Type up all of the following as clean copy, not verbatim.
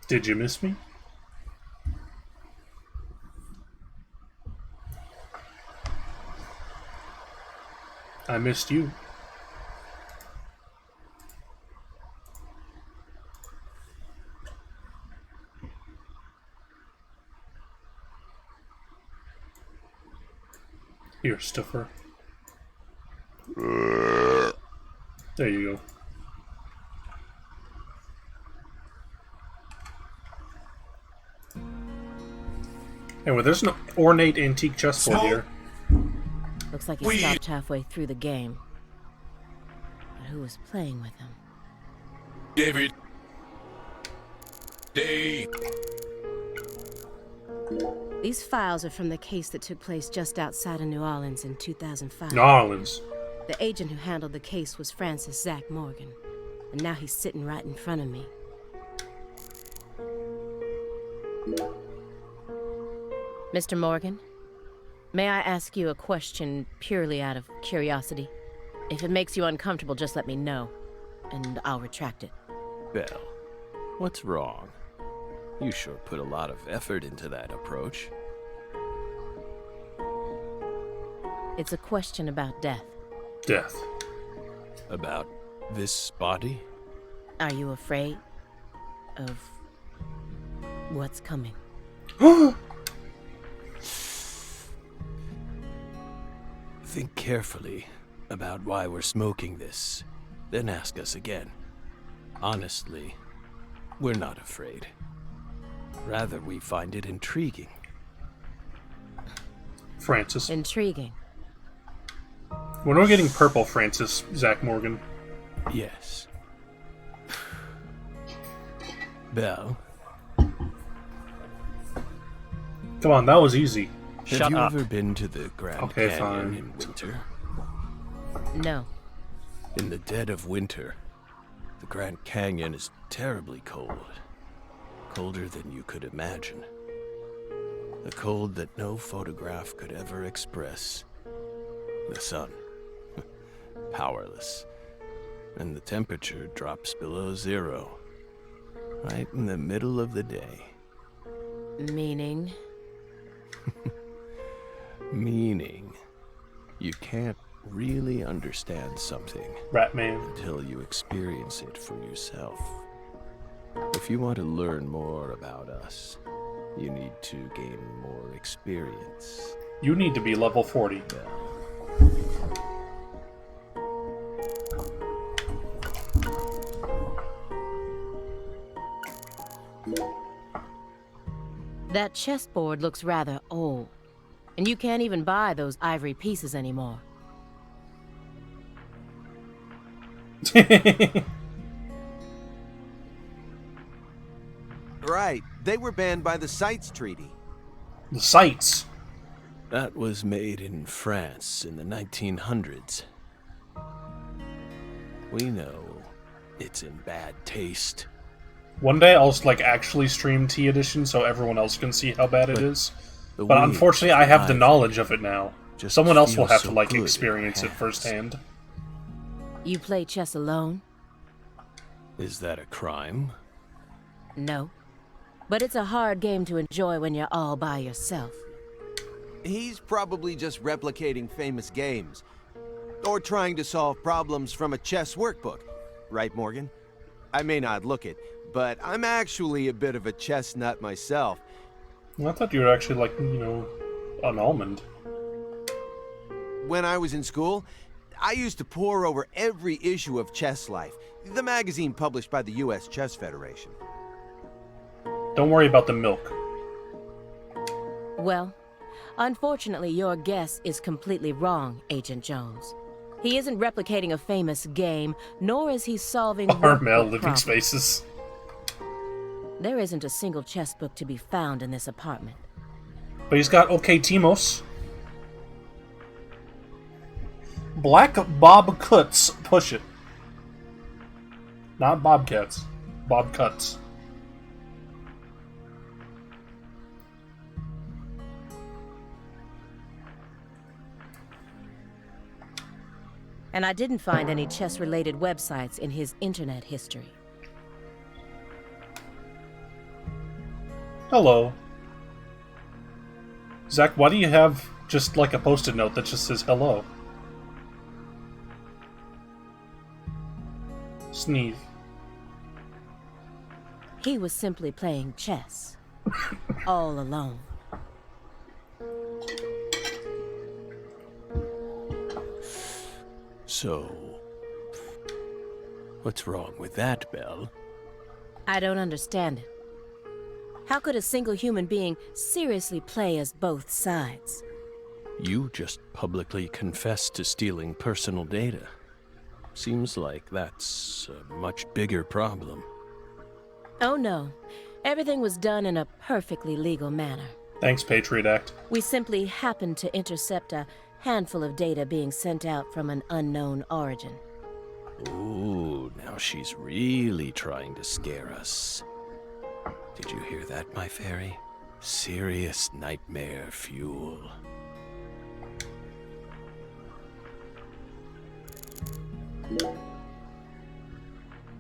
Did you miss me? I missed you. Here, Stuffer. There you go. Anyway, there's an ornate antique chessboard here. Looks like he stopped halfway through the game. But who was playing with him? David. These files are from the case that took place just outside of New Orleans in 2005. New Orleans. The agent who handled the case was Francis Zach Morgan. And now he's sitting right in front of me. Mr. Morgan, may I ask you a question purely out of curiosity? If it makes you uncomfortable, just let me know, and I'll retract it. Belle, what's wrong? You sure put a lot of effort into that approach. It's a question about death. Death. About this body? Are you afraid of what's coming? Think carefully about why we're smoking this, then ask us again. Honestly, we're not afraid. Rather, we find it intriguing. Francis. Intriguing. We're not getting purple, Francis, Zach Morgan. Yes. Belle. Come on, that was easy. Have you ever been to the Grand Canyon in winter? No. In the dead of winter, the Grand Canyon is terribly cold. Colder than you could imagine. The cold that no photograph could ever express. The sun. Powerless. And the temperature drops below zero. Right in the middle of the day. Meaning? Meaning, you can't really understand something Ratman. until you experience it for yourself. If you want to learn more about us, you need to gain more experience. You need to be level 40. That chessboard looks rather old. And you can't even buy those ivory pieces anymore. Right. They were banned by the CITES Treaty. The sights. That was made in France in the 1900s. We know it's in bad taste. One day I'll like actually stream T Edition so everyone else can see how bad it is. But unfortunately I have the knowledge of it now. Someone else will have to like experience it firsthand. You play chess alone? Is that a crime? No. But it's a hard game to enjoy when you're all by yourself. He's probably just replicating famous games. Or trying to solve problems from a chess workbook. Right, Morgan? I may not look it, but I'm actually a bit of a chess nut myself. Well, I thought you were actually like, you know, an almond. When I was in school, I used to pore over every issue of Chess Life, the magazine published by the U.S. Chess Federation. Don't worry about the milk. Well, unfortunately your guess is completely wrong, Agent Jones. He isn't replicating a famous game, nor is he solving Armel workbook living problems. spaces. There isn't a single chess book to be found in this apartment. But he's got OK Timos. Black Bob Cuts. Push it. Not Bobcats. Bob Cuts. And I didn't find any chess-related websites in his internet history. Hello. Zach, why do you have just like a post-it note that just says hello? Sneeze. He was simply playing chess. All alone. So, what's wrong with that, Belle? I don't understand it. How could a single human being seriously play as both sides? You just publicly confessed to stealing personal data. Seems like that's a much bigger problem. Oh no. Everything was done in a perfectly legal manner. Thanks, Patriot Act. We simply happened to intercept a handful of data being sent out from an unknown origin. Ooh, now she's really trying to scare us. Did you hear that, my fairy? Serious nightmare fuel.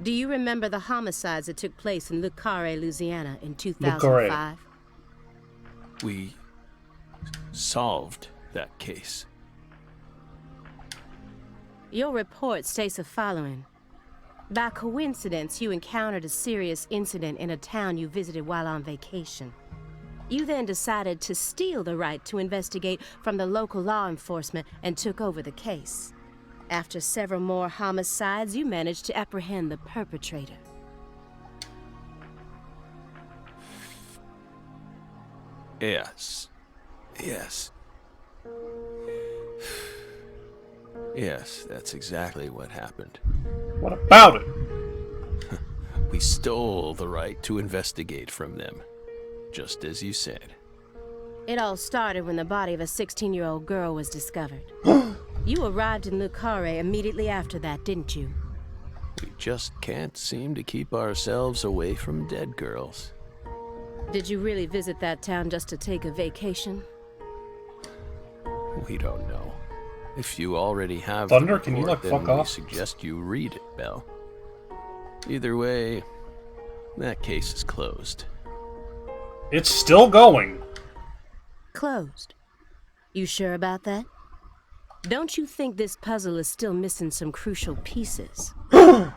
Do you remember the homicides that took place in Le Carré, Louisiana in 2005? We solved that case. Your report states the following. By coincidence, you encountered a serious incident in a town you visited while on vacation. You then decided to steal the right to investigate from the local law enforcement and took over the case. After several more homicides, you managed to apprehend the perpetrator. Yes. Yes. Yes, that's exactly what happened. What about it? We stole the right to investigate from them, just as you said. It all started when the body of a 16-year-old girl was discovered. You arrived in Le Carré immediately after that, didn't you? We just can't seem to keep ourselves away from dead girls. Did you really visit that town just to take a vacation? We don't know. If you already have Thunder, the can you, report, like, fuck then we off? suggest you read it, Belle. Either way, that case is closed. It's still going. Closed. You sure about that? Don't you think this puzzle is still missing some crucial pieces? Come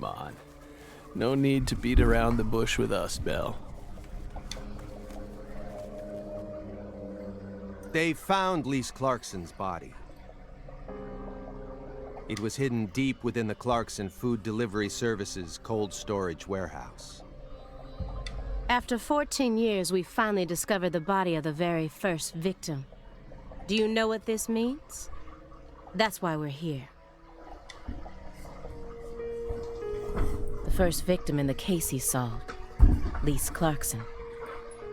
on. No need to beat around the bush with us, Belle. They found Lise Clarkson's body. It was hidden deep within the Clarkson Food Delivery Services cold storage warehouse. After 14 years, we finally discovered the body of the very first victim. Do you know what this means? That's why we're here. The first victim in the case he solved, Lise Clarkson.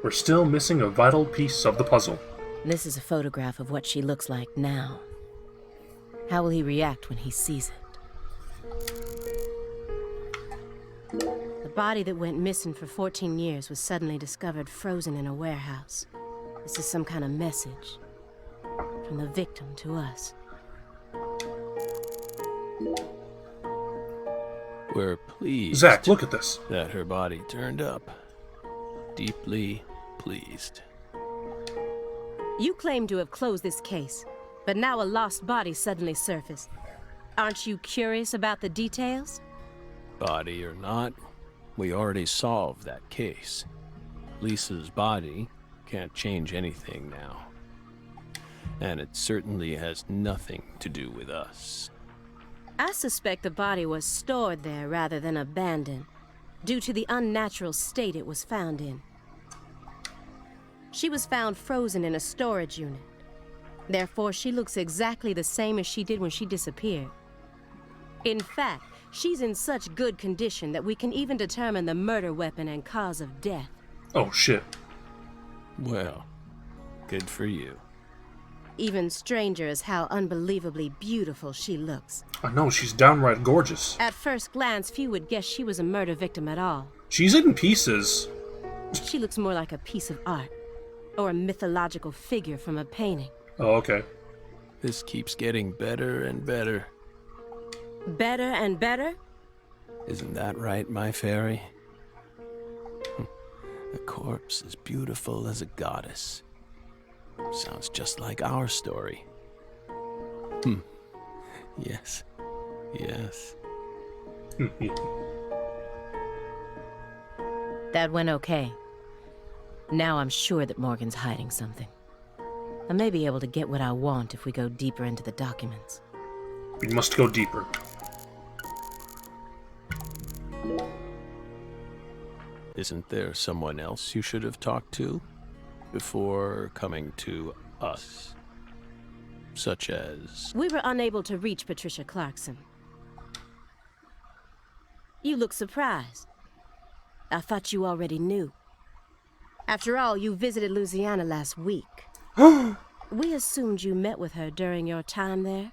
We're still missing a vital piece of the puzzle. This is a photograph of what she looks like now. How will he react when he sees it? The body that went missing for 14 years was suddenly discovered frozen in a warehouse. This is some kind of message from the victim to us. We're pleased. Zach, look at this. That her body turned up. Deeply pleased. You claim to have closed this case, but now a lost body suddenly surfaced. Aren't you curious about the details? Body or not, we already solved that case. Lisa's body can't change anything now. And it certainly has nothing to do with us. I suspect the body was stored there rather than abandoned, due to the unnatural state it was found in. She was found frozen in a storage unit. Therefore, she looks exactly the same as she did when she disappeared. In fact, she's in such good condition that we can even determine the murder weapon and cause of death. Oh, shit. Well, good for you. Even stranger is how unbelievably beautiful she looks. I know, she's downright gorgeous. At first glance, few would guess she was a murder victim at all. She's in pieces. She looks more like a piece of art, or a mythological figure from a painting. Oh, okay. This keeps getting better and better. Better and better? Isn't that right, my fairy? A corpse as beautiful as a goddess. Sounds just like our story. Yes. Yes. That went okay. Now I'm sure that Morgan's hiding something. I may be able to get what I want if we go deeper into the documents. We must go deeper. Isn't there someone else you should have talked to before coming to us? Such as... We were unable to reach Patricia Clarkson. You look surprised. I thought you already knew. After all, you visited Louisiana last week. We assumed you met with her during your time there.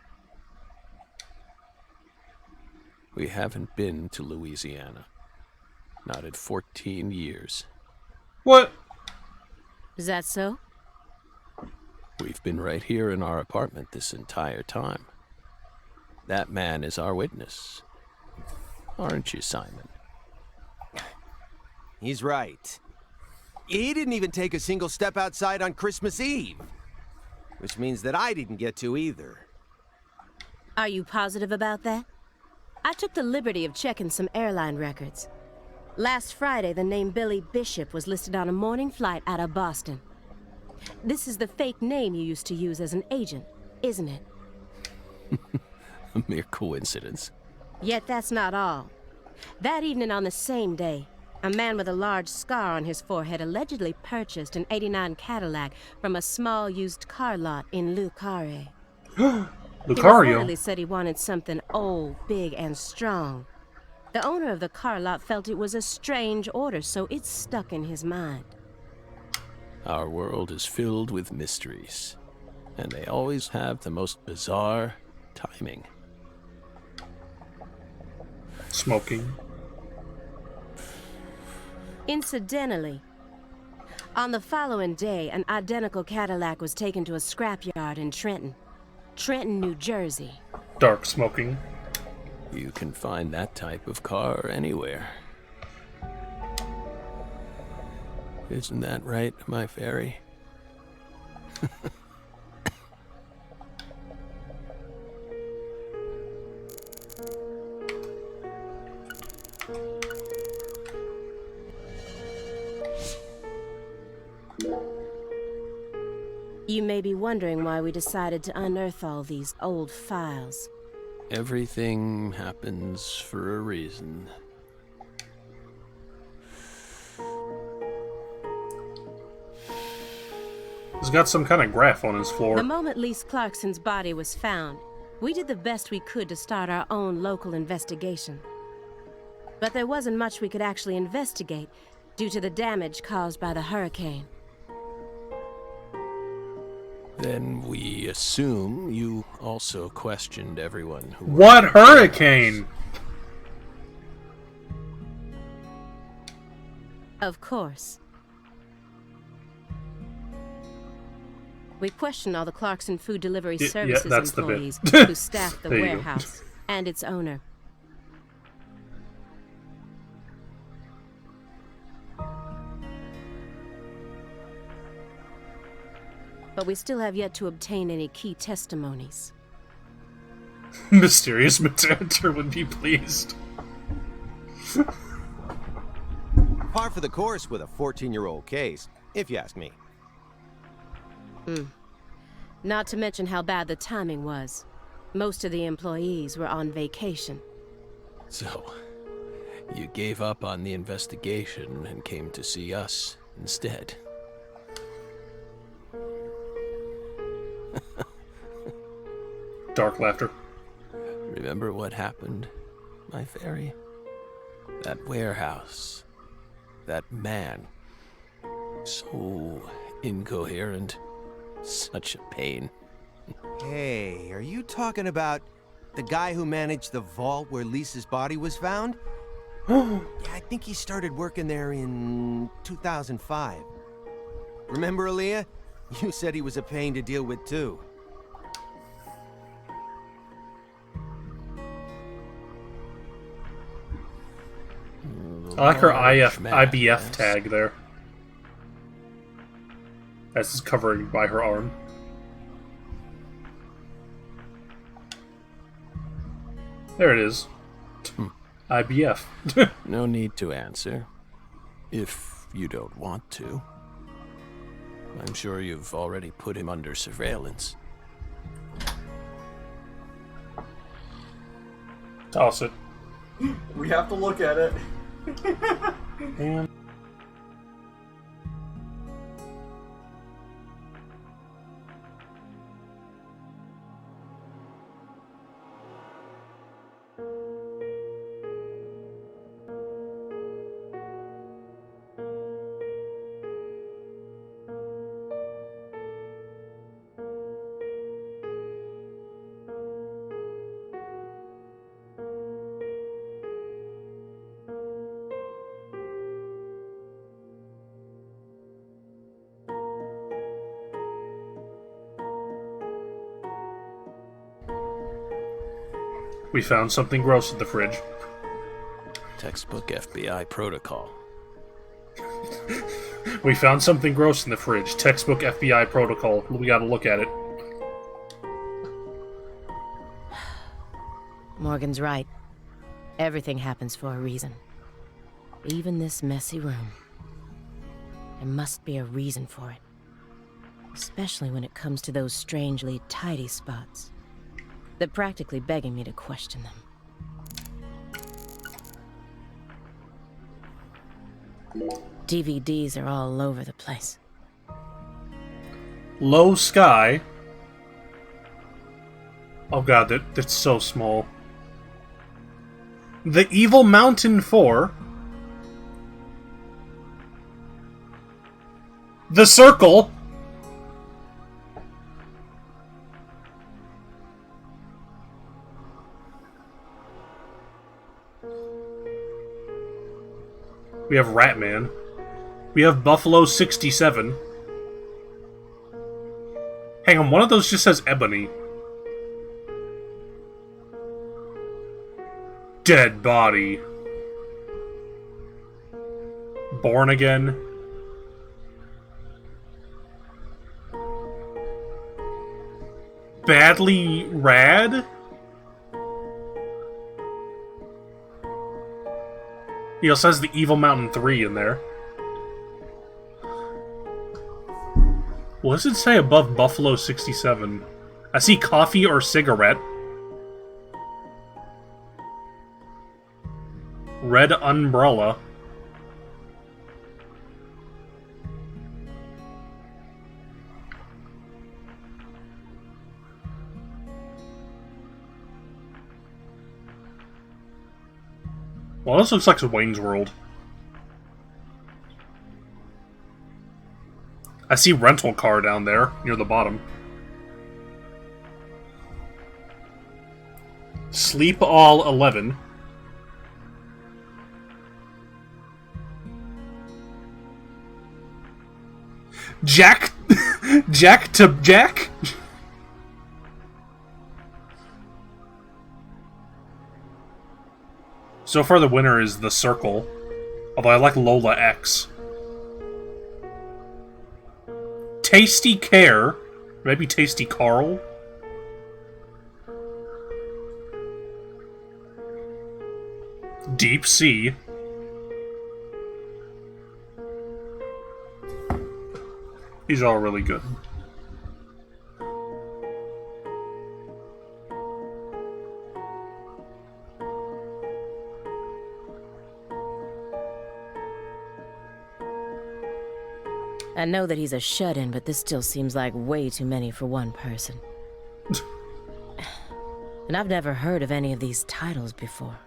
We haven't been to Louisiana. Not in 14 years. What? Is that so? We've been right here in our apartment this entire time. That man is our witness. Aren't you, Simon? He's right. He didn't even take a single step outside on Christmas Eve. Which means that I didn't get to either. Are you positive about that? I took the liberty of checking some airline records. Last Friday, the name Billy Bishop was listed on a morning flight out of Boston. This is the fake name you used to use as an agent, isn't it? A mere coincidence. Yet that's not all. That evening on the same day, a man with a large scar on his forehead allegedly purchased an '89 Cadillac from a small used car lot in Le Carré. He reportedly said he wanted something old, big, and strong. The owner of the car lot felt it was a strange order, so it stuck in his mind. Our world is filled with mysteries, and they always have the most bizarre timing. Smoking. Incidentally, on the following day, an identical Cadillac was taken to a scrapyard in Trenton, New Jersey. Dark smoking. You can find that type of car anywhere. Isn't that right, my fairy? You may be wondering why we decided to unearth all these old files. Everything happens for a reason. He's got some kind of graph on his floor. The moment Lise Clarkson's body was found, we did the best we could to start our own local investigation. But there wasn't much we could actually investigate due to the damage caused by the hurricane. Then we assume you also questioned everyone who... What hurricane? Of course. We questioned all the Clarkson Food Delivery Services employees who staffed the warehouse and its owner. But we still have yet to obtain any key testimonies. Mysterious Matador would be pleased. Par for the course with a 14-year-old case, if you ask me. Not to mention how bad the timing was. Most of the employees were on vacation. So, you gave up on the investigation and came to see us instead. Dark laughter. Remember what happened, my fairy? That warehouse. That man. So incoherent. Such a pain. Hey, are you talking about the guy who managed the vault where Lisa's body was found? Yeah, I think he started working there in 2005. Remember, Aaliyah? You said he was a pain to deal with, too. I like her IBF tag there. As it's covering by her arm. There it is. IBF. No need to answer. If you don't want to. I'm sure you've already put him under surveillance. Toss it. We have to look at it. And we found something gross in the fridge. Textbook FBI protocol. We found something gross in the fridge. Textbook FBI protocol. We gotta look at it. Morgan's right. Everything happens for a reason. Even this messy room. There must be a reason for it. Especially when it comes to those strangely tidy spots. They're practically begging me to question them. DVDs are all over the place. Low Sky. Oh god, that's so small. The Evil Mountain 4. The Circle. We have Ratman. We have Buffalo 67. Hang on, one of those just says Ebony. Dead Body. Born Again. Badly Rad? He also has the Evil Mountain 3 in there. What does it say above Buffalo 67? I see coffee or cigarette. Red Umbrella. Well, this looks like Wayne's World. I see rental car down there, near the bottom. Sleep All 11. Jack... Jack to Jack? So far the winner is The Circle. Although I like Lola X. Tasty Care. Maybe Tasty Carl. Deep Sea. These are all really good. I know that he's a shut-in, but this still seems like way too many for one person. And I've never heard of any of these titles before.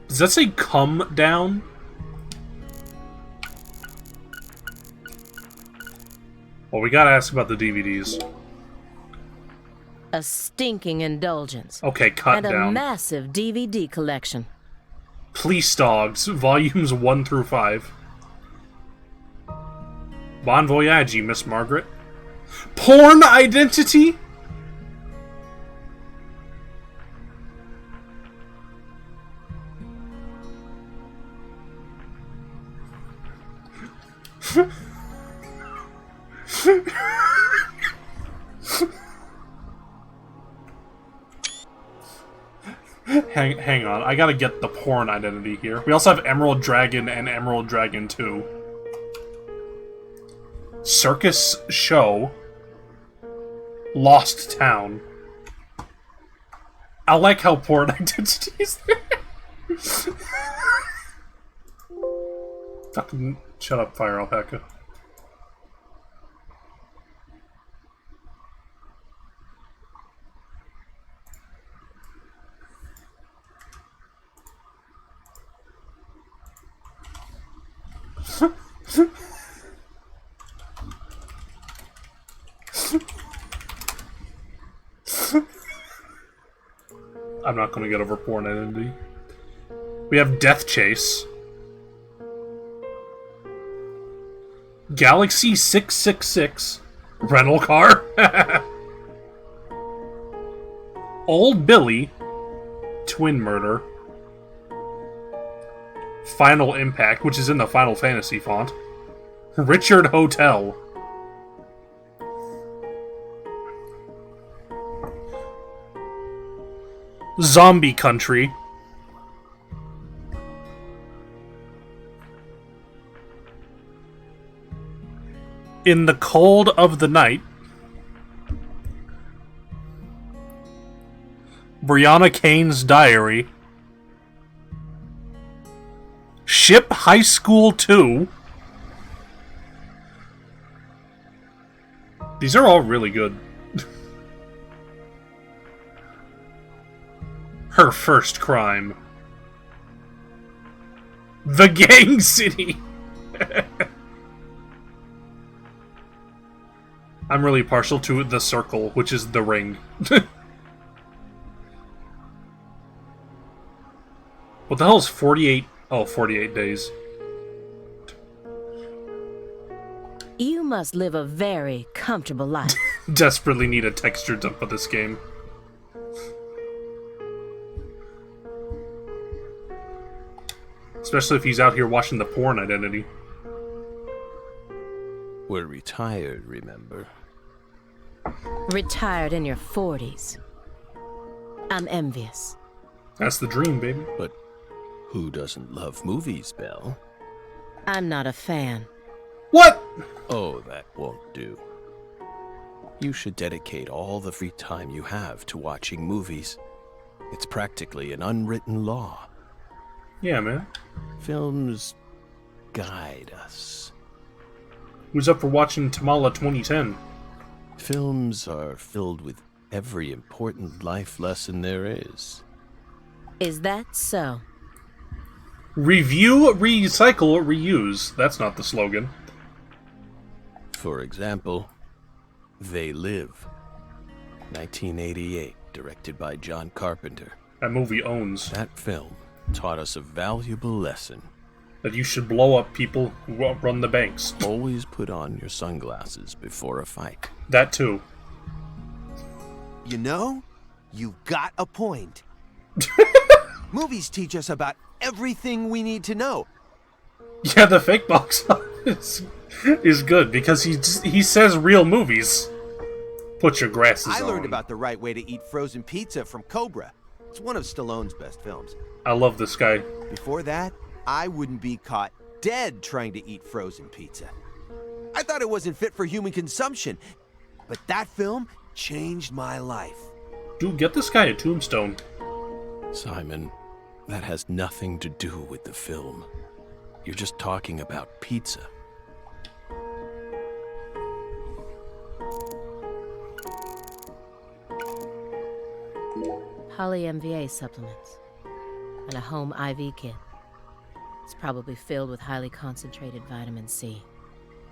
Does that say Come Down? Well, we gotta ask about the DVDs. A stinking indulgence. Okay, cut down. And down. A massive DVD collection. Police Dogs, volumes 1 through 5. Bon voyage, Miss Margaret. Porn Identity? Hang on, I gotta get the porn identity here. We also have Emerald Dragon and Emerald Dragon 2. Circus Show. Lost Town. I like how porn identity is there. Fucking shut up, Fire Alpaca. I'm not gonna get over porn identity. We have Death Chase. Galaxy 666. Rental car. Old Billy. Twin Murder. Final Impact, which is in the Final Fantasy font. Richard Hotel. Zombie Country. In the Cold of the Night. Brianna Kane's Diary. Ship High School 2. These are all really good. Her First Crime. The Gang City. I'm really partial to The Circle, which is The Ring. What the hell is 48? Oh, 48 days. You must live a very comfortable life. Desperately need a texture dump of this game. Especially if he's out here watching the porn identity. We're retired, remember? Retired in your 40s. I'm envious. That's the dream, baby. But who doesn't love movies, Belle? I'm not a fan. What? Oh, that won't do. You should dedicate all the free time you have to watching movies. It's practically an unwritten law. Yeah, man. Films guide us. Who's up for watching Tamala 2010? Films are filled with every important life lesson there is. Is that so? Review, recycle, reuse. That's not the slogan. For example, They Live. 1988, directed by John Carpenter. That movie owns. That film taught us a valuable lesson. That you should blow up people who run the banks. Always put on your sunglasses before a fight. That too. You know, you've got a point. Movies teach us about everything we need to know. Yeah, the fake box office is good because he says real movies. Put your glasses on. I learned about the right way to eat frozen pizza from Cobra. It's one of Stallone's best films. I love this guy. Before that, I wouldn't be caught dead trying to eat frozen pizza. I thought it wasn't fit for human consumption, but that film changed my life. Dude, get this guy a tombstone. Simon, that has nothing to do with the film. You're just talking about pizza. Poly-MVA supplements. And a home IV kit. It's probably filled with highly concentrated vitamin C.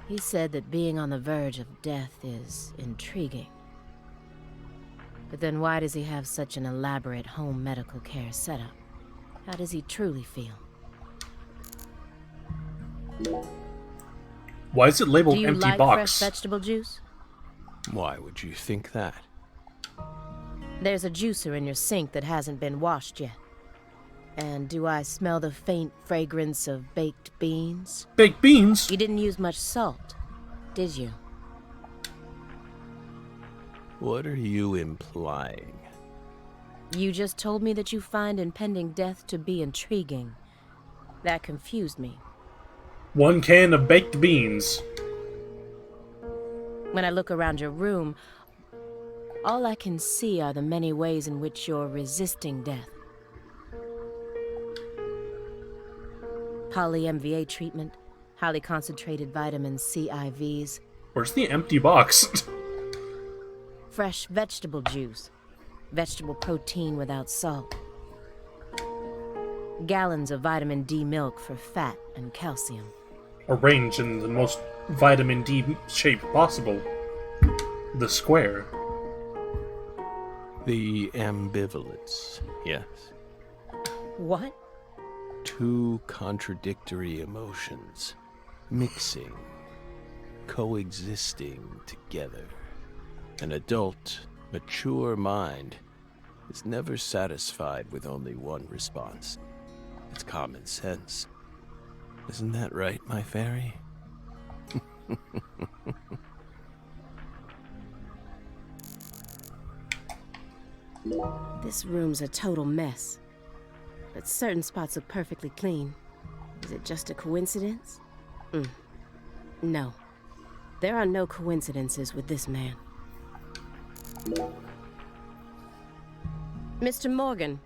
He said that being on the verge of death is intriguing. But then why does he have such an elaborate home medical care setup? How does he truly feel? Why is it labeled Do you empty like box? fresh vegetable juice? Why would you think that? There's a juicer in your sink that hasn't been washed yet. And do I smell the faint fragrance of baked beans? Baked beans? You didn't use much salt, did you? What are you implying? You just told me that you find impending death to be intriguing. That confused me. 1 can of baked beans. When I look around your room, all I can see are the many ways in which you're resisting death. Poly-MVA treatment, highly concentrated vitamin C IVs. Where's the empty box? Fresh vegetable juice, vegetable protein without salt. Gallons of vitamin D milk for fat and calcium. Arranged in the most vitamin D shape possible. The square. The ambivalence, yes. What? 2 contradictory emotions, mixing, coexisting together. An adult, mature mind is never satisfied with only one response. It's common sense. Isn't that right, my fairy? This room's a total mess. But certain spots look perfectly clean. Is it just a coincidence? No. There are no coincidences with this man. Mr. Morgan,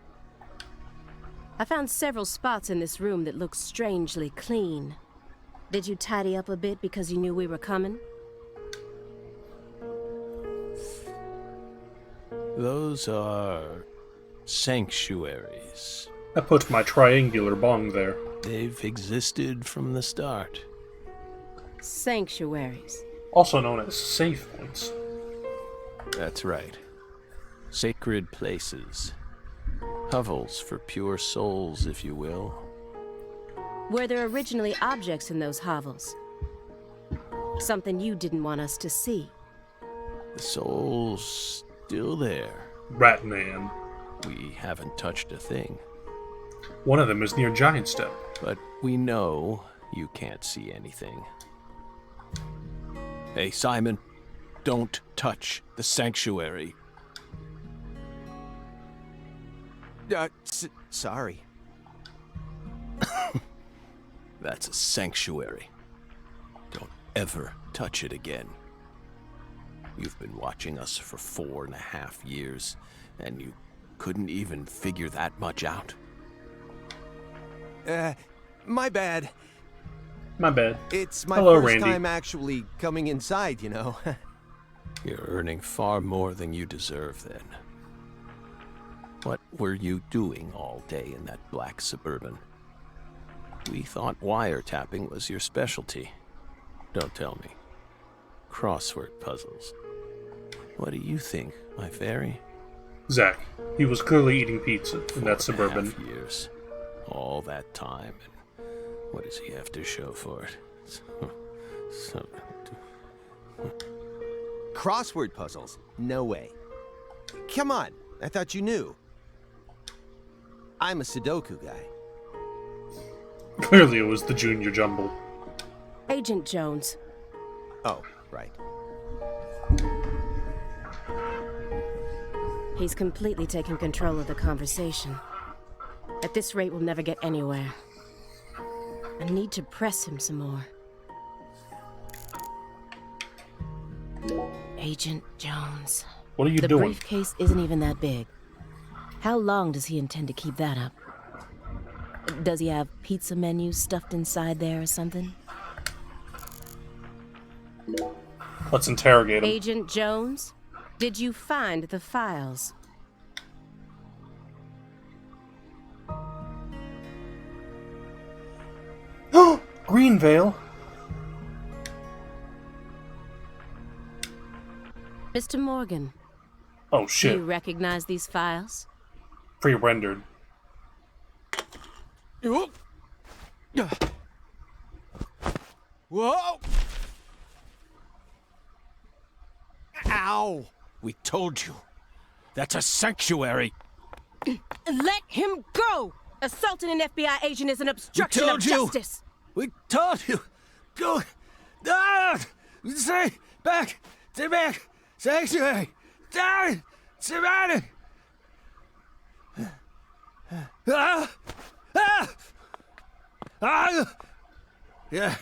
I found several spots in this room that look strangely clean. Did you tidy up a bit because you knew we were coming? Those are sanctuaries. I put my triangular bong there. They've existed from the start. Sanctuaries. Also known as save points. That's right. Sacred places. Hovels for pure souls, if you will. Were there originally objects in those hovels? Something you didn't want us to see? The soul's still there. Ratman. We haven't touched a thing. One of them is near Giant Step. But we know you can't see anything. Hey, Simon, don't touch the sanctuary. Sorry. That's a sanctuary. Don't ever touch it again. You've been watching us for 4.5 years, and you couldn't even figure that much out? My bad. My bad. It's my Hello, first Randy. time actually coming inside, you know. You're earning far more than you deserve, then. What were you doing all day in that black Suburban? We thought wiretapping was your specialty. Don't tell me. Crossword puzzles. What do you think, my fairy? Zach. He was clearly eating pizza in that Suburban. 4.5 years. All that time, and what does he have to show for it? Crossword puzzles? No way. Come on, I thought you knew. I'm a Sudoku guy. Clearly it was the Junior Jumble. Agent Jones. Oh, right. He's completely taken control of the conversation. At this rate, we'll never get anywhere. I need to press him some more. Agent Jones. What are you The doing? briefcase isn't even that big. How long does he intend to keep that up? Does he have pizza menus stuffed inside there or something? Let's interrogate him. Agent Jones, did you find the files? Greenvale. Mr. Morgan, Oh do shit. you recognize these files? Pre-rendered. Whoa! Ow! We told you. That's a sanctuary. Let him go! Assaulting an FBI agent is an obstruction of justice. We told you. Go. Ah! Stay back. Stay back. Sanctuary. Down. Surrounded. Ah! Ah! Ah! Yeah.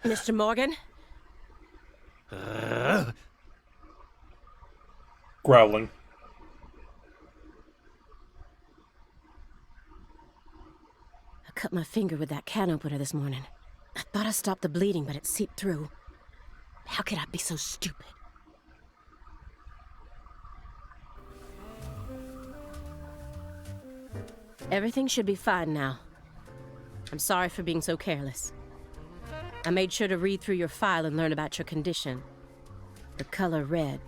Mr. Morgan? Growling. I cut my finger with that can opener this morning. I thought I stopped the bleeding, but it seeped through. How could I be so stupid? Everything should be fine now. I'm sorry for being so careless. I made sure to read through your file and learn about your condition. The color red.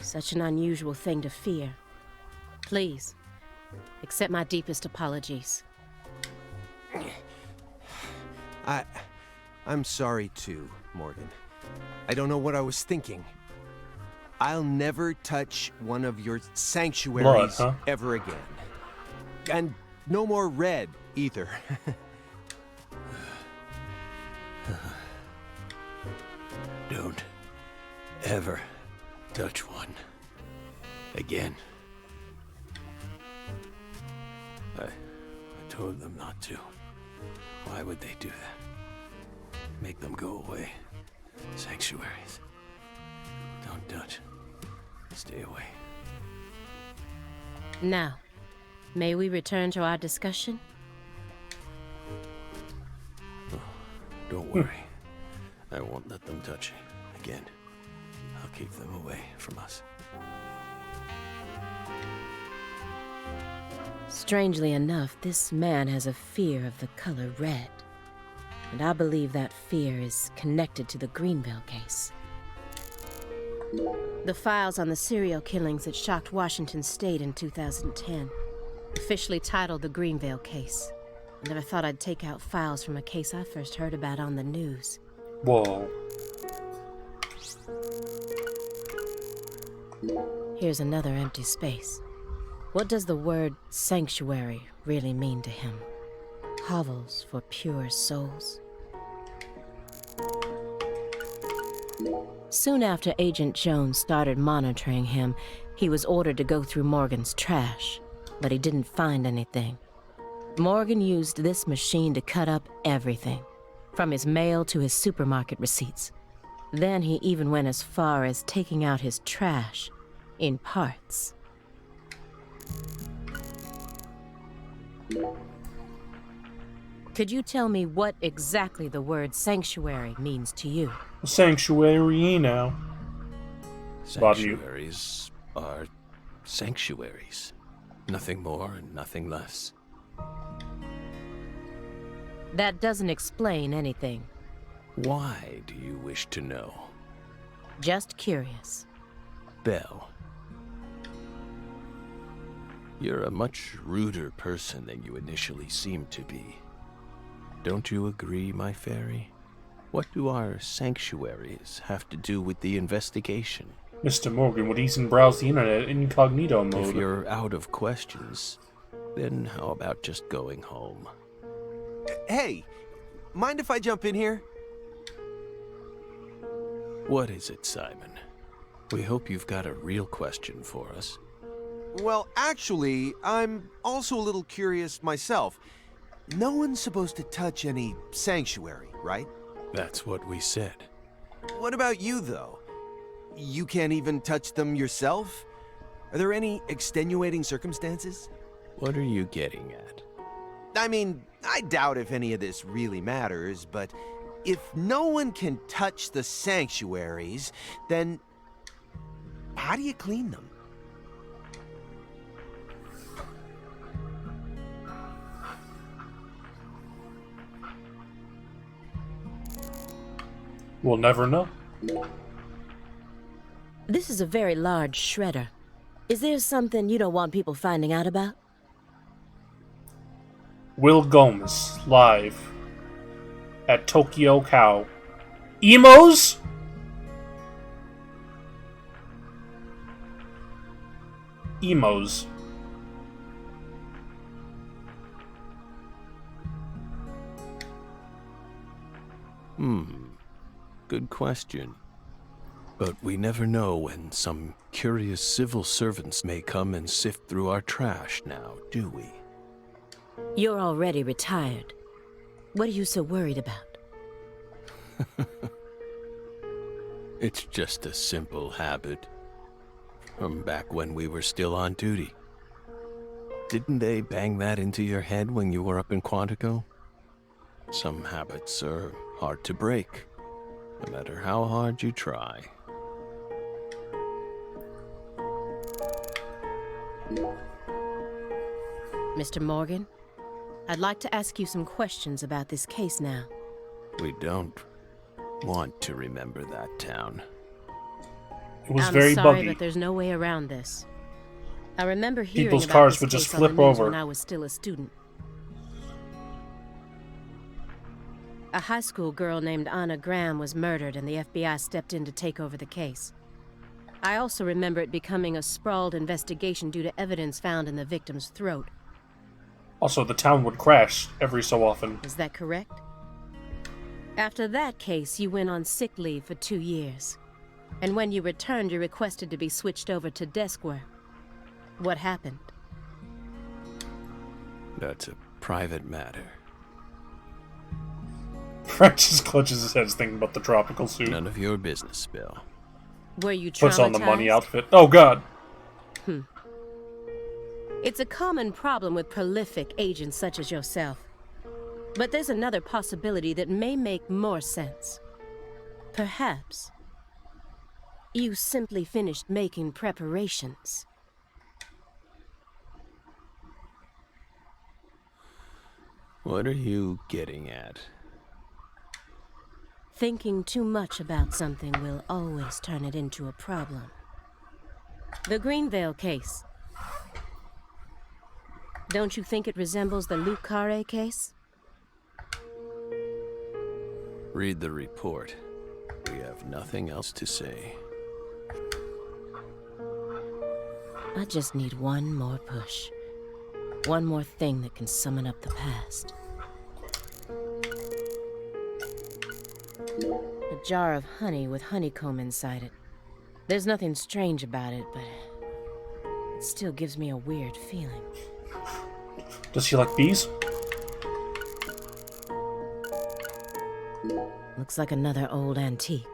Such an unusual thing to fear. Please, accept my deepest apologies. I'm sorry too, Morgan. I don't know what I was thinking. I'll never touch one of your sanctuaries ever again. And no more red, either. Don't ever touch one again. I told them not to. Why would they do that? Make them go away. Sanctuaries. Don't touch. Stay away. Now, may we return to our discussion? Oh, don't worry. I won't let them touch you again. I'll keep them away from us. Strangely enough, this man has a fear of the color red. And I believe that fear is connected to the Greenville case. The files on the serial killings that shocked Washington State in 2010, officially titled the Greenville case. I never thought I'd take out files from a case I first heard about on the news. Whoa. Here's another empty space. What does the word sanctuary really mean to him? Hovels for pure souls. Soon after Agent Jones started monitoring him, he was ordered to go through Morgan's trash, but he didn't find anything. Morgan used this machine to cut up everything, from his mail to his supermarket receipts. Then he even went as far as taking out his trash in parts. Could you tell me what exactly the word sanctuary means to you? Sanctuary now. Sanctuaries are sanctuaries. Nothing more and nothing less. That doesn't explain anything. Why do you wish to know? Just curious. Belle. You're a much ruder person than you initially seemed to be. Don't you agree, my fairy? What do our sanctuaries have to do with the investigation? Mr. Morgan would ease and browse the internet in incognito mode. If you're out of questions, then how about just going home? Hey, mind if I jump in here? What is it, Simon? We hope you've got a real question for us. Well, actually, I'm also a little curious myself. No one's supposed to touch any sanctuary, right? That's what we said. What about you, though? You can't even touch them yourself? Are there any extenuating circumstances? What are you getting at? I mean, I doubt if any of this really matters, but if no one can touch the sanctuaries, then how do you clean them? We'll never know. This is a very large shredder. Is there something you don't want people finding out about? Will Gomez, live at Tokyo Cow. Emos? emos. Good question. But we never know when some curious civil servants may come and sift through our trash now, do we? You're already retired. What are you so worried about? It's just a simple habit. From back when we were still on duty. Didn't they bang that into your head when you were up in Quantico? Some habits are hard to break, no matter how hard you try. Mr. Morgan, I'd like to ask you some questions about this case now. We don't want to remember that town. It was I'm very sorry, buggy. but there's no way around this. I remember hearing People's about cars this would just case on the flip news over. when I was still a student. A high school girl named Anna Graham was murdered, and the FBI stepped in to take over the case. I also remember it becoming a sprawled investigation due to evidence found in the victim's throat. Also, the town would crash every so often. Is that correct? After that case, you went on sick leave for 2 years. And when you returned, you requested to be switched over to desk work. What happened? That's a private matter. Frank just clutches his head thinking about the tropical suit. None of your business, Bill. Were you traumatized? Puts on the money outfit. Oh, God. It's a common problem with prolific agents such as yourself. But there's another possibility that may make more sense. Perhaps you simply finished making preparations. What are you getting at? Thinking too much about something will always turn it into a problem. The Greenvale case. Don't you think it resembles the Luke Carre case? Read the report. We have nothing else to say. I just need one more push. One more thing that can summon up the past. A jar of honey with honeycomb inside it. There's nothing strange about it, but it still gives me a weird feeling. Does she like bees? Looks like another old antique.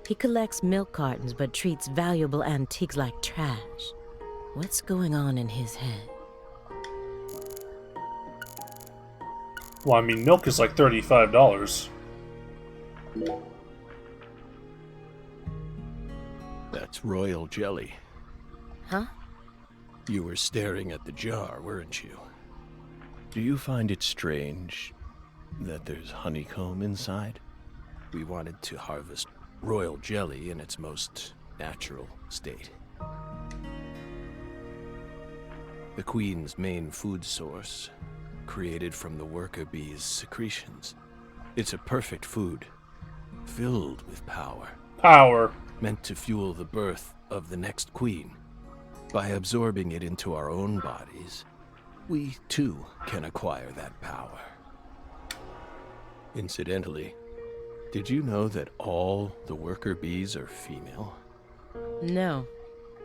He collects milk cartons but treats valuable antiques like trash. What's going on in his head? Well, I mean, milk is like $35. That's royal jelly. Huh? You were staring at the jar, weren't you? Do you find it strange that there's honeycomb inside? We wanted to harvest royal jelly in its most natural state. The queen's main food source, created from the worker bee's secretions. It's a perfect food, filled with power. Power. Meant to fuel the birth of the next queen. By absorbing it into our own bodies, we too can acquire that power. Incidentally, did you know that all the worker bees are female? No.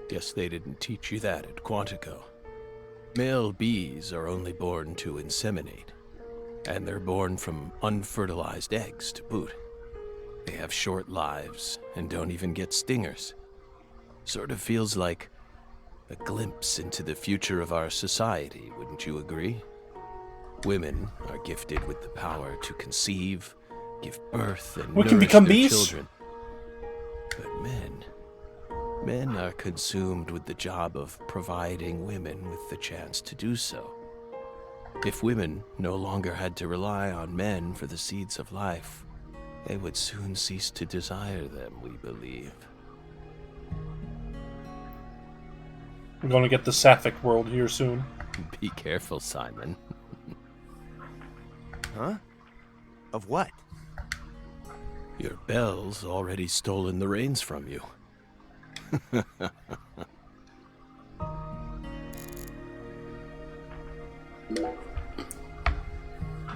Guess they didn't teach you that at Quantico. Male bees are only born to inseminate, and they're born from unfertilized eggs to boot. They have short lives and don't even get stingers. Sort of feels like a glimpse into the future of our society, wouldn't you agree? Women are gifted with the power to conceive, give birth, and We can nourish become their bees? children. But men are consumed with the job of providing women with the chance to do so. If women no longer had to rely on men for the seeds of life, they would soon cease to desire them, we believe. We're gonna get the Sapphic world here soon. Be careful, Simon. Huh? Of what? Your Belle's already stolen the reins from you.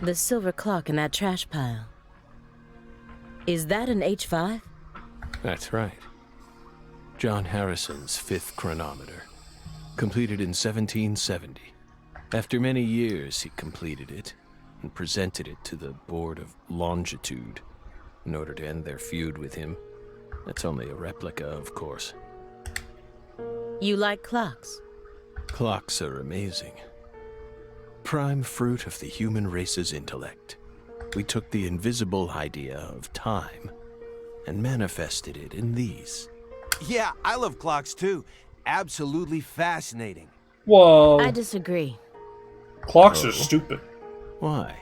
The silver clock in that trash pile. Is that an H5? That's right. John Harrison's 5th chronometer. Completed in 1770. After many years, he completed it and presented it to the Board of Longitude in order to end their feud with him. That's only a replica, of course. You like clocks? Clocks are amazing. Prime fruit of the human race's intellect. We took the invisible idea of time and manifested it in these. Yeah, I love clocks too. Absolutely fascinating. Whoa. I disagree. Clocks are stupid. Why?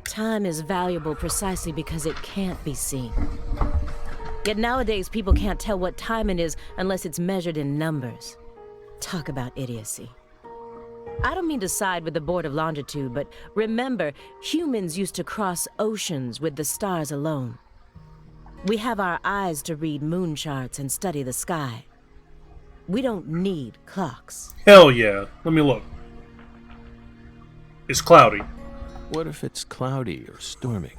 Time is valuable precisely because it can't be seen. Yet nowadays, people can't tell what time it is unless it's measured in numbers. Talk about idiocy. I don't mean to side with the Board of Longitude, but remember, humans used to cross oceans with the stars alone. We have our eyes to read moon charts and study the sky. We don't need clocks. Hell yeah. Let me look. It's cloudy. What if it's cloudy or storming?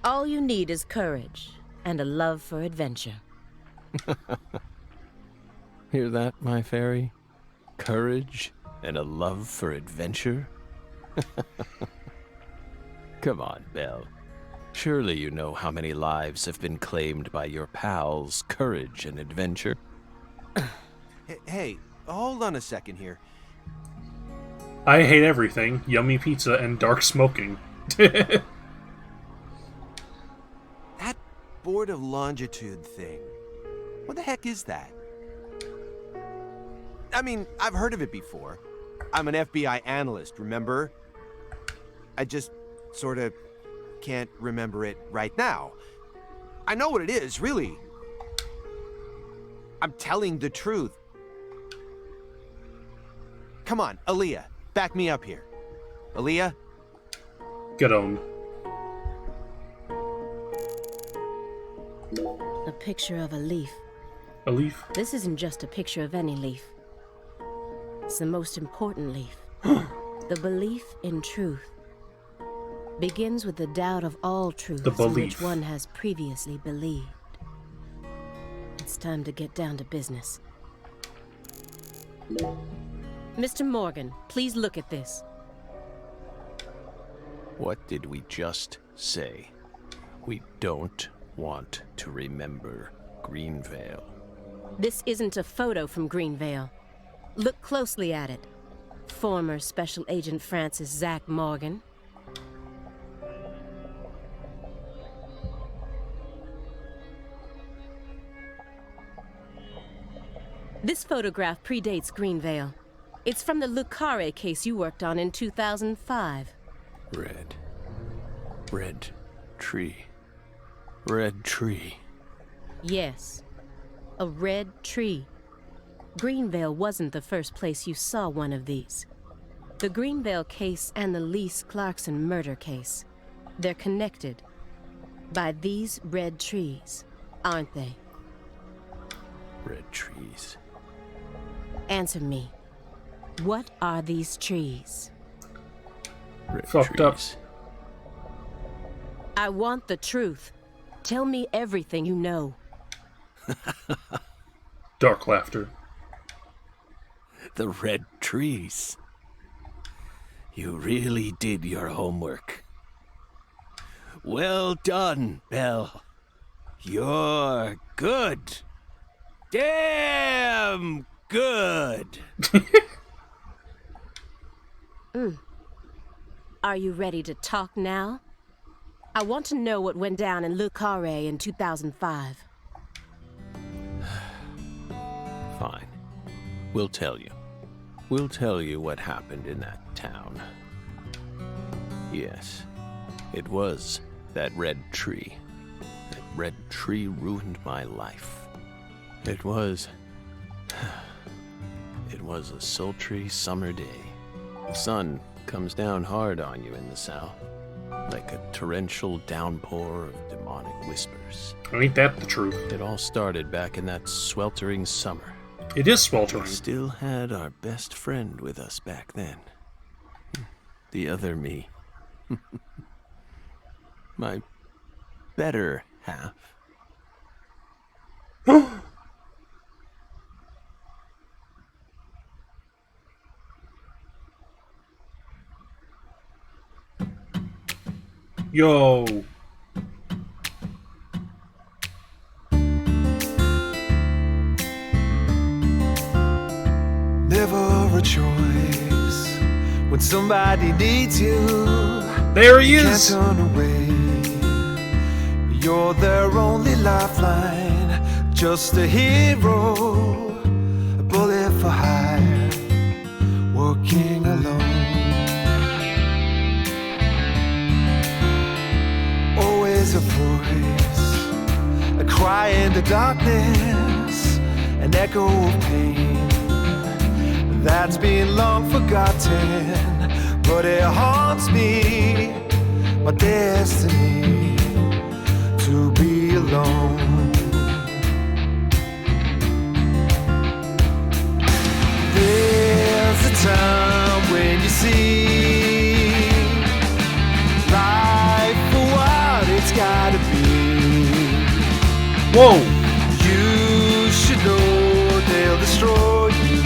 All you need is courage and a love for adventure. Hear that, my fairy? Courage and a love for adventure? Come on, Belle. Surely you know how many lives have been claimed by your pals' courage and adventure. Hey, hold on a second here. I hate everything. Yummy pizza and dark smoking. That Board of Longitude thing. What the heck is that? I mean, I've heard of it before. I'm an FBI analyst, remember? I just sort of can't remember it right now. I know what it is, really. I'm telling the truth. Come on, Aaliyah, back me up here. Aaliyah? Get on. A picture of a leaf. A leaf? This isn't just a picture of any leaf. It's the most important leaf. The belief in truth begins with the doubt of all truths in which one has previously believed. It's time to get down to business. Mr. Morgan, please look at this. What did we just say? We don't want to remember Greenvale. This isn't a photo from Greenvale. Look closely at it. Former Special Agent Francis Zach Morgan. This photograph predates Greenvale. It's from the Le Carre case you worked on in 2005. Red tree. Red tree. Yes, a red tree. Greenvale wasn't the first place you saw one of these. The Greenvale case and the Lise Clarkson murder case, they're connected by these red trees, aren't they? Red trees. Answer me. What are these trees? Red Fucked trees. I want the truth. Tell me everything you know. Dark laughter. The red trees. You really did your homework. Well done, Belle. You're good. Damn good. Are you ready to talk now? I want to know what went down in Le Carre in 2005. Fine. We'll tell you. We'll tell you what happened in that town. Yes, it was that red tree. That red tree ruined my life. It was a sultry summer day. The sun comes down hard on you in the south, like a torrential downpour of demonic whispers. Ain't that the truth? It all started back in that sweltering summer. It is sweltering. We still had our best friend with us back then. The other me. My better half. Yo. Never a choice when somebody needs you. There he Can't is. turn away. You're their only lifeline. Just a hero, a bullet for hire, working alone. Always a voice, a cry in the darkness, an echo of pain that's been long forgotten, but it haunts me, my destiny to be alone. There's a time when you see life for what it's gotta be. Whoa. You should know they'll destroy you.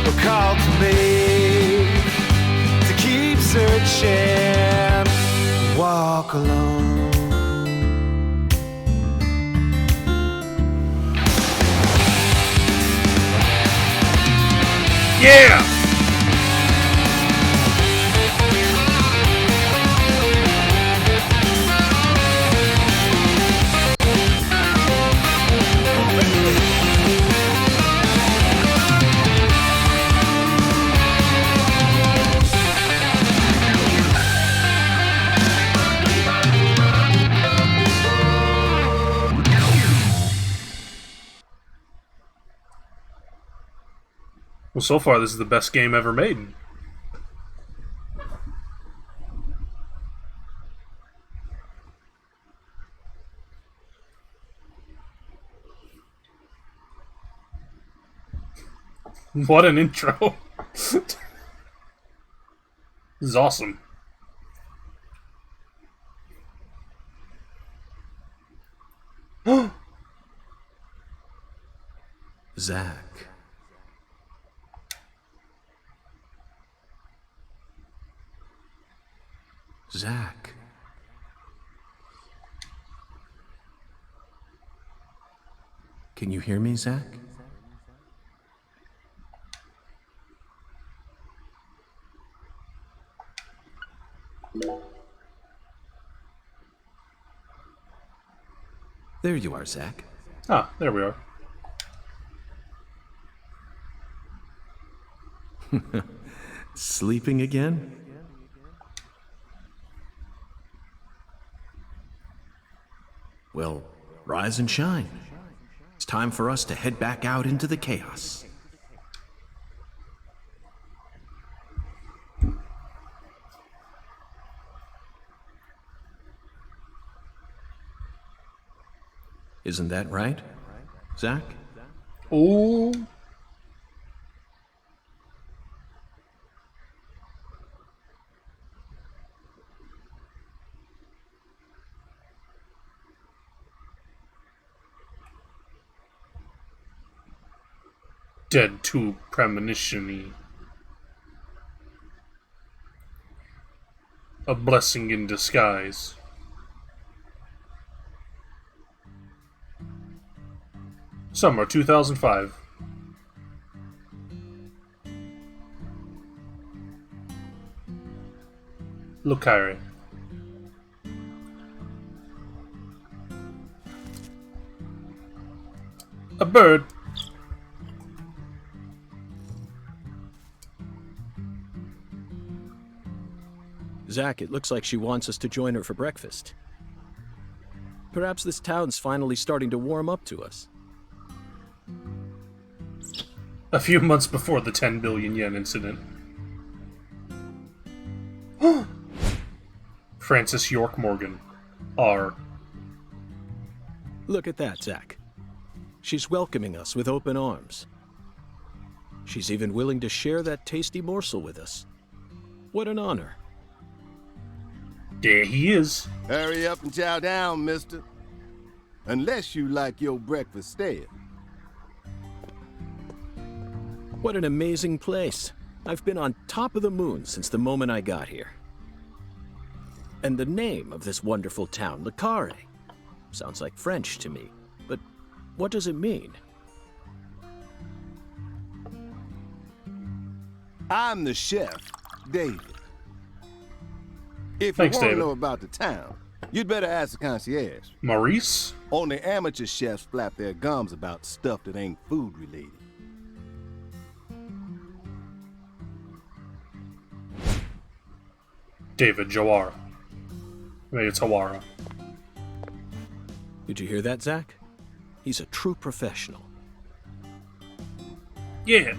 A call to me to keep searching, walk alone. Yeah. Well, so far, this is the best game ever made. What an intro. This is awesome. Zach. Zach. Can you hear me, Zach? There you are, Zach. Ah, there we are. Sleeping again? Well, rise and shine. It's time for us to head back out into the chaos. Isn't that right, Zach? Oh. Dead to Premonition-y. A blessing in disguise. Summer 2005. Lucare. A bird. Zach, it looks like she wants us to join her for breakfast. Perhaps this town's finally starting to warm up to us. A few months before the 10 billion yen incident. Francis York Morgan. R. Look at that, Zach. She's welcoming us with open arms. She's even willing to share that tasty morsel with us. What an honor. There he is. Hurry up and chow down, mister. Unless you like your breakfast stale. What an amazing place. I've been on top of the moon since the moment I got here. And the name of this wonderful town, Le Carré, sounds like French to me. But what does it mean? I'm the chef, David. If Thanks, you want to David. know about the town, you'd better ask the concierge. Maurice? Only amateur chefs flap their gums about stuff that ain't food related. David Jawara. Maybe it's Hawara. Did you hear that, Zach? He's a true professional. Yeah.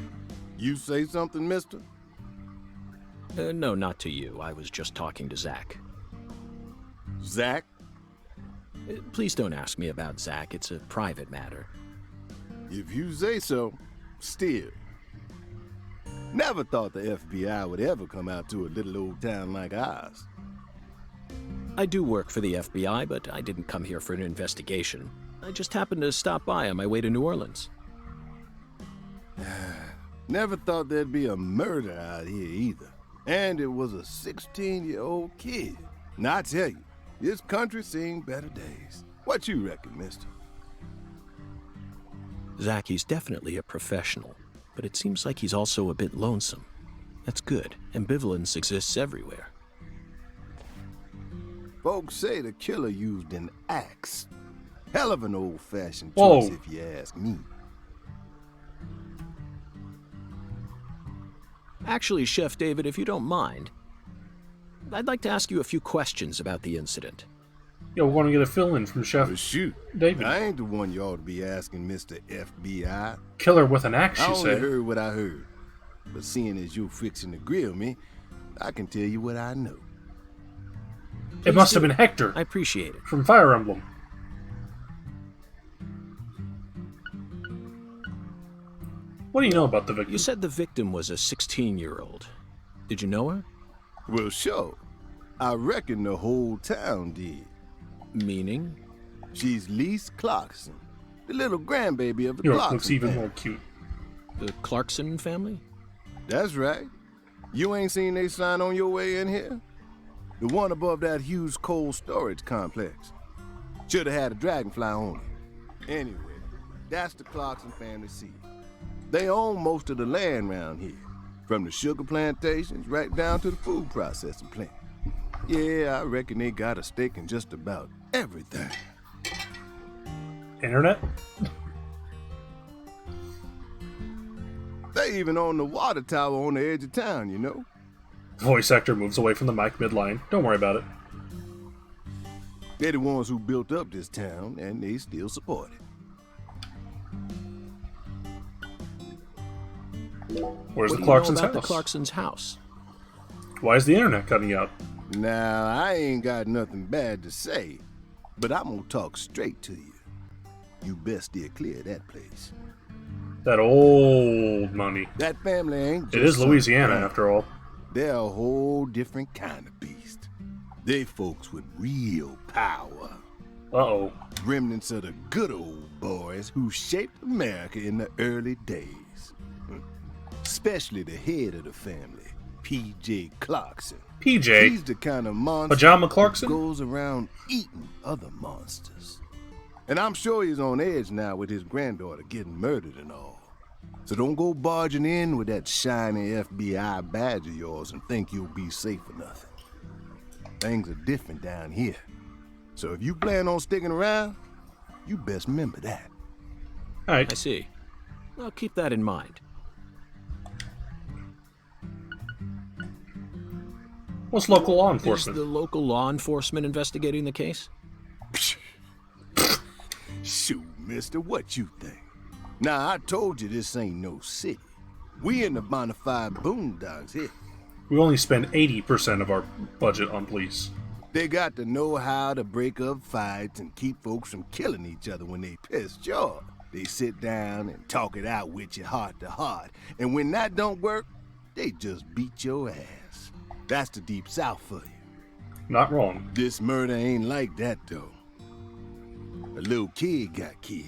You say something, mister? No, not to you. I was just talking to Zach. Zach? Please don't ask me about Zach. It's a private matter. If you say so, still. Never thought the FBI would ever come out to a little old town like ours. I do work for the FBI, but I didn't come here for an investigation. I just happened to stop by on my way to New Orleans. Never thought there'd be a murder out here either. And it was a 16-year-old kid. Now I tell you, this country's seen better days. What you reckon, mister? Zach, he's definitely a professional, but it seems like he's also a bit lonesome. That's good. Ambivalence exists everywhere. Folks say the killer used an axe. Hell of an old-fashioned Whoa. choice if you ask me. Actually, Chef David, if you don't mind, I'd like to ask you a few questions about the incident. Yo, we're gonna get a fill-in from Chef But shoot, David. I ain't the one you ought to be asking, Mr. FBI. Killer with an axe, I you only say? heard what I heard. But seeing as you're fixing to grill me, I can tell you what I know. It must have been Hector I appreciate it. from Fire Emblem. What do you know about the victim? You said the victim was a 16-year-old. Did you know her? Well, sure. I reckon the whole town did. Meaning? She's Lise Clarkson, the little grandbaby of the York Clarkson looks even family. more cute. The Clarkson family? That's right. You ain't seen they sign on your way in here? The one above that huge cold storage complex. Should have had a dragonfly on it. Anyway, that's the Clarkson family seat. They own most of the land around here, from the sugar plantations right down to the food processing plant. Yeah, I reckon they got a stake in just about everything. Internet? They even own the water tower on the edge of town, you know? Voice actor moves away from the mic mid-line. Don't worry about it. They're the ones who built up this town, and they still support it. Where's What the do you know Clarkson's about house? the Clarkson's house? Why is the internet cutting out? Now, I ain't got nothing bad to say, but I'm gonna talk straight to you. You best steer clear of that place. That old money. That family ain't just It is some Louisiana, crap. after all. They're a whole different kind of beast. They folks with real power. Uh-oh. Remnants of the good old boys who shaped America in the early days. Especially the head of the family, P.J. Clarkson. PJ? He's the kind of monster Pajama Clarkson? who goes around eating other monsters. And I'm sure he's on edge now with his granddaughter getting murdered and all. So don't go barging in with that shiny FBI badge of yours and think you'll be safe for nothing. Things are different down here. So if you plan on sticking around, you best remember that. Alright. I see. I'll keep that in mind. What's local law Is enforcement? the local law enforcement investigating the case? Shoot, mister, what you think? Now, I told you this ain't no city. We in the bonafide boondocks here. We only spend 80% of our budget on police. They got to know how to break up fights and keep folks from killing each other when they pissed you off. They sit down and talk it out with you heart to heart. And when that don't work, they just beat your ass. That's the Deep South for you. Not wrong. This murder ain't like that, though. A little kid got killed.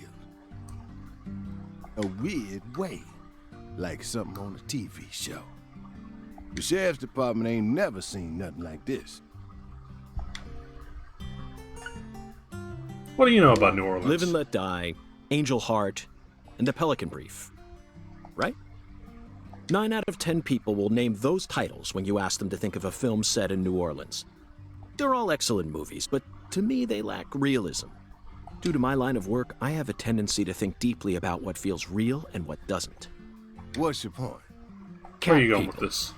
A weird way. Like something on a TV show. The sheriff's department ain't never seen nothing like this. What do you know about New Orleans? Live and Let Die, Angel Heart, and The Pelican Brief. Right? 9 out of 10 people will name those titles when you ask them to think of a film set in New Orleans. They're all excellent movies, but to me they lack realism. Due to my line of work, I have a tendency to think deeply about what feels real and what doesn't. What's your point? Where are you going with this?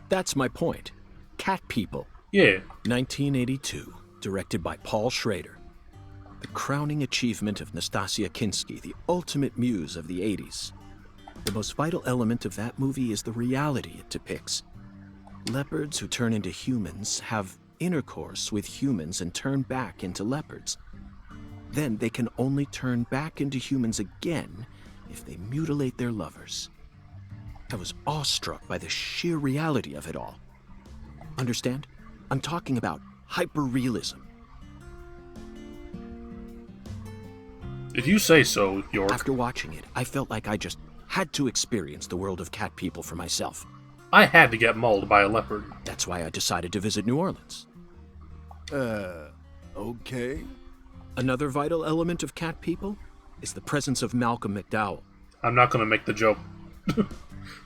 That's my point. Cat People. Yeah. 1982, directed by Paul Schrader. The crowning achievement of Nastasia Kinski, the ultimate muse of the 80s. The most vital element of that movie is the reality it depicts. Leopards who turn into humans have intercourse with humans and turn back into leopards. Then they can only turn back into humans again if they mutilate their lovers. I was awestruck by the sheer reality of it all. Understand? I'm talking about hyper-realism. If you say so, York. After watching it, I felt like I just had to experience the world of Cat People for myself. I had to get mauled by a leopard. That's why I decided to visit New Orleans. Okay. Another vital element of Cat People is the presence of Malcolm McDowell. I'm not gonna make the joke.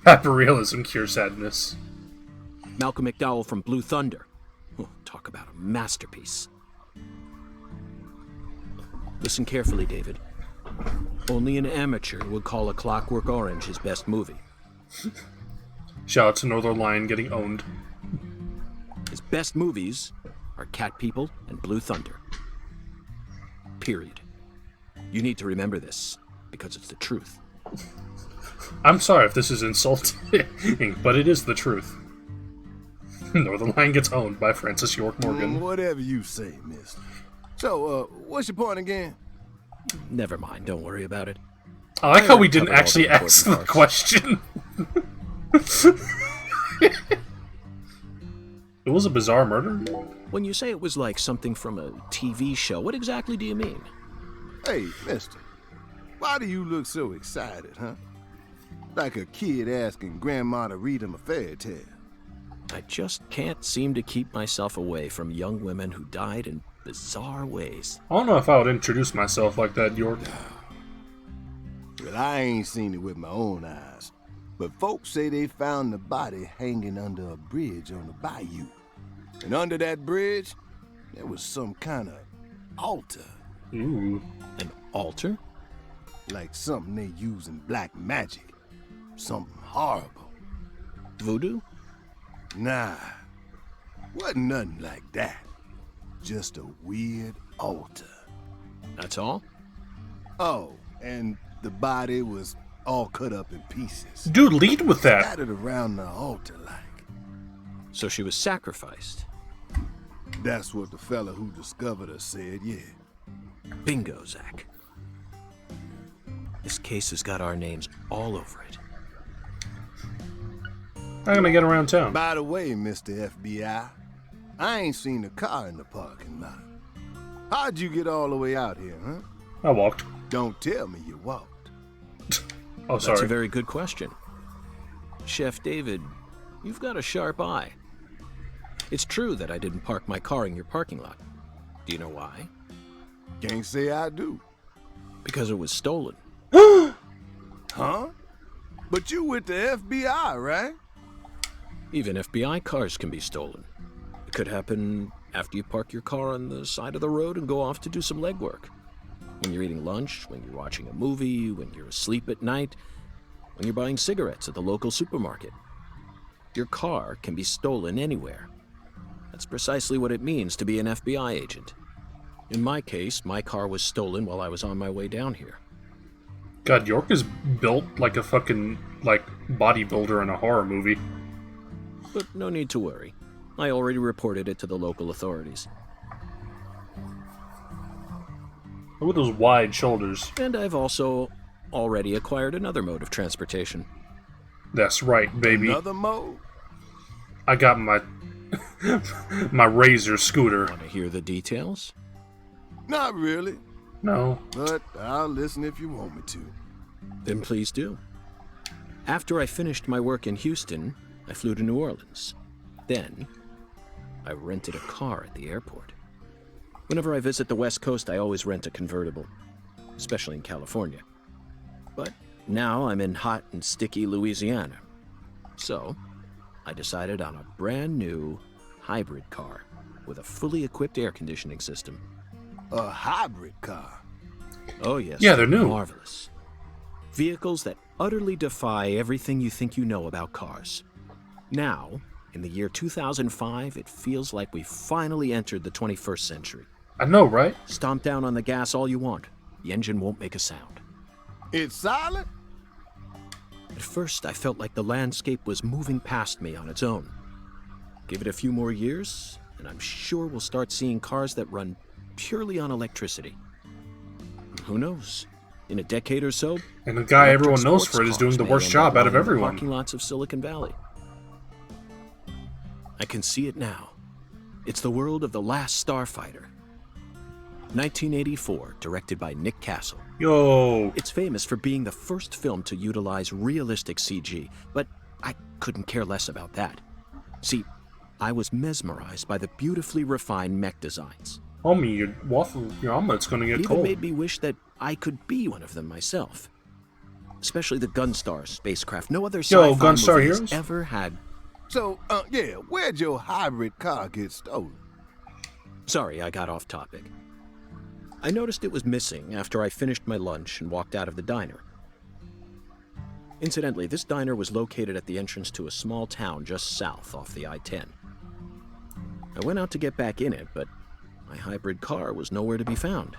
Hyperrealism cures sadness. Malcolm McDowell from Blue Thunder. Oh, talk about a masterpiece. Listen carefully, David. Only an amateur would call A Clockwork Orange his best movie. Shout out to Northern Lion getting owned. His best movies are Cat People and Blue Thunder. Period. You need to remember this, because it's the truth. I'm sorry if this is insulting, but it is the truth. Northern Lion gets owned by Francis York Morgan. Whatever you say, mister. So, what's your point again? Never mind, don't worry about it. I like how we didn't actually ask the question. It was a bizarre murder? When you say it was like something from a TV show, what exactly do you mean? Hey, mister. Why do you look so excited, huh? Like a kid asking grandma to read him a fairy tale. I just can't seem to keep myself away from young women who died in bizarre ways. I don't know if I would introduce myself like that, York. Well, I ain't seen it with my own eyes, but folks say they found the body hanging under a bridge on the bayou. And under that bridge, there was some kind of altar. Ooh. An altar? Like something they use in black magic. Something horrible. Voodoo? Nah, wasn't nothing like that. Just a weird altar. That's all? Oh, and the body was all cut up in pieces. Dude, lead with that. Scattered around the altar like. So she was sacrificed? That's what the fella who discovered her said, yeah. Bingo, Zach. This case has got our names all over it. I'm gonna get around town. By the way, Mr. FBI, I ain't seen a car in the parking lot. How'd you get all the way out here, huh? I walked. Don't tell me you walked. Oh, sorry. That's a very good question. Chef David, you've got a sharp eye. It's true that I didn't park my car in your parking lot. Do you know why? Can't say I do. Because it was stolen. Huh? But you with the FBI, right? Even FBI cars can be stolen. It could happen after you park your car on the side of the road and go off to do some legwork. When you're eating lunch, when you're watching a movie, when you're asleep at night, when you're buying cigarettes at the local supermarket. Your car can be stolen anywhere. That's precisely what it means to be an FBI agent. In my case, my car was stolen while I was on my way down here. God, York is built like a fucking, bodybuilder in a horror movie. But no need to worry. I already reported it to the local authorities. Look at those wide shoulders. And I've also already acquired another mode of transportation. That's right, baby. Another mode? I got my My Razor scooter. Want to hear the details? Not really, No. but I'll listen if you want me to. Then please do. After I finished my work in Houston, I flew to New Orleans. Then, I rented a car at the airport. Whenever I visit the West Coast, I always rent a convertible, especially in California. But now I'm in hot and sticky Louisiana. So, I decided on a brand new hybrid car with a fully equipped air conditioning system. A hybrid car? Oh yes, Yeah, they're new. Marvelous. Vehicles that utterly defy everything you think you know about cars. Now, in the year 2005, it feels like we've finally entered the 21st century. I know, right? Stomp down on the gas all you want. The engine won't make a sound. It's silent? At first, I felt like the landscape was moving past me on its own. Give it a few more years, and I'm sure we'll start seeing cars that run purely on electricity. Who knows? In a decade or so, And the guy electric everyone knows sports for it is doing cars the may worst end job up out of lining the everyone. Parking lots of Silicon Valley. I can see it now. It's the world of The Last Starfighter. 1984, directed by Nick Castle. Yo. It's famous for being the first film to utilize realistic CG, but I couldn't care less about that. See, I was mesmerized by the beautifully refined mech designs. Homie, your omelet's gonna It get even cold. made me wish that I could be one of them myself. Especially the Gunstar spacecraft. No other sci-fi Gunstar movie has Heroes? ever had. So, yeah, where'd your hybrid car get stolen? Sorry, I got off topic. I noticed it was missing after I finished my lunch and walked out of the diner. Incidentally, this diner was located at the entrance to a small town just south off the I-10. I went out to get back in it, but my hybrid car was nowhere to be found.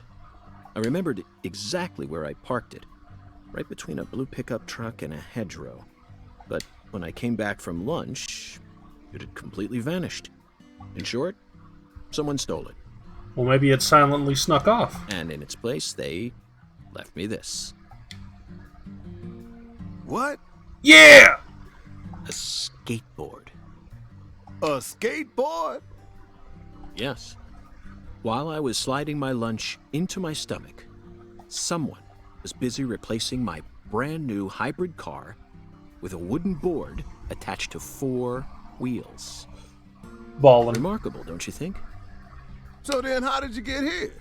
I remembered exactly where I parked it, right between a blue pickup truck and a hedgerow. But when I came back from lunch, it had completely vanished. In short, someone stole it. Well, maybe it silently snuck off. And in its place, they left me this. What? Yeah! A skateboard. A skateboard? Yes. While I was sliding my lunch into my stomach, someone was busy replacing my brand new hybrid car with a wooden board attached to 4 wheels. Ballin'. Remarkable, don't you think? So then how did you get here?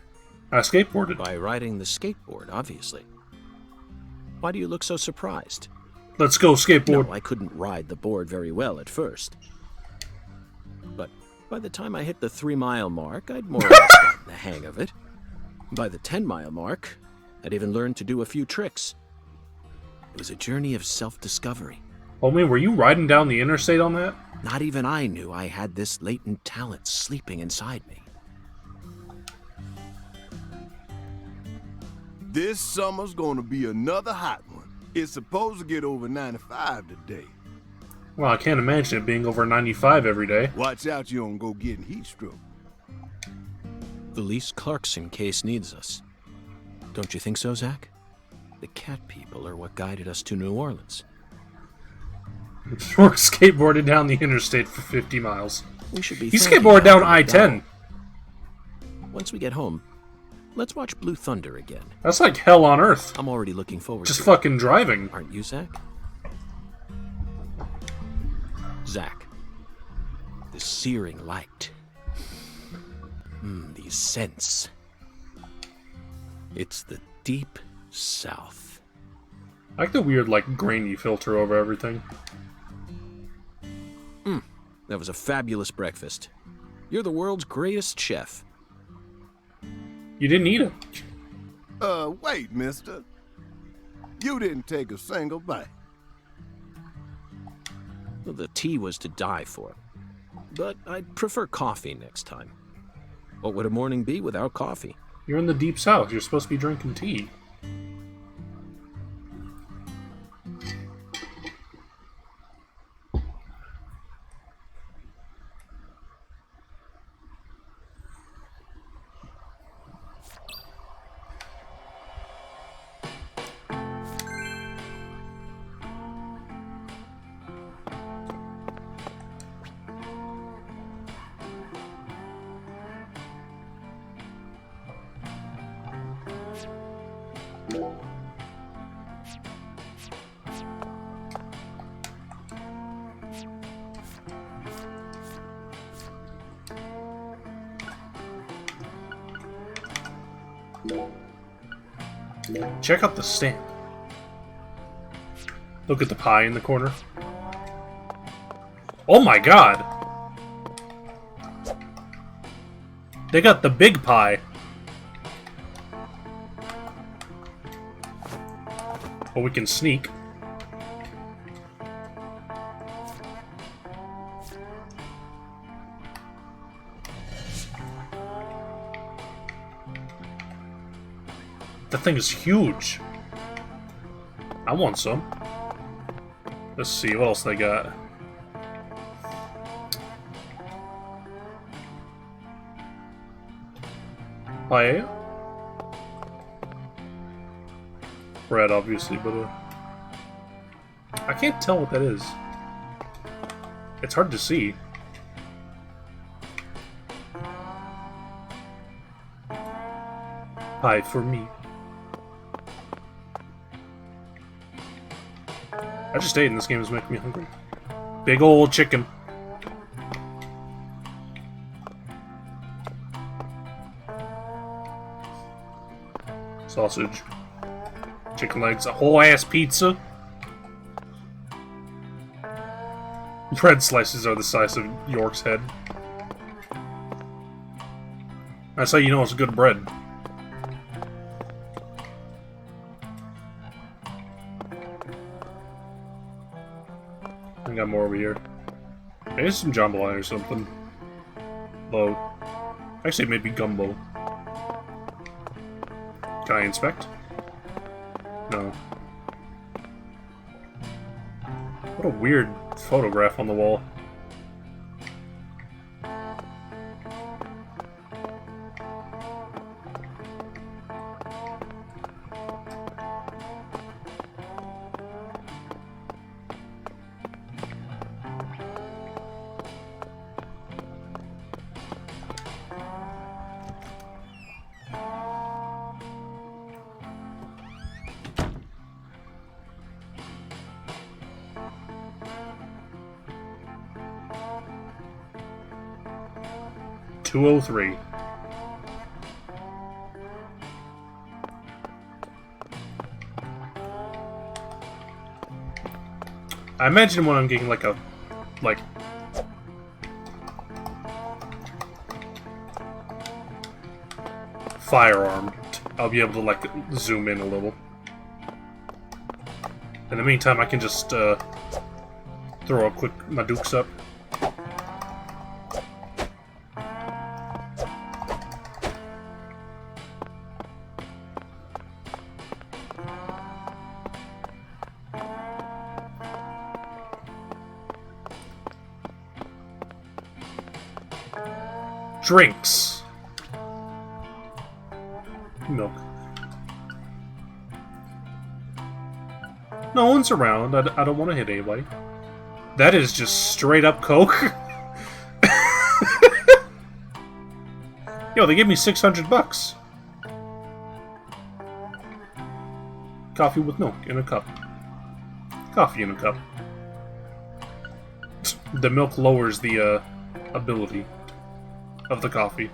I skateboarded. By riding the skateboard, obviously. Why do you look so surprised? Let's go skateboard. No, I couldn't ride the board very well at first. But by the time I hit the 3-mile mark, I'd more or less gotten the hang of it. By the 10-mile mark, I'd even learned to do a few tricks. It was a journey of self-discovery. Homie, were you riding down the interstate on that? Not even I knew I had this latent talent sleeping inside me. This summer's gonna be another hot one. It's supposed to get over 95 today. Well, I can't imagine it being over 95 every day. Watch out you don't go getting heat stroke. The Lise Clarkson case needs us. Don't you think so, Zach? The cat people are what guided us to New Orleans. We're skateboarded down the interstate for 50 miles. We should be. He thanking skateboarded down Alfred I-10. McDowell. Once we get home, let's watch Blue Thunder again. That's like hell on earth. I'm already looking forward Just to fucking driving. it. Aren't you, Zach? Zach. The searing light. These scents. It's the deep south. I like the weird, like, grainy filter over everything. That was a fabulous breakfast. You're the world's greatest chef. You didn't eat it. Wait, mister. You didn't take a single bite. Well, the tea was to die for. But I'd prefer coffee next time. What would a morning be without coffee? You're in the deep south. You're supposed to be drinking tea. Check out the stamp. Look at the pie in the corner. Oh my god! They got the big pie. But we can sneak. That thing is huge. I want some. Let's see, what else they got? Paella? Bread, obviously, but I can't tell what that is. It's hard to see. Pie for me. I just ate and this game is making me hungry. Big old chicken. Sausage. Chicken legs. A whole ass pizza. Bread slices are the size of York's head. That's how you know it's good bread. I got more over here. Maybe some jambalaya or something. Low. Actually, maybe gumbo. Can I inspect? No. What a weird photograph on the wall. $203. I imagine when I'm getting like a firearm, I'll be able to like zoom in a little. In the meantime, I can just throw a quick my dukes up. Drinks. Milk. No one's around. I don't want to hit anybody. That is just straight up Coke. Yo, they gave me $600. Coffee with milk in a cup. Coffee in a cup. The milk lowers the ability of the coffee.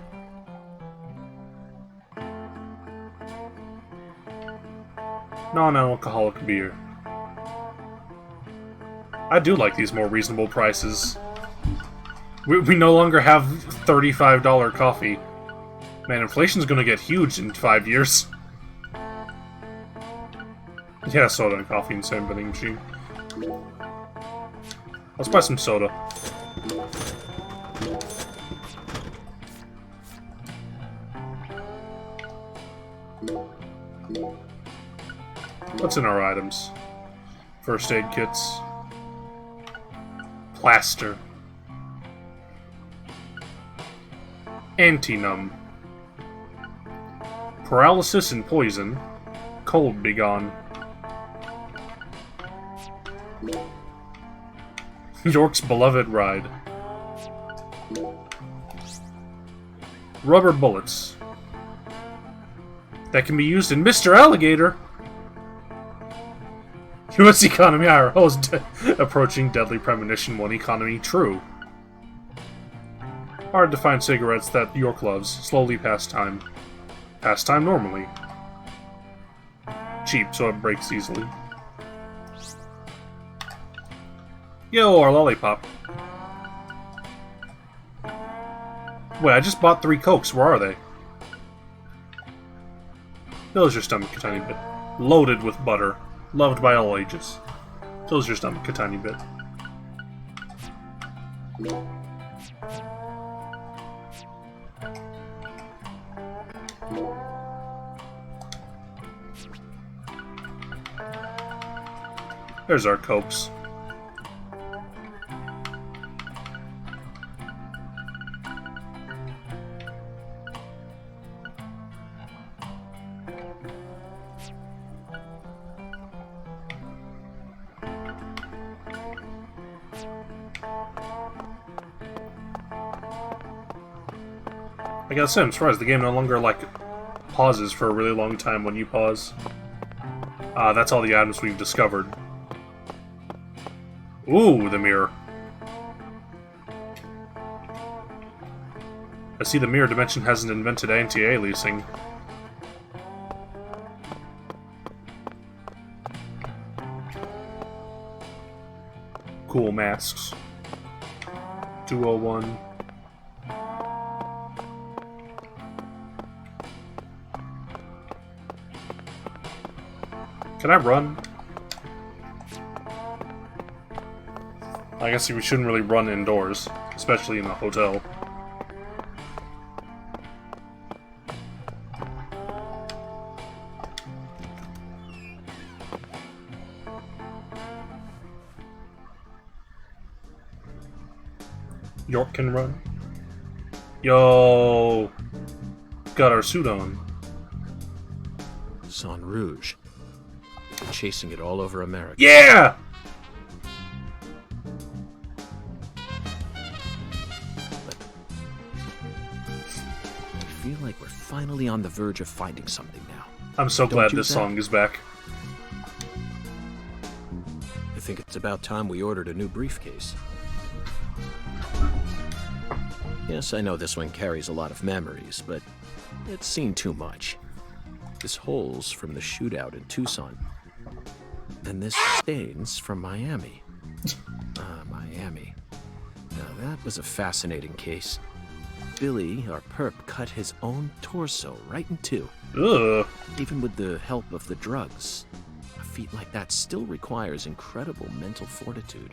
Non-alcoholic beer. I do like these more reasonable prices. We no longer have $35 coffee. Man, inflation's gonna get huge in 5 years. Yeah, soda and coffee in the same vending machine. Let's buy some soda. What's in our items? First aid kits. Plaster. Anti-numb. Paralysis and poison. Cold begone. York's beloved ride. Rubber bullets. That can be used in Mr. Alligator! U.S. economy IRL is approaching deadly premonition 1 economy true. Hard to find cigarettes that York loves. Slowly pass time. Pass time normally. Cheap, so it breaks easily. Yo, our lollipop. Wait, I just bought 3 Cokes. Where are they? Fills your stomach a tiny bit. Loaded with butter. Loved by all ages. Fills your stomach a tiny bit. There's our Cokes. I gotta say, I'm surprised the game no longer, like, pauses for a really long time when you pause. That's all the items we've discovered. Ooh, the mirror. I see the mirror dimension hasn't invented anti-aliasing. Cool masks. 201. Can I run? I guess we shouldn't really run indoors, especially in a hotel. York can run. Yo! Got our suit on. Sang Rouge. We're chasing it all over America. Yeah! I feel like we're finally on the verge of finding something now. I'm so glad this song is back. I think it's about time we ordered a new briefcase. Yes, I know this one carries a lot of memories, but it's seen too much. This hole's from the shootout in Tucson. And this stain's from Miami. Miami. Now that was a fascinating case. Billy, our perp, cut his own torso right in two. Ugh. Even with the help of the drugs. A feat like that still requires incredible mental fortitude.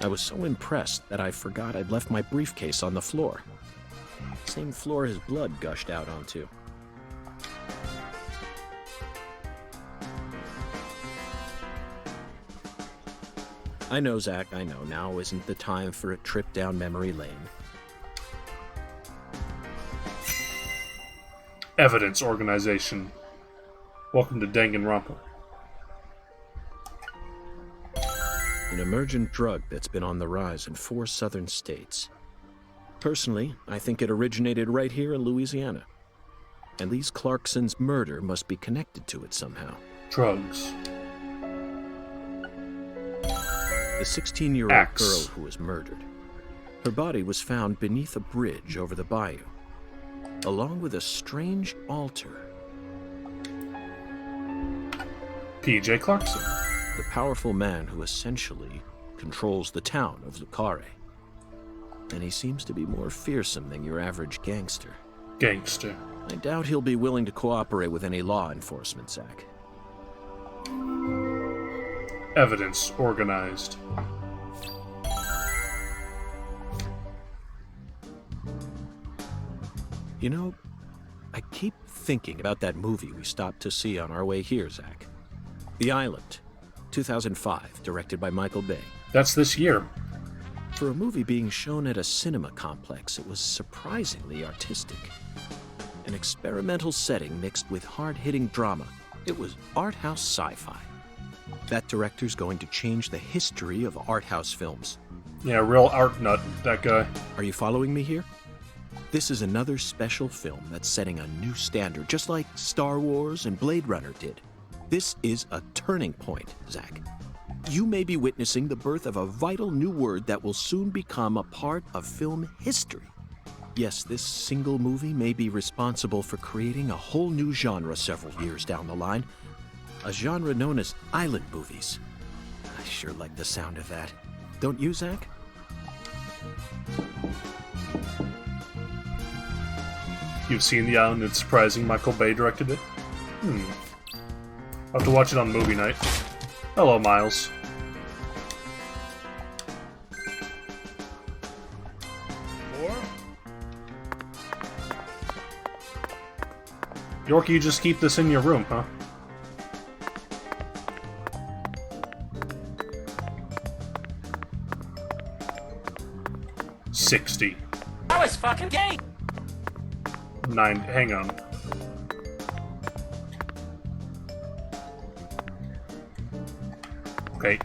I was so impressed that I forgot I'd left my briefcase on the floor. Same floor his blood gushed out onto. I know, Zach, I know. Now isn't the time for a trip down memory lane. Evidence Organization. Welcome to Danganronpa. An emergent drug that's been on the rise in 4 southern states. Personally, I think it originated right here in Louisiana. And Lise Clarkson's murder must be connected to it somehow. Drugs. The 16-year-old girl who was murdered. Her body was found beneath a bridge over the bayou, along with a strange altar. P.J. Clarkson. The powerful man who essentially controls the town of Lucare. And he seems to be more fearsome than your average gangster. Gangster. I doubt he'll be willing to cooperate with any law enforcement, Zach. Evidence organized. You know, I keep thinking about that movie we stopped to see on our way here, Zach. The Island, 2005, directed by Michael Bay. That's this year. For a movie being shown at a cinema complex, it was surprisingly artistic. An experimental setting mixed with hard-hitting drama. It was art house sci-fi. That director's going to change the history of art house films. Yeah, real art nut, that guy. Are you following me here? This is another special film that's setting a new standard, just like Star Wars and Blade Runner did. This is a turning point, Zach. You may be witnessing the birth of a vital new word that will soon become a part of film history. Yes, this single movie may be responsible for creating a whole new genre several years down the line. A genre known as island movies. I sure like the sound of that. Don't you, Zach? You've seen The Island, it's surprising Michael Bay directed it? I'll have to watch it on movie night. Hello, Miles. York, you just keep this in your room, huh? $60. I was fucking gay! 9, hang on. Okay.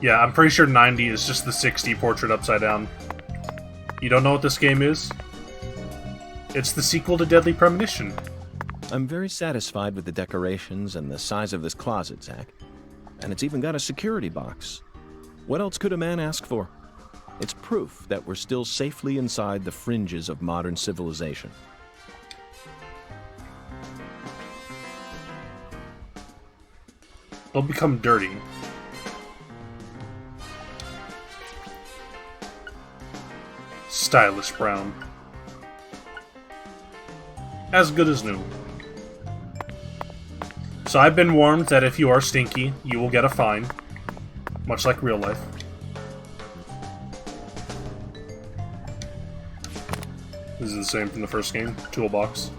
Yeah, I'm pretty sure 90 is just the 60 portrait upside down. You don't know what this game is? It's the sequel to Deadly Premonition. I'm very satisfied with the decorations and the size of this closet, Zach. And it's even got a security box. What else could a man ask for? It's proof that we're still safely inside the fringes of modern civilization. They'll become dirty. Stylish brown. As good as new. So I've been warned that if you are stinky, you will get a fine. Much like real life. This is the same from the first game. Toolbox.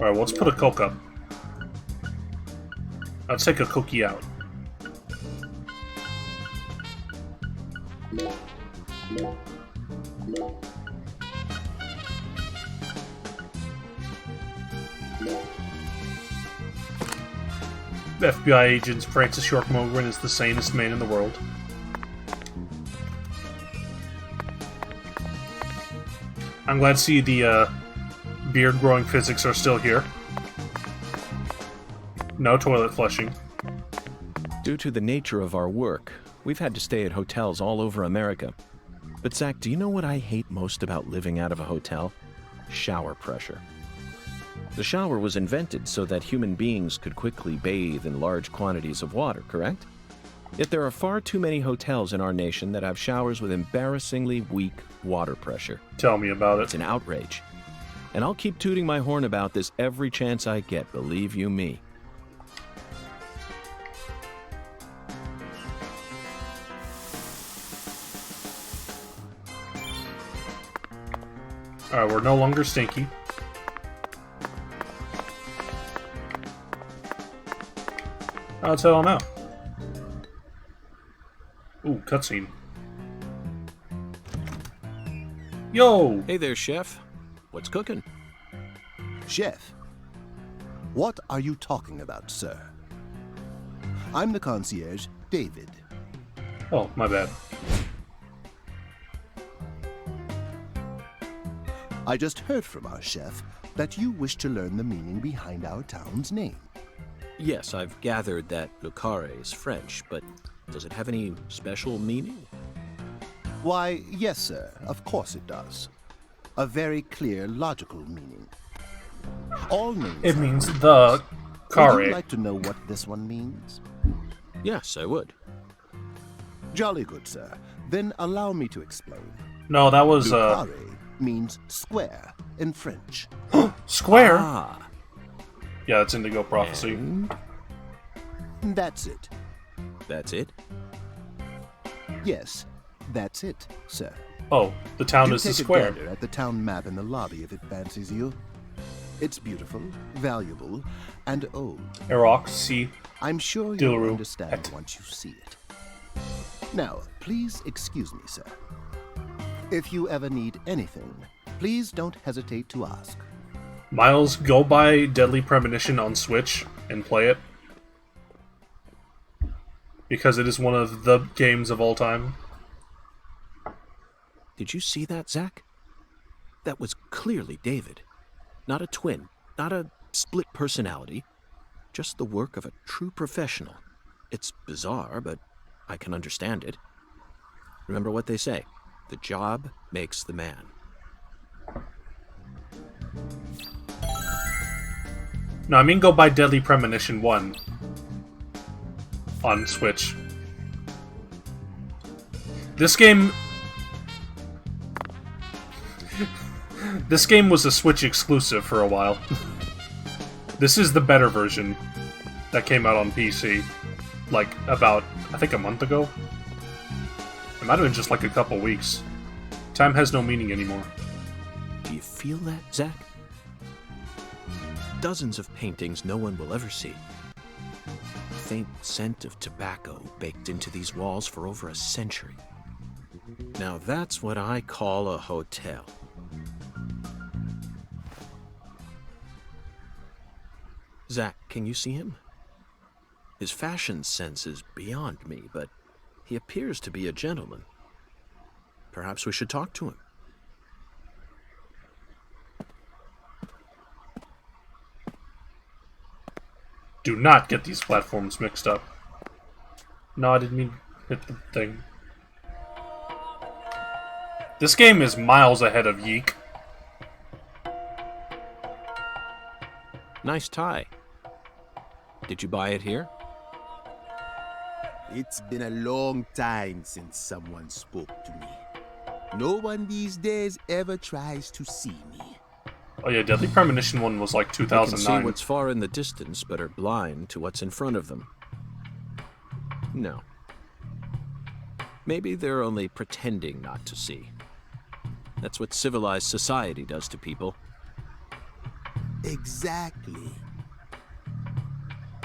Alright, let's put a Coke up. Let's take a cookie out. FBI agent Francis York Mogren is the sanest man in the world. I'm glad to see the beard-growing physics are still here. No toilet flushing. Due to the nature of our work, we've had to stay at hotels all over America. But Zach, do you know what I hate most about living out of a hotel? Shower pressure. The shower was invented so that human beings could quickly bathe in large quantities of water, correct? Yet there are far too many hotels in our nation that have showers with embarrassingly weak water pressure. Tell me about it. It's an outrage. And I'll keep tooting my horn about this every chance I get, believe you me. Alright, we're no longer stinky. Let's head on out. Ooh, cutscene. Yo! Hey there, Chef. What's cooking? Chef? What are you talking about, sir? I'm the concierge, David. Oh, my bad. I just heard from our chef that you wish to learn the meaning behind our town's name. Yes, I've gathered that Le Carré is French, but does it have any special meaning? Why, yes, sir, of course it does. A very clear, logical meaning. All names. It means the carré. Would you like to know what this one means? Yes, I would. Jolly good, sir. Then allow me to explain. No, that was, Le carré means square in French. Square? Ah. Yeah, that's Indigo Prophecy. And That's it. that's it? Yes, that's it, sir. Oh, the town Do is the take a square. gander at the town map in the lobby if it fancies you. It's beautiful, valuable, and old. Iraq, C. I'm sure Dilru, you'll understand het. once you see it. Now, please excuse me, sir. If you ever need anything, please don't hesitate to ask. Miles, go buy Deadly Premonition on Switch and play it. Because it is one of the games of all time. Did you see that, Zach? That was clearly David. Not a twin, not a split personality. Just the work of a true professional. It's bizarre, but I can understand it. Remember what they say, the job makes the man. No, I mean go buy Deadly Premonition 1 on Switch. This game... This game was a Switch exclusive for a while. This is the better version that came out on PC. Like, about, I think a month ago? It might have been just like a couple weeks. Time has no meaning anymore. Do you feel that, Zach? Dozens of paintings no one will ever see. Faint scent of tobacco baked into these walls for over a century. Now that's what I call a hotel. Zach, can you see him? His fashion sense is beyond me, but he appears to be a gentleman. Perhaps we should talk to him. Do not get these platforms mixed up. No, I didn't mean to hit the thing. This game is miles ahead of Yeek. Nice tie. Did you buy it here? It's been a long time since someone spoke to me. No one these days ever tries to see me. Oh yeah, Deadly Premonition 1 was like They can 2009. see what's far in the distance, but are blind to what's in front of them. No. Maybe they're only pretending not to see. That's what civilized society does to people. Exactly.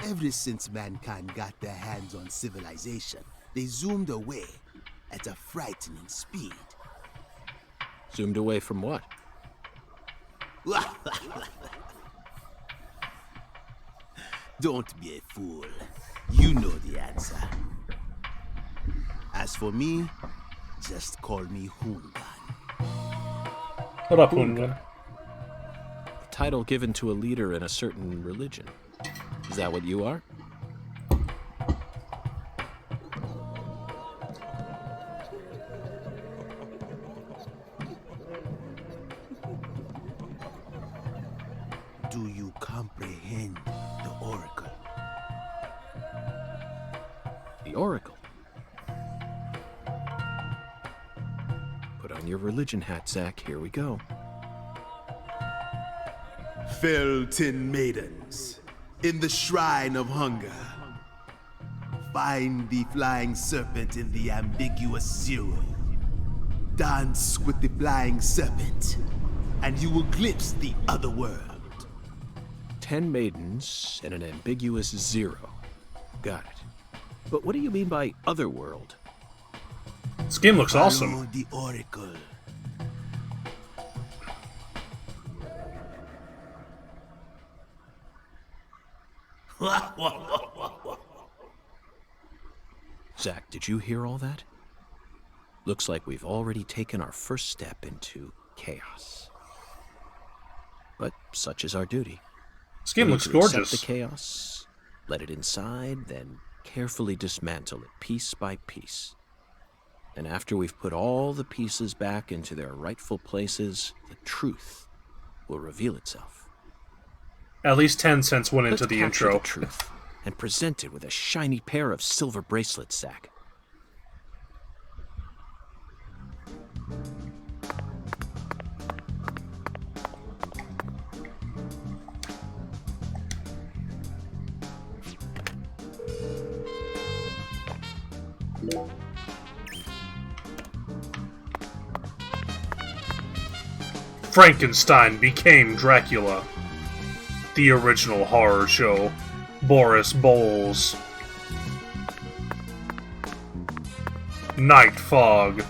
Ever since mankind got their hands on civilization, they zoomed away at a frightening speed. Zoomed away from what? Don't be a fool. You know the answer. As for me, just call me Hungan. What up, Hungan? A title given to a leader in a certain religion. Is that what you are? Do you comprehend the Oracle? The Oracle. Put on your religion hat, Zach. Here we go. Felton maidens, in the shrine of hunger, find the flying serpent in the ambiguous zero. Dance with the flying serpent, and you will glimpse the other world. 10 maidens and an ambiguous zero. Got it. But what do you mean by otherworld? This game looks awesome. Follow the Oracle. Zach, did you hear all that? Looks like we've already taken our first step into chaos. But such is our duty. This game We looks need to accept gorgeous. the chaos, let it inside, then carefully dismantle it piece by piece. And after we've put all the pieces back into their rightful places, the truth will reveal itself. At least 10 cents went into Let's the capture intro. the truth and present it with a shiny pair of silver bracelets, Zach. Frankenstein became Dracula. The original horror show. Boris Bowles. Night Fog.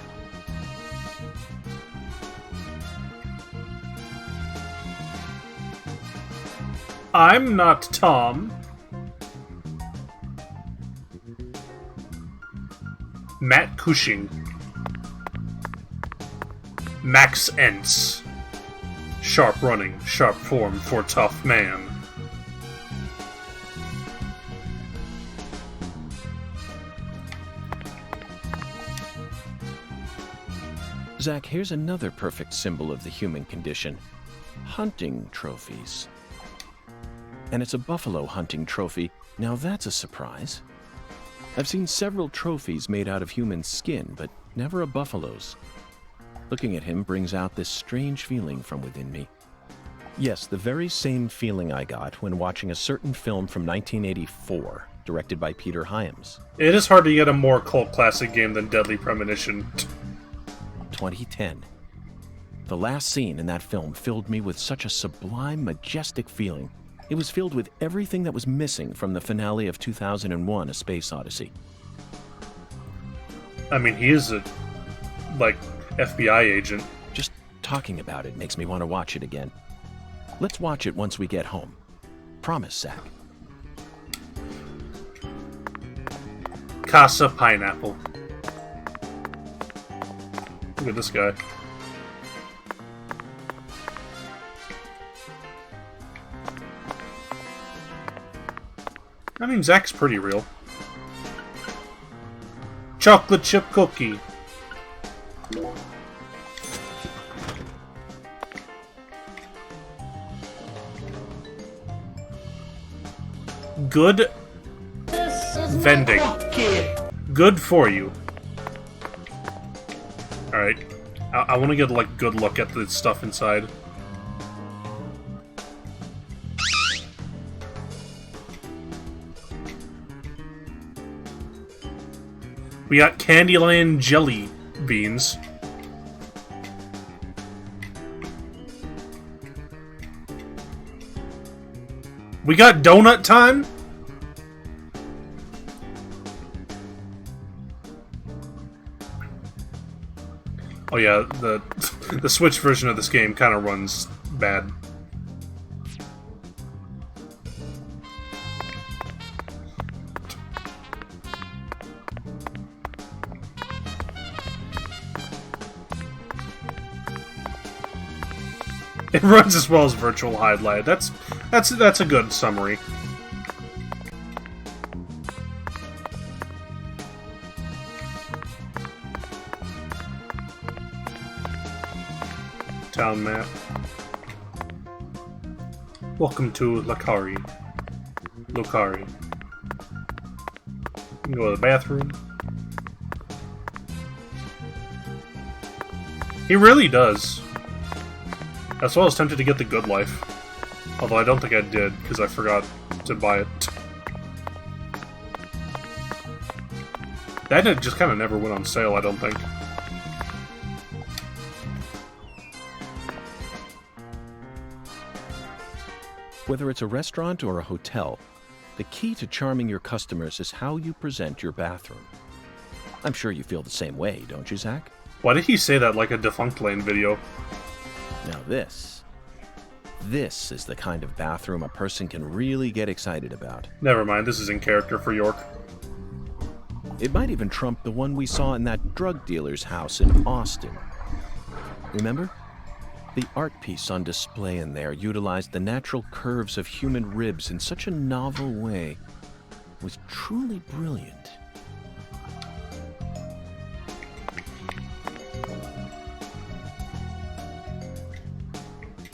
I'm not Tom. Matt Cushing. Max Entz. Sharp running, sharp form for tough man. Zach, here's another perfect symbol of the human condition. Hunting trophies. And it's a buffalo hunting trophy. Now that's a surprise. I've seen several trophies made out of human skin, but never a buffalo's. Looking at him brings out this strange feeling from within me. Yes, the very same feeling I got when watching a certain film from 1984, directed by Peter Hyams. It is hard to get a more cult classic game than Deadly Premonition. 2010. The last scene in that film filled me with such a sublime, majestic feeling. It was filled with everything that was missing from the finale of 2001: A Space Odyssey. I mean, he is a, FBI agent. Just talking about it makes me want to watch it again. Let's watch it once we get home. Promise, Zach. Casa Pineapple. Look at this guy. I mean, Zach's pretty real. Chocolate chip cookie. Good vending. Good for you. Alright. I want to get, a good look at the stuff inside. We got Candyland jelly beans. We got donut time? Oh yeah, the Switch version of this game kind of runs bad. It runs as well as Virtual Highlight. That's a good summary. Town map. Welcome to Lakari. Lokari. You can go to the bathroom. He really does. That's why I was tempted to get the Good Life. Although I don't think I did, because I forgot to buy it. That just kind of never went on sale, I don't think. Whether it's a restaurant or a hotel, the key to charming your customers is how you present your bathroom. I'm sure you feel the same way, don't you, Zach? Why did he say that like a Defunct Lane video? Now this is the kind of bathroom a person can really get excited about. Never mind, this is in character for York. It might even trump the one we saw in that drug dealer's house in Austin. Remember? The art piece on display in there utilized the natural curves of human ribs in such a novel way. It was truly brilliant.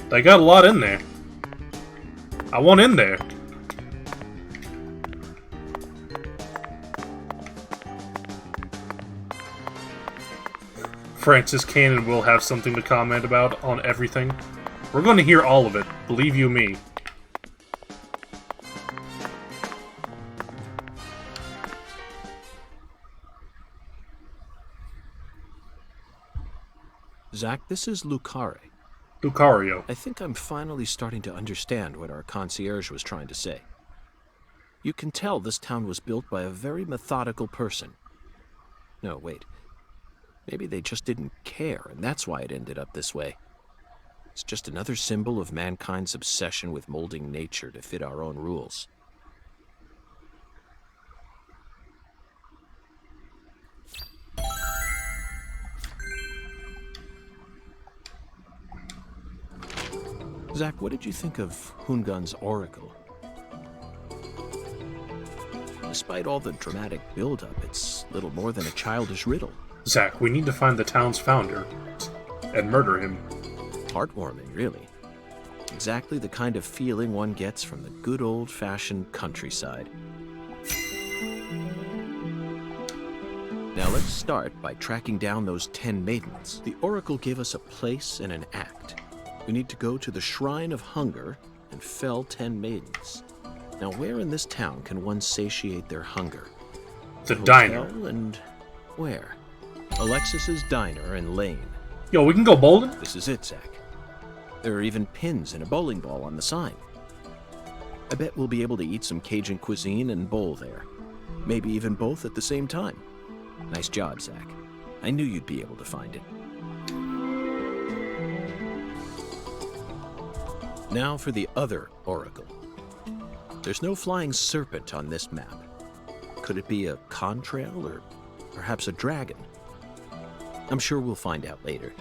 They got a lot in there. I want in there. Francis can and will have something to comment about on everything. We're going to hear all of it, believe you me. Zach, this is Lucare. Lucario. I think I'm finally starting to understand what our concierge was trying to say. You can tell this town was built by a very methodical person. No, wait. Maybe they just didn't care, and that's why it ended up this way. It's just another symbol of mankind's obsession with molding nature to fit our own rules. Zach, what did you think of Hungun's oracle? Despite all the dramatic build-up, it's little more than a childish riddle. Zach, we need to find the town's founder and murder him. Heartwarming, really. Exactly the kind of feeling one gets from the good old-fashioned countryside. Now let's start by tracking down those 10 maidens. The oracle gave us a place and an act. We need to go to the Shrine of Hunger and fell 10 maidens. Now where in this town can one satiate their hunger? The Hotel diner. And where? Alexis's Diner and Lane. Yo, we can go bowling? This is it, Zach. There are even pins and a bowling ball on the sign. I bet we'll be able to eat some Cajun cuisine and bowl there. Maybe even both at the same time. Nice job, Zach. I knew you'd be able to find it. Now for the other oracle. There's no flying serpent on this map. Could it be a contrail or perhaps a dragon? I'm sure we'll find out later.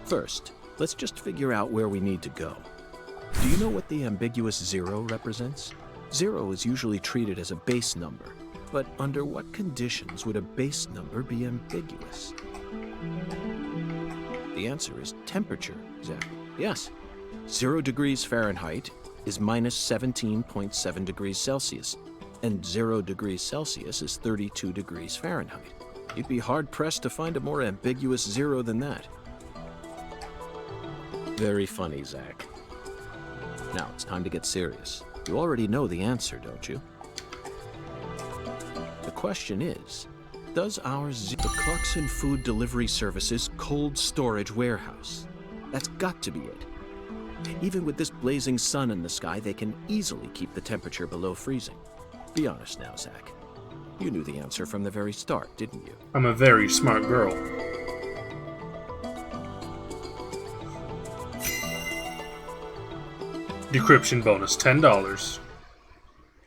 First, let's just figure out where we need to go. Do you know what the ambiguous 0 represents? 0 is usually treated as a base number, but under what conditions would a base number be ambiguous? The answer is temperature, Zach. Yes. 0 degrees Fahrenheit is minus 17.7 degrees Celsius, and 0 degrees Celsius is 32 degrees Fahrenheit. You'd be hard-pressed to find a more ambiguous 0 than that. Very funny, Zach. Now, it's time to get serious. You already know the answer, don't you? The question is, does the Clarkson Food Delivery Services cold storage warehouse? That's got to be it. Even with this blazing sun in the sky, they can easily keep the temperature below freezing. Be honest now, Zach. You knew the answer from the very start, didn't you? I'm a very smart girl. Decryption bonus, $10.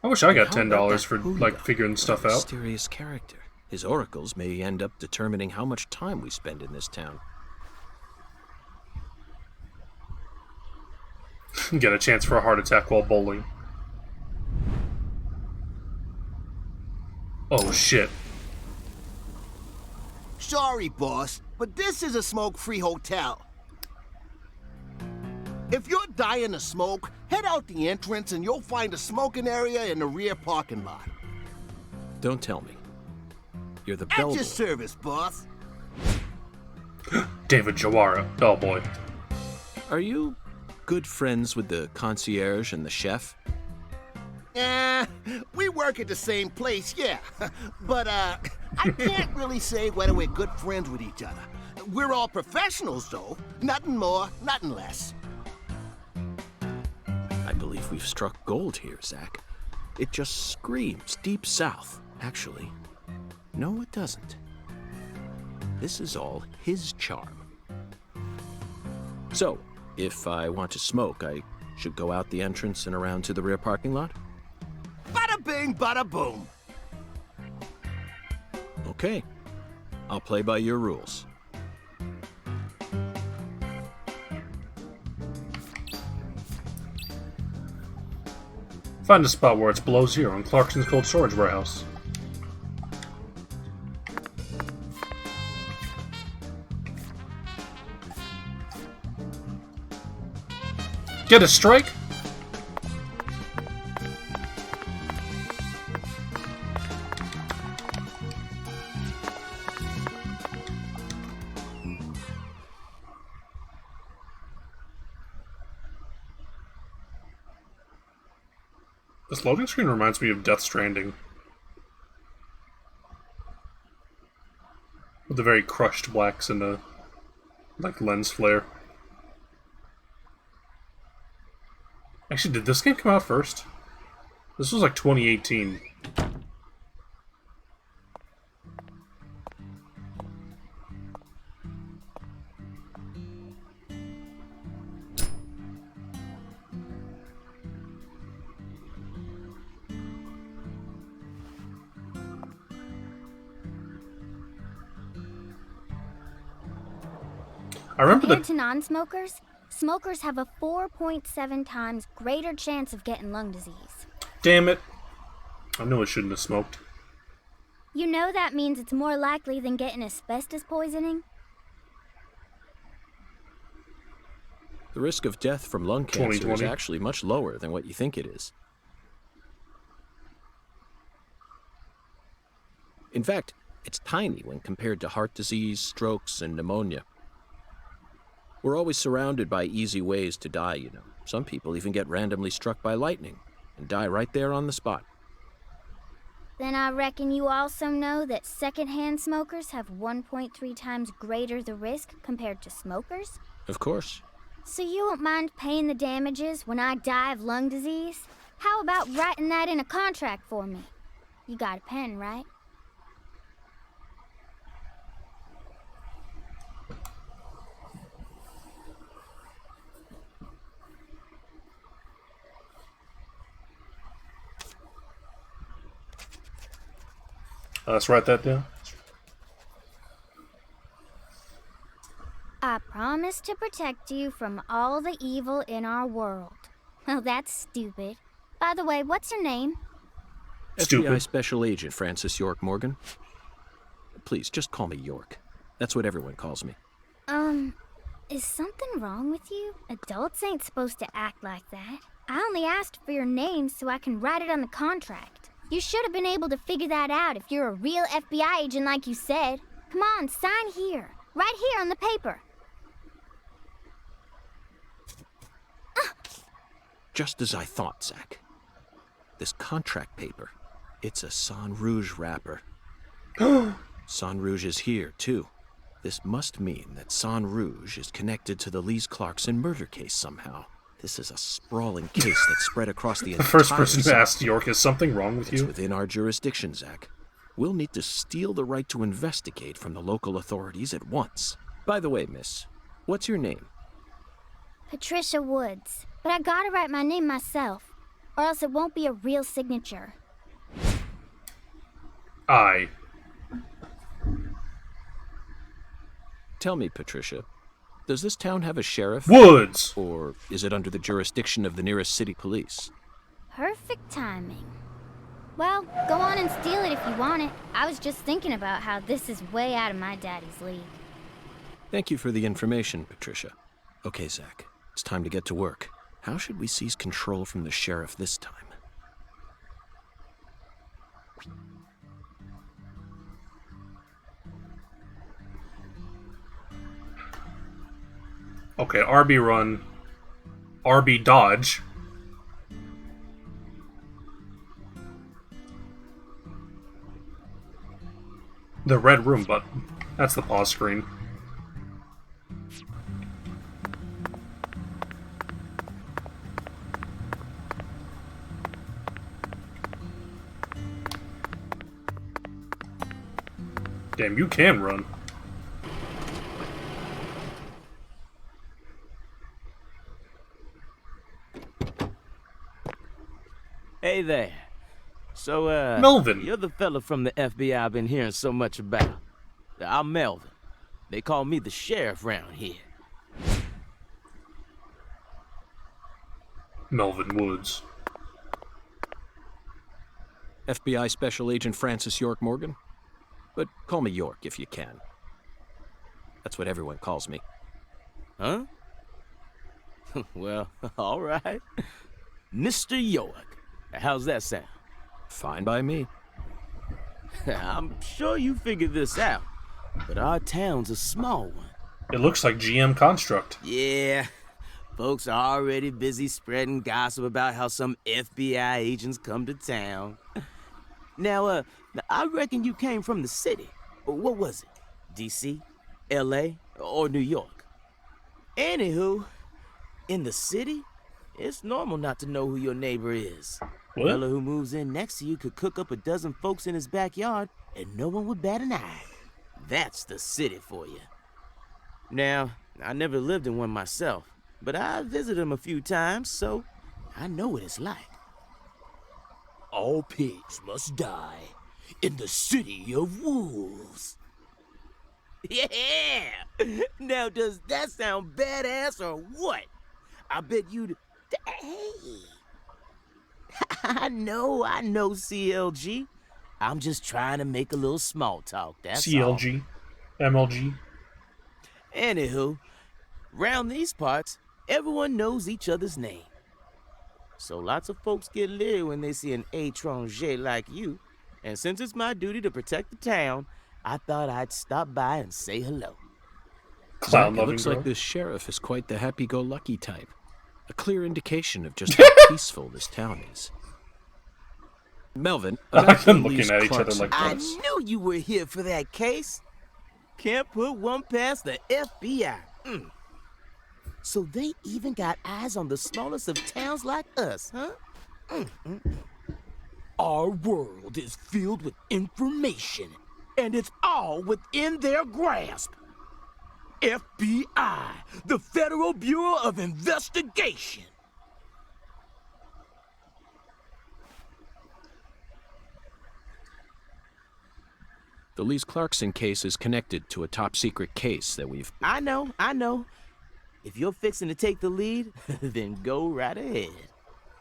I wish I got $10 for, like, figuring stuff out. Mysterious character. His oracles may end up determining how much time we spend in this town. Get a chance for a heart attack while bowling. Oh shit. Sorry, boss, but this is a smoke-free hotel. If you're dying of smoke, head out the entrance and you'll find a smoking area in the rear parking lot. Don't tell me. You're the At bellboy. your service, boss. David Jawara, bellboy. Are you good friends with the concierge and the chef? We work at the same place, yeah. But, I can't really say whether we're good friends with each other. We're all professionals, though. Nothing more, nothing less. I believe we've struck gold here, Zach. It just screams Deep South, actually. No, it doesn't. This is all his charm. So, if I want to smoke, I should go out the entrance and around to the rear parking lot? Bada bing, bada boom. Okay. I'll play by your rules. Find a spot where it's below 0 in Clarkson's cold storage warehouse. Get a strike? This loading screen reminds me of Death Stranding. With the very crushed blacks and the, like, lens flare. Actually, did this game come out first? This was like 2018. I remember Compared to non-smokers, smokers have a 4.7 times greater chance of getting lung disease. Damn it. I knew I shouldn't have smoked. You know that means it's more likely than getting asbestos poisoning? The risk of death from lung cancer is 2020. actually much lower than what you think it is. In fact, it's tiny when compared to heart disease, strokes, and pneumonia. We're always surrounded by easy ways to die, you know. Some people even get randomly struck by lightning and die right there on the spot. Then I reckon you also know that secondhand smokers have 1.3 times greater the risk compared to smokers? Of course. So you won't mind paying the damages when I die of lung disease? How about writing that in a contract for me? You got a pen, right? Let's write that down. I promise to protect you from all the evil in our world. Well, that's stupid. By the way, what's your name? Stupid. FBI Special Agent Francis York Morgan. Please, just call me York. That's what everyone calls me. Is something wrong with you? Adults ain't supposed to act like that. I only asked for your name so I can write it on the contract. You should have been able to figure that out if you're a real FBI agent like you said. Come on, sign here. Right here on the paper. Just as I thought, Zach. This contract paper, it's a Sang Rouge wrapper. Sang Rouge is here, too. This must mean that Sang Rouge is connected to the Lise Clarkson murder case somehow. This is a sprawling case that spread across the entire The first person who South. asked York, is something wrong with It's you? within our jurisdiction, Zach. We'll need to steal the right to investigate from the local authorities at once. By the way, miss, what's your name? Patricia Woods. But I gotta write my name myself, or else it won't be a real signature. I. Tell me, Patricia, does this town have a sheriff? Woods! Or is it under the jurisdiction of the nearest city police? Perfect timing. Well, go on and steal it if you want it. I was just thinking about how this is way out of my daddy's league. Thank you for the information, Patricia. Okay, Zach, it's time to get to work. How should we seize control from the sheriff this time? Okay, RB run. RB dodge. The red room button. That's the pause screen. Damn, you can run. Hey there. So, Melvin. You're the fella from the FBI I've been hearing so much about. I'm Melvin. They call me the sheriff round here. Melvin Woods. FBI Special Agent Francis York Morgan? But call me York if you can. That's what everyone calls me. Huh? Well, all right. Mr. York. How's that sound? Fine by me. I'm sure you figured this out, but our town's a small one. It looks like GM Construct. Yeah, folks are already busy spreading gossip about how some FBI agents come to town. Now, I reckon you came from the city. What was it? D.C., L.A., or New York? Anywho, in the city, it's normal not to know who your neighbor is. What? The fella who moves in next to you could cook up a dozen folks in his backyard and no one would bat an eye. That's the city for you. Now, I never lived in one myself, but I visited them a few times, so I know what it's like. All pigs must die in the city of wolves. Yeah! Now, does that sound badass or what? I bet you'd... Hey! I know, CLG. I'm just trying to make a little small talk, that's all. CLG, MLG. Anywho, round these parts, everyone knows each other's name. So lots of folks get leery when they see an étranger like you. And since it's my duty to protect the town, I thought I'd stop by and say hello. Clown It loving looks girl. like this sheriff is quite the happy-go-lucky type. A clear indication of just how peaceful this town is. Melvin, I've about been Louise looking at each other Clarkson. like I this. knew you were here for that case. Can't put one past the FBI. So they even got eyes on the smallest of towns like us, huh? Our world is filled with information, and it's all within their grasp. FBI, the Federal Bureau of Investigation. The Louise Clarkson case is connected to a top-secret case that we've... I know. If you're fixing to take the lead, then go right ahead.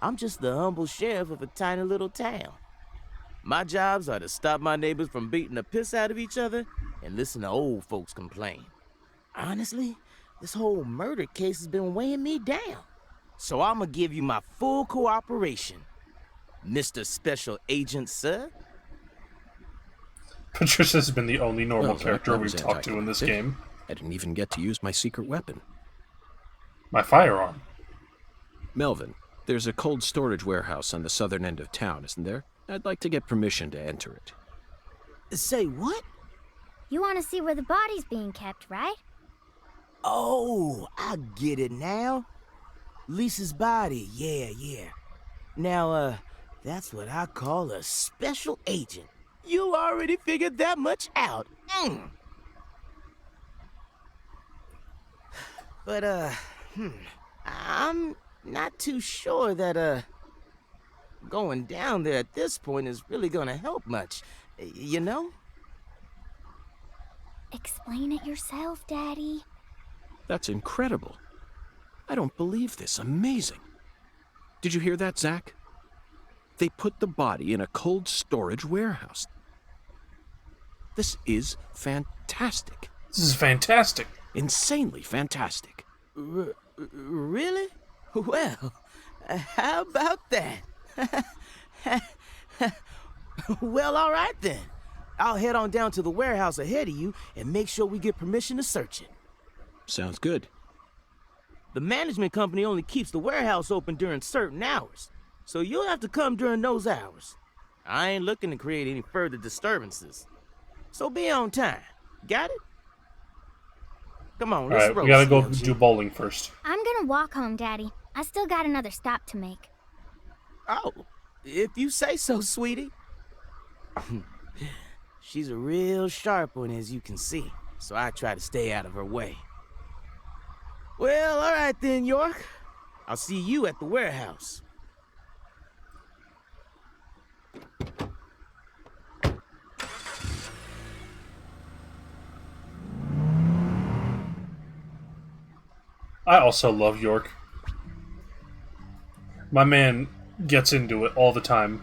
I'm just the humble sheriff of a tiny little town. My jobs are to stop my neighbors from beating the piss out of each other and listen to old folks complain. Honestly, this whole murder case has been weighing me down. So I'm gonna give you my full cooperation, Mr. Special Agent, sir. Patricia's been the only normal Well, character that we've was talked to in this anticlimactic. game. I didn't even get to use my secret weapon. My firearm. Melvin, there's a cold storage warehouse on the southern end of town, isn't there? I'd like to get permission to enter it. Say what? You want to see where the body's being kept, right? Oh, I get it now. Lisa's body, yeah. Now, that's what I call a special agent. You already figured that much out. But, I'm not too sure that, going down there at this point is really gonna help much, you know? Explain it yourself, Daddy. That's incredible. I don't believe this. Amazing. Did you hear that, Zach? They put the body in a cold storage warehouse. This is fantastic. This is fantastic. Insanely fantastic. Really? Well, how about that? Well, all right then. I'll head on down to the warehouse ahead of you and make sure we get permission to search it. Sounds good. The management company only keeps the warehouse open during certain hours, so you'll have to come during those hours. I ain't looking to create any further disturbances. So be on time. Got it? Come on, let's Alright, roll. we gotta go CLG. do bowling first. I'm gonna walk home, Daddy. I still got another stop to make. Oh, if you say so, sweetie. She's a real sharp one, as you can see, so I try to stay out of her way. Well, all right then, York. I'll see you at the warehouse. I also love York. My man gets into it all the time.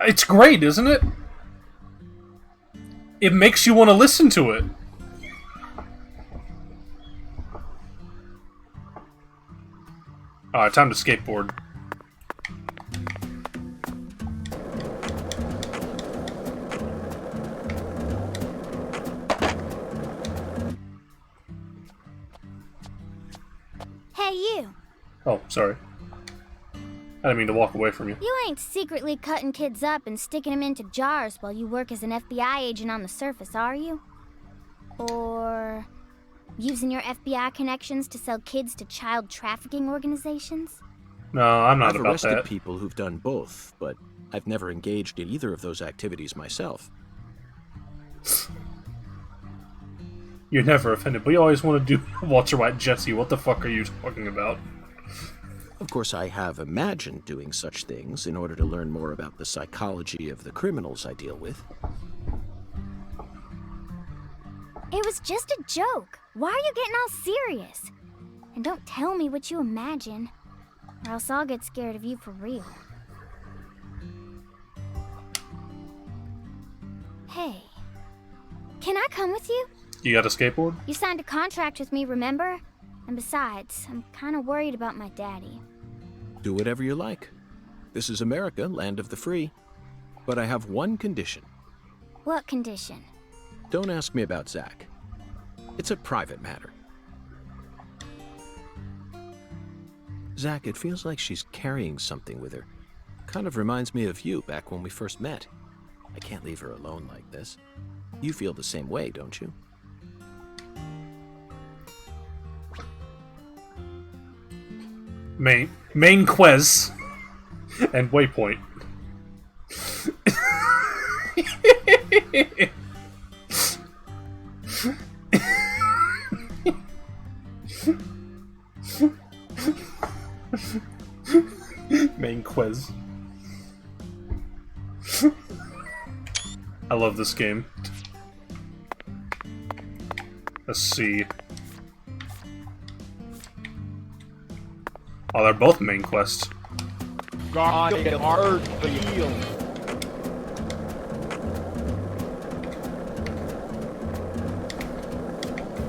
It's great, isn't it? It makes you want to listen to it. Alright, time to skateboard. Hey, you. Oh, sorry. I didn't mean to walk away from you. You ain't secretly cutting kids up and sticking them into jars while you work as an FBI agent on the surface, are you? Or using your FBI connections to sell kids to child trafficking organizations? No, I'm not I've about arrested that. people who've done both, but I've never engaged in either of those activities myself. You're never offended, but you always want to do Walter White Jesse. What the fuck are you talking about? Of course, I have imagined doing such things in order to learn more about the psychology of the criminals I deal with. It was just a joke. Why are you getting all serious? And don't tell me what you imagine, or else I'll get scared of you for real. Hey, can I come with you? You got a skateboard? You signed a contract with me, remember? And besides, I'm kind of worried about my daddy. Do whatever you like. This is America, land of the free. But I have one condition. What condition? Don't ask me about Zach. It's a private matter. Zach, it feels like she's carrying something with her. Kind of reminds me of you back when we first met. I can't leave her alone like this. You feel the same way, don't you? Main quest and waypoint. Main quiz. I love this game. Let's see. Oh, they're both main quests.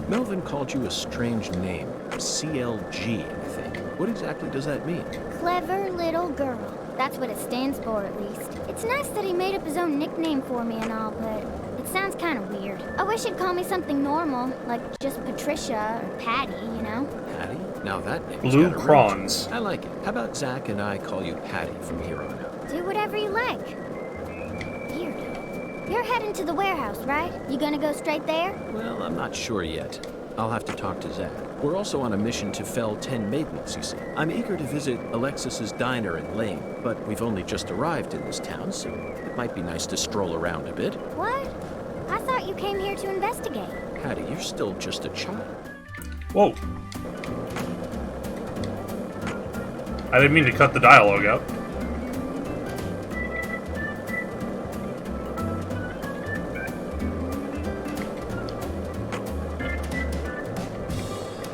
Melvin called you a strange name. CLG, I think. What exactly does that mean? Clever little girl. That's what it stands for, at least. It's nice that he made up his own nickname for me and all, but it sounds kind of weird. I wish he'd call me something normal, like just Patricia or Patty, you know? Patty? Now that name's Blue got a ring. Crons. I like it. How about Zach and I call you Patty from here on out? Do whatever you like. Weirdo. You're heading to the warehouse, right? You gonna go straight there? Well, I'm not sure yet. I'll have to talk to Zach. We're also on a mission to fell 10 maidens, you see. I'm eager to visit Alexis's diner in Lane, but we've only just arrived in this town, so it might be nice to stroll around a bit. What? I thought you came here to investigate. Patty, you're still just a child. Whoa. I didn't mean to cut the dialogue out.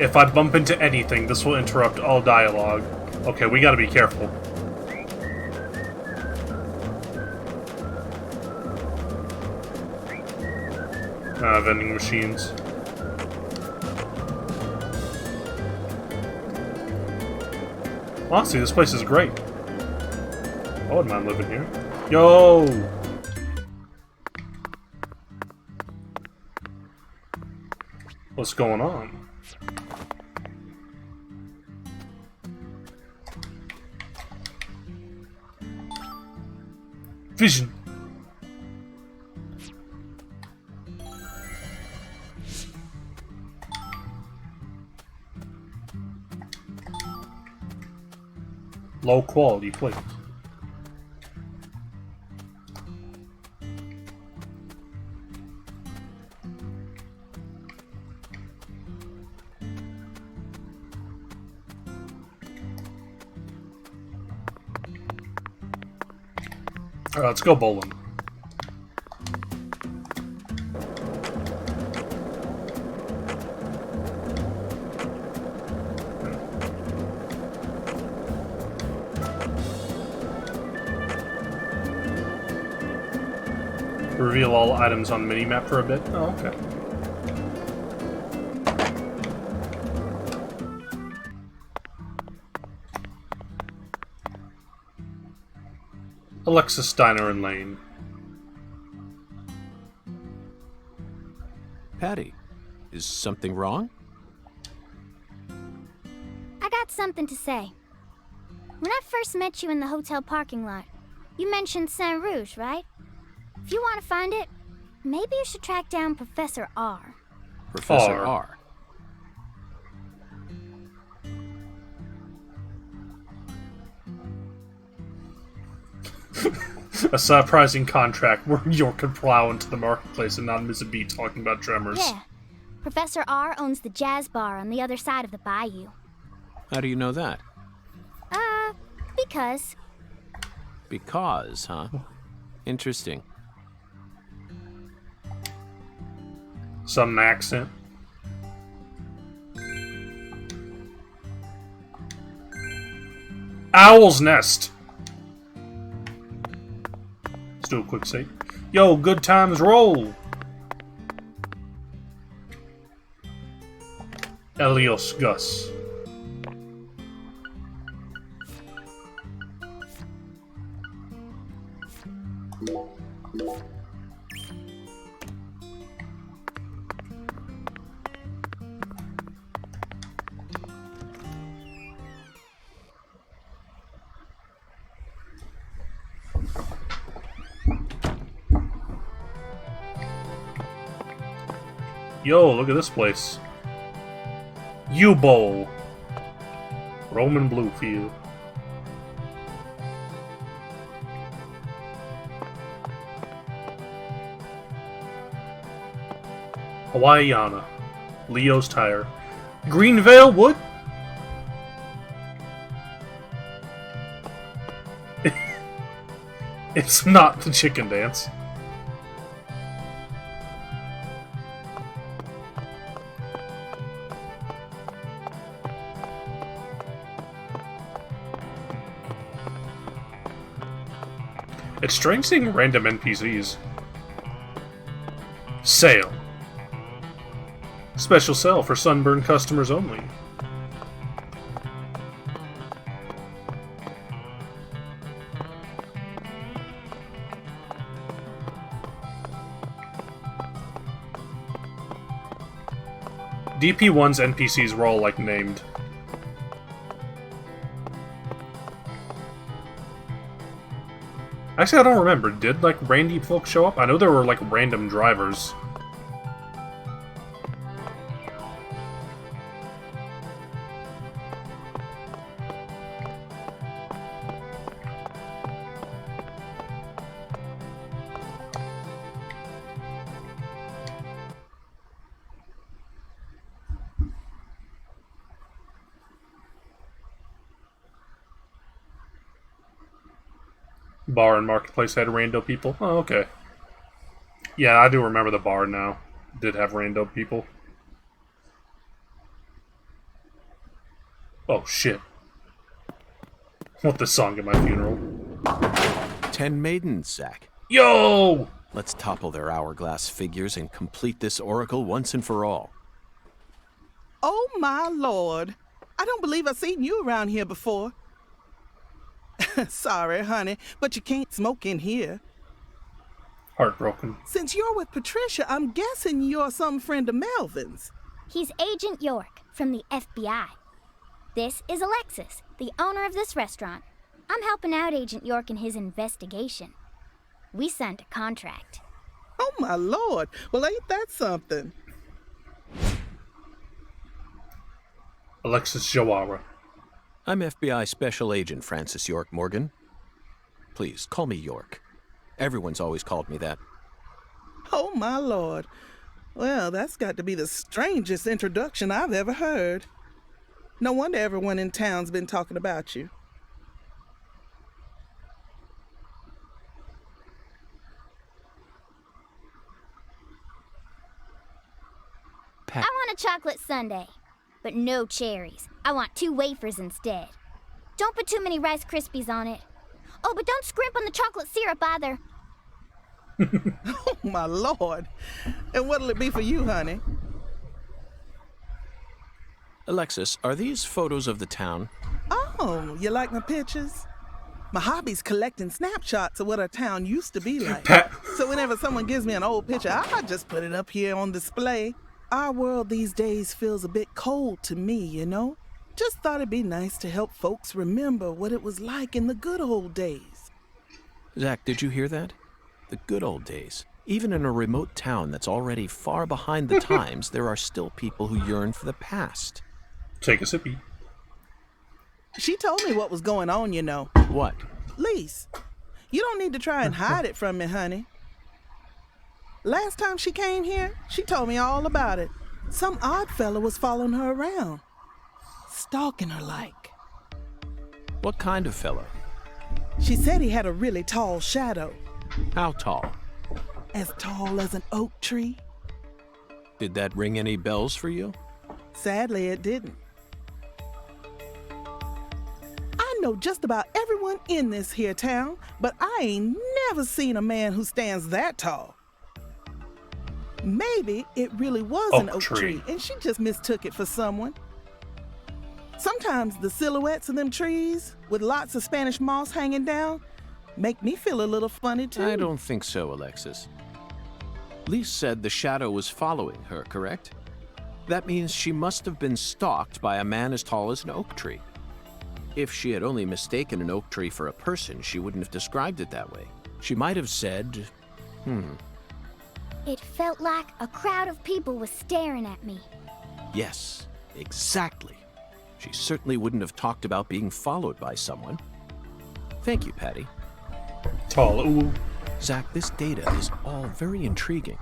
If I bump into anything, this will interrupt all dialogue. Okay, we gotta be careful. Vending machines. Honestly, this place is great. I wouldn't mind living here. Yo! What's going on? Vision. Low quality plate. Alright, let's go bowling. Reveal all items on the minimap for a bit. Oh, okay. Alexis Diner and Lane. Patty, is something wrong? I got something to say. When I first met you in the hotel parking lot, you mentioned Saint Rouge, right? If you want to find it, maybe you should track down Professor R. Professor R. A surprising contract where York could plow into the marketplace and not miss a beat talking about tremors. Yeah. Professor R owns the jazz bar on the other side of the bayou. How do you know that? Because. Because, huh? Interesting. Southern accent. Owl's Nest. Let's do a quick save. Yo, good times roll. Elios Gus. Yo, look at this place. U-Bowl. Roman Bluefield. Hawaiiana. Leo's Tire. Greenvale Wood? It's not the chicken dance. It's strange seeing random NPCs. Sale. Special sale for Sunburn customers only. DP1's NPCs were all, like, named. Actually, I don't remember. Did, like, Randy folk show up? I know there were, like, random drivers. Bar and Marketplace had rando people. Oh, okay. Yeah, I do remember the bar now. Did have rando people. Oh, shit. Want this song at my funeral. 10 maidens, Zach. Yo! Let's topple their hourglass figures and complete this oracle once and for all. Oh, my lord. I don't believe I've seen you around here before. Sorry, honey, but you can't smoke in here. Heartbroken. Since you're with Patricia, I'm guessing you're some friend of Melvin's. He's Agent York from the FBI. This is Alexis, the owner of this restaurant. I'm helping out Agent York in his investigation. We signed a contract. Oh, my lord. Well, ain't that something? Alexis Jawara. I'm FBI Special Agent Francis York Morgan. Please, call me York. Everyone's always called me that. Oh, my lord. Well, that's got to be the strangest introduction I've ever heard. No wonder everyone in town's been talking about you. I want a chocolate sundae, but no cherries. I want 2 wafers instead. Don't put too many Rice Krispies on it. Oh, but don't scrimp on the chocolate syrup either. Oh, my lord. And what'll it be for you, honey? Alexis, are these photos of the town? Oh, you like my pictures? My hobby's collecting snapshots of what our town used to be like. So whenever someone gives me an old picture, I just put it up here on display. Our world these days feels a bit cold to me, you know? Just thought it'd be nice to help folks remember what it was like in the good old days. Zach, did you hear that? The good old days. Even in a remote town that's already far behind the times, there are still people who yearn for the past. Take a sippy. She told me what was going on, you know. What? Lise, you don't need to try and hide it from me, honey. Last time she came here, she told me all about it. Some odd fella was following her around. Stalking her like. What kind of fella? She said he had a really tall shadow. How tall? As tall as an oak tree. Did that ring any bells for you? Sadly, it didn't. I know just about everyone in this here town, but I ain't never seen a man who stands that tall. Maybe it really was an oak tree, and she just mistook it for someone. Sometimes the silhouettes of them trees, with lots of Spanish moss hanging down, make me feel a little funny, too. I don't think so, Alexis. Lise said the shadow was following her, correct? That means she must have been stalked by a man as tall as an oak tree. If she had only mistaken an oak tree for a person, she wouldn't have described it that way. She might have said, It felt like a crowd of people was staring at me. Yes, exactly. She certainly wouldn't have talked about being followed by someone. Thank you, Patty. Tall, ooh. Zach, this data is all very intriguing,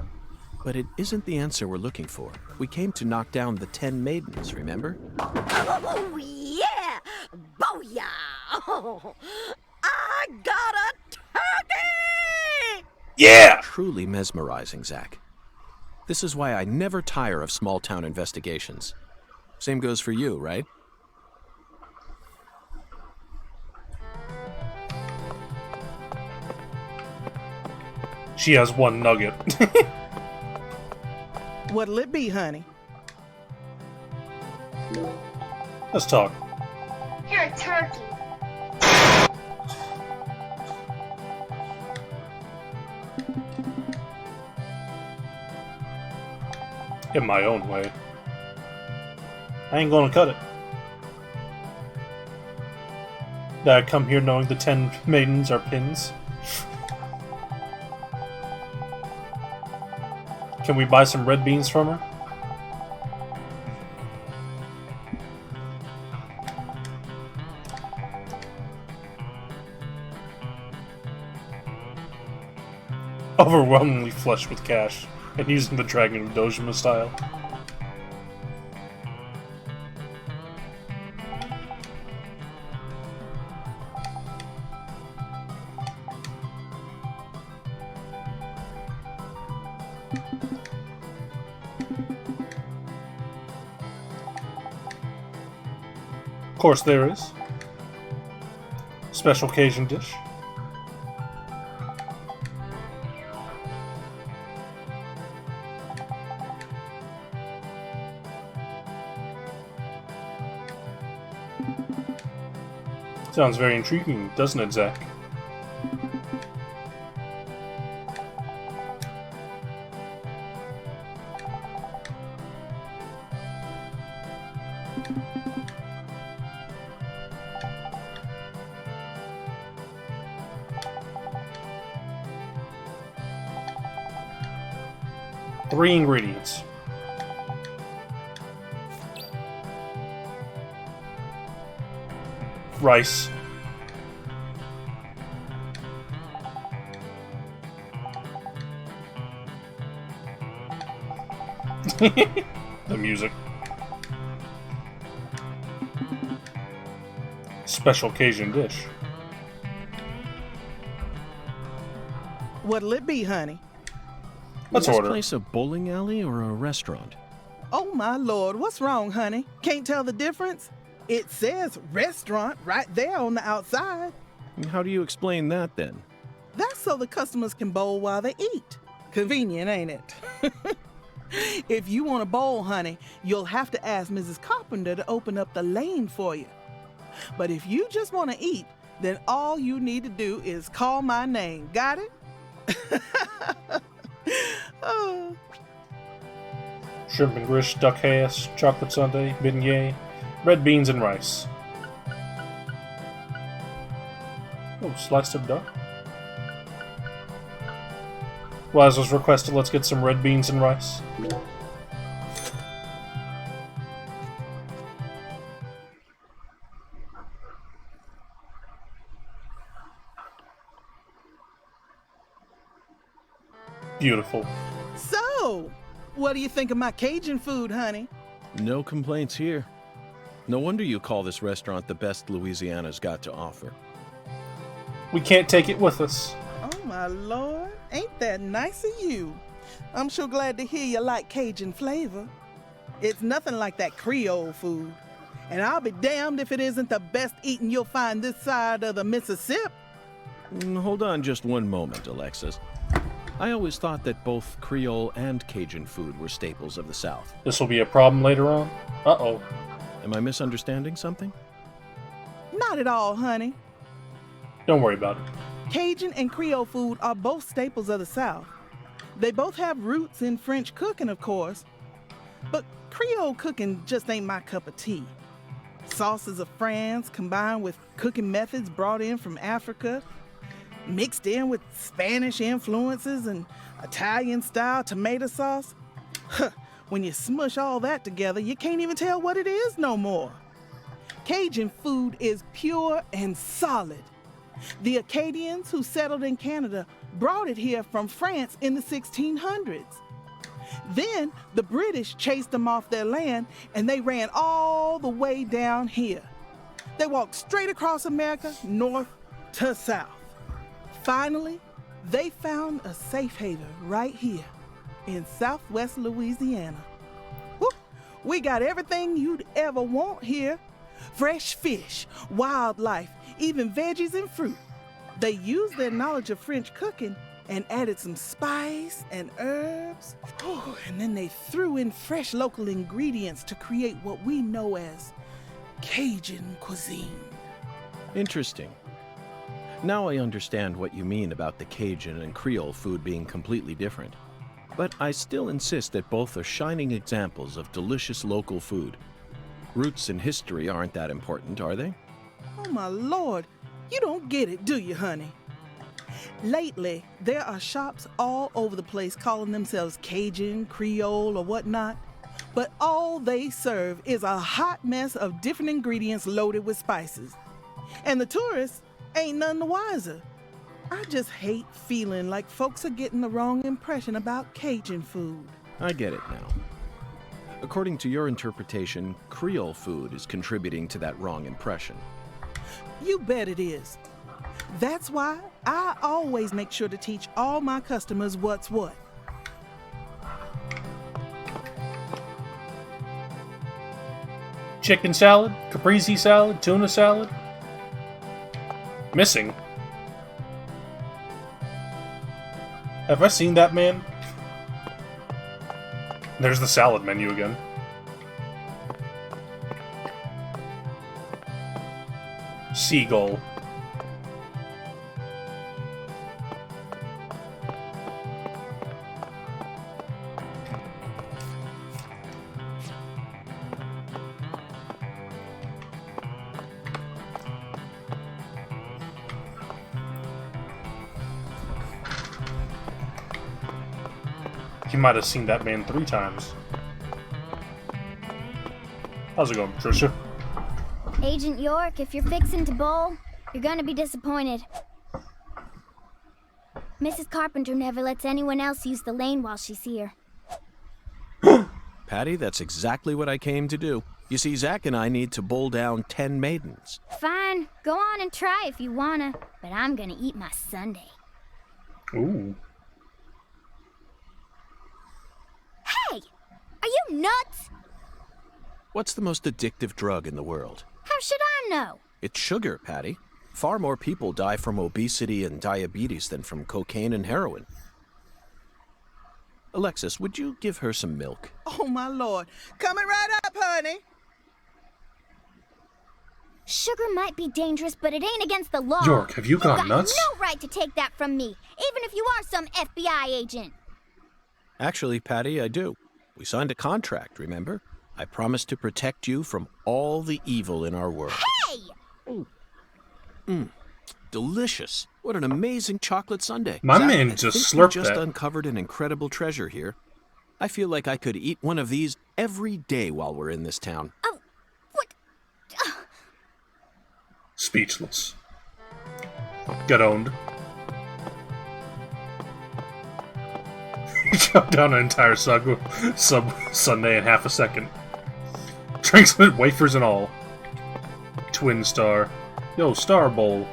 but it isn't the answer we're looking for. We came to knock down the 10 maidens, remember? Oh, yeah! Booyah! Oh, I got a turkey! Yeah! Truly mesmerizing, Zach. This is why I never tire of small-town investigations. Same goes for you, right? She has one nugget. What'll it be, honey? Let's talk. You're a turkey. In my own way. I ain't gonna cut it. Did I come here knowing the 10 maidens are pins? Can we buy some red beans from her? Overwhelmingly flush with cash, and using the Dragon of Dojima style. Of course there is. Special Cajun dish. Sounds very intriguing, doesn't it, Zach? Three ingredients. Rice. The music. Special Cajun dish. What'll it be, honey? Let's Is order. this place a bowling alley or a restaurant? Oh, my Lord, what's wrong, honey? Can't tell the difference? It says restaurant right there on the outside. How do you explain that, then? That's so the customers can bowl while they eat. Convenient, ain't it? If you want to bowl, honey, you'll have to ask Mrs. Carpenter to open up the lane for you. But if you just want to eat, then all you need to do is call my name. Got it? Oh. Shrimp and grits, duck hash, chocolate sundae, beignet, red beans and rice. Oh, sliced up duck. Well, as was requested, let's get some red beans and rice. Beautiful. So, what do you think of my Cajun food, honey? No complaints here. No wonder you call this restaurant the best Louisiana's got to offer. We can't take it with us. Oh my lord, ain't that nice of you? I'm sure glad to hear you like Cajun flavor. It's nothing like that Creole food. And I'll be damned if it isn't the best eating you'll find this side of the Mississippi. Hold on just one moment, Alexis. I always thought that both Creole and Cajun food were staples of the South. This will be a problem later on. Uh-oh. Am I misunderstanding something? Not at all, honey. Don't worry about it. Cajun and Creole food are both staples of the South. They both have roots in French cooking, of course. But Creole cooking just ain't my cup of tea. Sauces of France combined with cooking methods brought in from Africa, mixed in with Spanish influences and Italian-style tomato sauce. When you smush all that together, you can't even tell what it is no more. Cajun food is pure and solid. The Acadians who settled in Canada brought it here from France in the 1600s. Then the British chased them off their land and they ran all the way down here. They walked straight across America, north to south. Finally, they found a safe haven right here in southwest Louisiana. Whoop, we got everything you'd ever want here. Fresh fish, wildlife, even veggies and fruit. They used their knowledge of French cooking and added some spice and herbs. Oh, and then they threw in fresh local ingredients to create what we know as Cajun cuisine. Interesting. Now I understand what you mean about the Cajun and Creole food being completely different. But I still insist that both are shining examples of delicious local food. Roots and history aren't that important, are they? Oh my lord, you don't get it, do you, honey? Lately, there are shops all over the place calling themselves Cajun, Creole, or whatnot. But all they serve is a hot mess of different ingredients loaded with spices. And the tourists ain't none the wiser. I just hate feeling like folks are getting the wrong impression about Cajun food. I get it now. According to your interpretation, Creole food is contributing to that wrong impression. You bet it is. That's why I always make sure to teach all my customers what's what. Chicken salad, caprese salad, tuna salad. Missing. Have I seen that man? There's the salad menu again. Seagull. He might have seen that man 3 times. How's it going, Patricia? Agent York, if you're fixing to bowl, you're gonna be disappointed. Mrs. Carpenter never lets anyone else use the lane while she's here. Patty, that's exactly what I came to do. You see, Zach and I need to bowl down 10 maidens. Fine, go on and try if you wanna, but I'm gonna eat my sundae. Ooh. Hey! Are you nuts? What's the most addictive drug in the world? How should I know? It's sugar, Patty. Far more people die from obesity and diabetes than from cocaine and heroin. Alexis, would you give her some milk? Oh, my lord. Coming right up, honey. Sugar might be dangerous, but it ain't against the law. York, have you gone nuts? No right to take that from me, even if you are some FBI agent. Actually, Patty, I do. We signed a contract, remember? I promised to protect you from all the evil in our world. Hey! Delicious. What an amazing chocolate sundae. My Zach, man I just think we slurped just that. uncovered an incredible treasure here. I feel like I could eat one of these every day while we're in this town. Oh, what? Speechless. Got owned. He chopped down an entire sub sundae in half a second. Drinks with wafers and all. Twin Star. Yo, Star Bowl.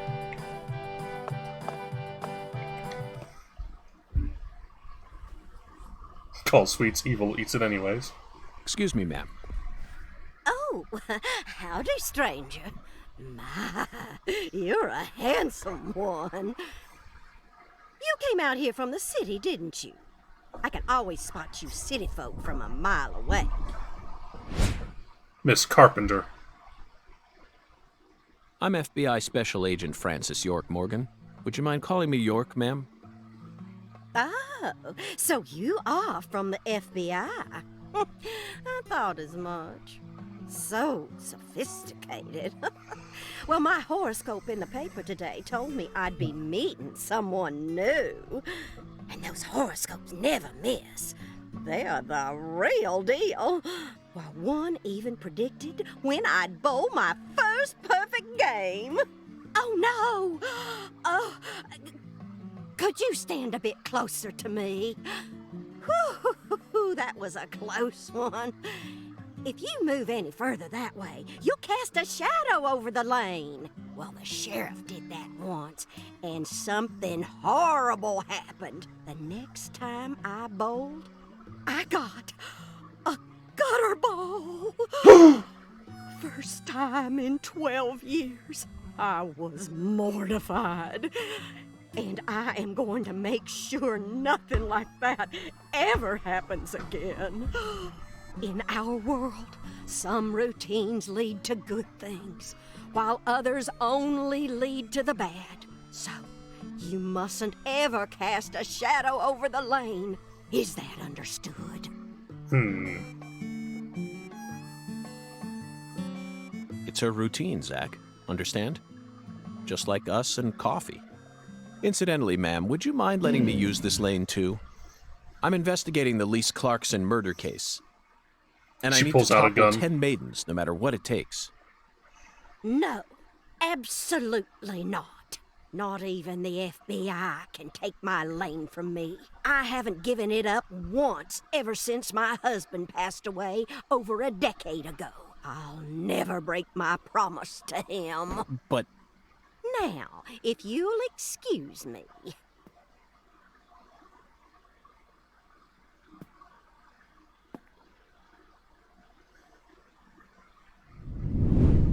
Calls sweets evil, eats it anyways. Excuse me, ma'am. Oh, howdy, stranger. My, you're a handsome one. You came out here from the city, didn't you? I can always spot you city folk from a mile away. Miss Carpenter. I'm FBI Special Agent Francis York Morgan. Would you mind calling me York, ma'am? Oh, so you are from the FBI. I thought as much. So sophisticated. Well, my horoscope in the paper today told me I'd be meeting someone new. And those horoscopes never miss. They're the real deal. Well, one even predicted when I'd bowl my first perfect game. Oh, no. Oh, could you stand a bit closer to me? Whew, that was a close one. If you move any further that way, you'll cast a shadow over the lane. Well, the sheriff did that once, and something horrible happened. The next time I bowled, I got a gutter ball. First time in 12 years. I was mortified. And I am going to make sure nothing like that ever happens again. In our world, some routines lead to good things, while others only lead to the bad. So, you mustn't ever cast a shadow over the lane. Is that understood? It's her routine, Zach. Understand? Just like us and coffee. Incidentally, ma'am, would you mind letting me use this lane too? I'm investigating the Lise Clarkson murder case. And I need to topple 10 maidens, no matter what it takes. No, absolutely not. Not even the FBI can take my lane from me. I haven't given it up once ever since my husband passed away over a decade ago. I'll never break my promise to him. But... Now, if you'll excuse me.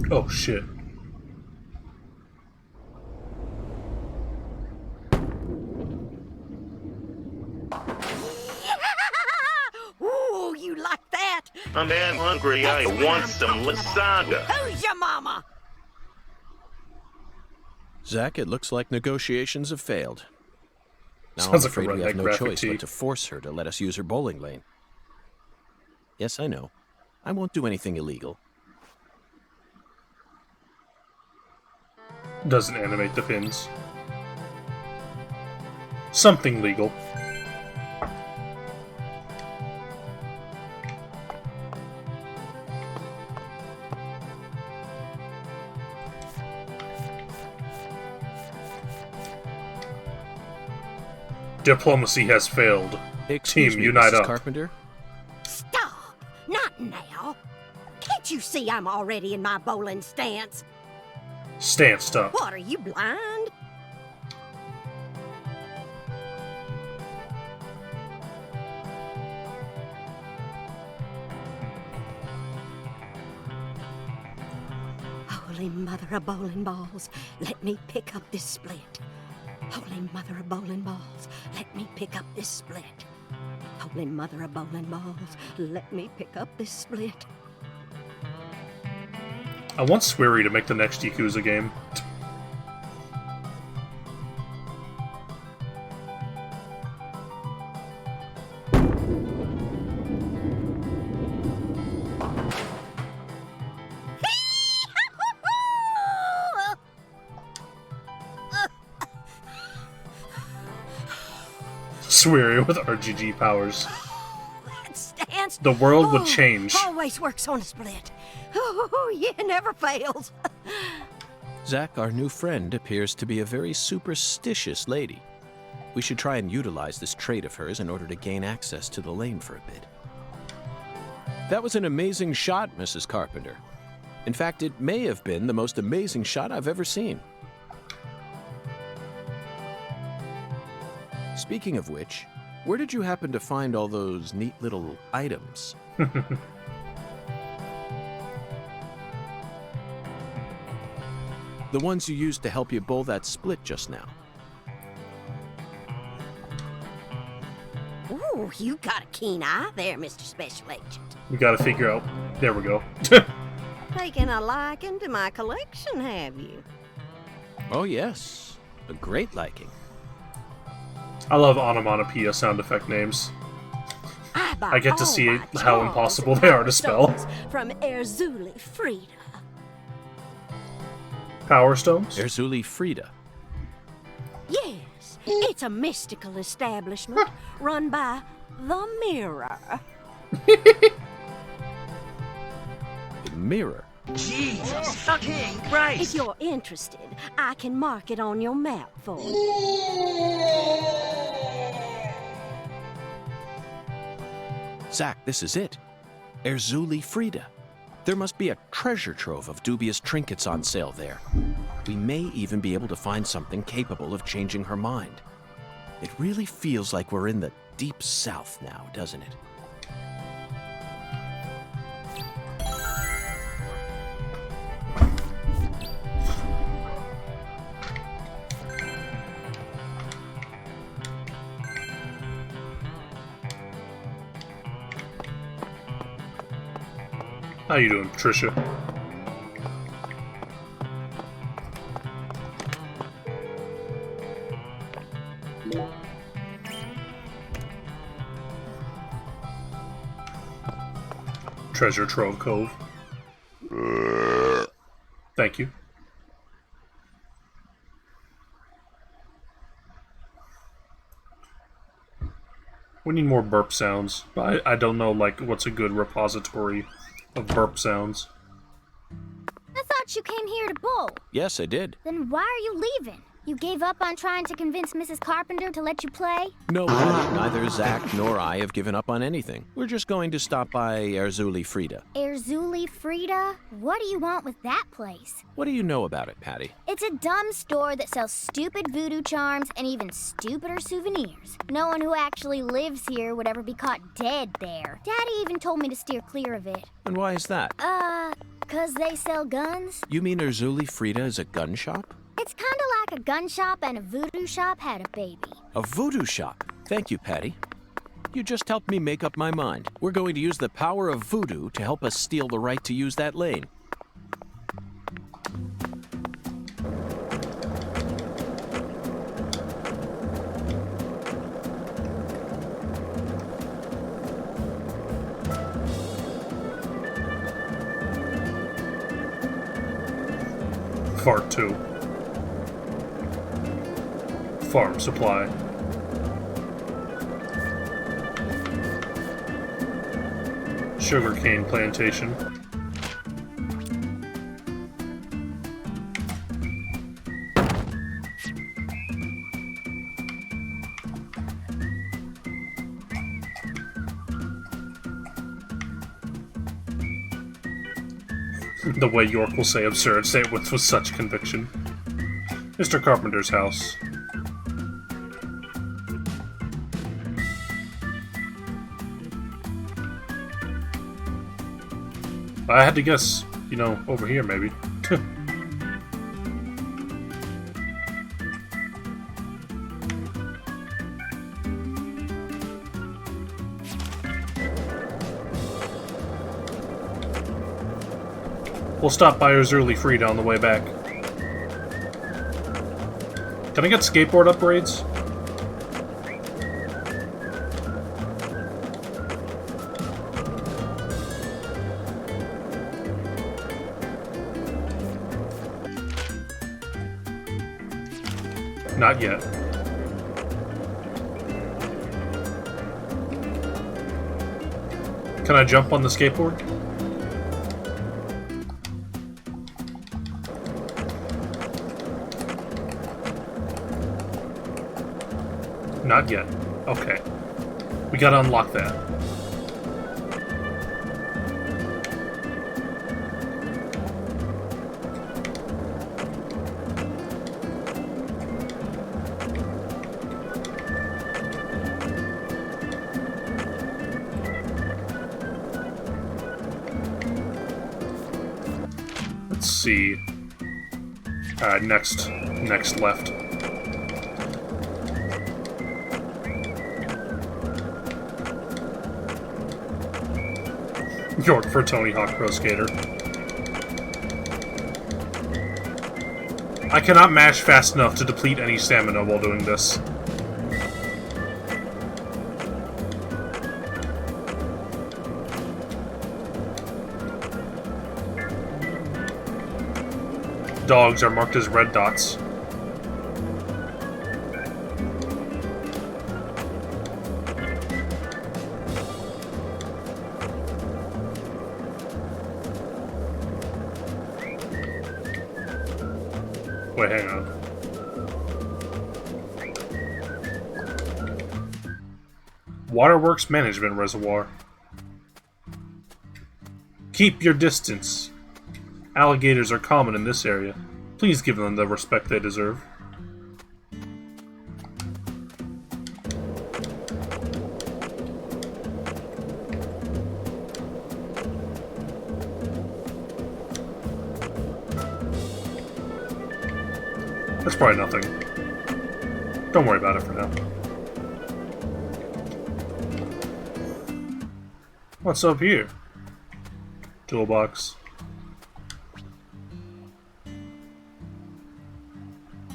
Oh, shit. Ooh, you like that? I'm damn hungry. I want some lasagna. Who's your mama? Zach, it looks like negotiations have failed. Now Sounds I'm afraid like a we have no redneck choice graphic but to force her to let us use her bowling lane. Yes, I know. I won't do anything illegal. Doesn't animate the pins. Something legal. Diplomacy has failed. Excuse Team, me, unite Mrs. up. Carpenter? Stop! Not now. Can't you see I'm already in my bowling stance? Stanced up. What, are you blind? Holy mother of bowling balls, let me pick up this split. Holy mother of bowling balls, let me pick up this split. Holy mother of bowling balls, let me pick up this split. I want Sweary to make the next Yakuza game. Sweary with RGG powers. That stance. The world would change. Always works on a split. Oh, yeah, never fails. Zach, our new friend, appears to be a very superstitious lady. We should try and utilize this trait of hers in order to gain access to the lane for a bit. That was an amazing shot, Mrs. Carpenter. In fact, it may have been the most amazing shot I've ever seen. Speaking of which, Where did you happen to find all those neat little items? The ones you used to help you bowl that split just now. Ooh, you got a keen eye there, Mr. Special Agent. We gotta figure out. There we go. Taking a liking to my collection, have you? Oh, yes. A great liking. I love onomatopoeia sound effect names. I get to see how impossible they are to spell. From Erzuli Frida. Power Stones? Erzuli Frida. Yes, it's a mystical establishment run by the Mirror. The Mirror? Jesus fucking Christ! If you're interested, I can mark it on your map for you. Zach, this is it. Erzuli Frida. There must be a treasure trove of dubious trinkets on sale there. We may even be able to find something capable of changing her mind. It really feels like we're in the deep south now, doesn't it? How you doing, Patricia? Treasure Trove Cove. Thank you. We need more burp sounds. I don't know, like, what's a good repository of burp sounds. I thought you came here to bowl. Yes, I did. Then why are you leaving? You gave up on trying to convince Mrs. Carpenter to let you play? No, Patty, neither Zach nor I have given up on anything. We're just going to stop by Erzuli Frida. Erzuli Frida? What do you want with that place? What do you know about it, Patty? It's a dumb store that sells stupid voodoo charms and even stupider souvenirs. No one who actually lives here would ever be caught dead there. Daddy even told me to steer clear of it. And why is that? 'Cause they sell guns? You mean Erzuli Frida is a gun shop? It's kinda like a gun shop and a voodoo shop had a baby. A voodoo shop? Thank you, Patty. You just helped me make up my mind. We're going to use the power of voodoo to help us steal the right to use that lane. Fart 2. Farm supply. Sugarcane plantation. The way York will say absurd, say it with such conviction. Mr. Carpenter's house. I had to guess, you know, over here maybe. We'll stop by Erzuli Frida on the way back. Can I get skateboard upgrades? Not yet. Can I jump on the skateboard? Not yet. Okay. We gotta unlock that. see. Alright, next left. York for Tony Hawk Pro Skater. I cannot mash fast enough to deplete any stamina while doing this. Dogs are marked as red dots. Wait, hang on. Waterworks Management Reservoir. Keep your distance. Alligators are common in this area. Please give them the respect they deserve. That's probably nothing. Don't worry about it for now. What's up here? Toolbox.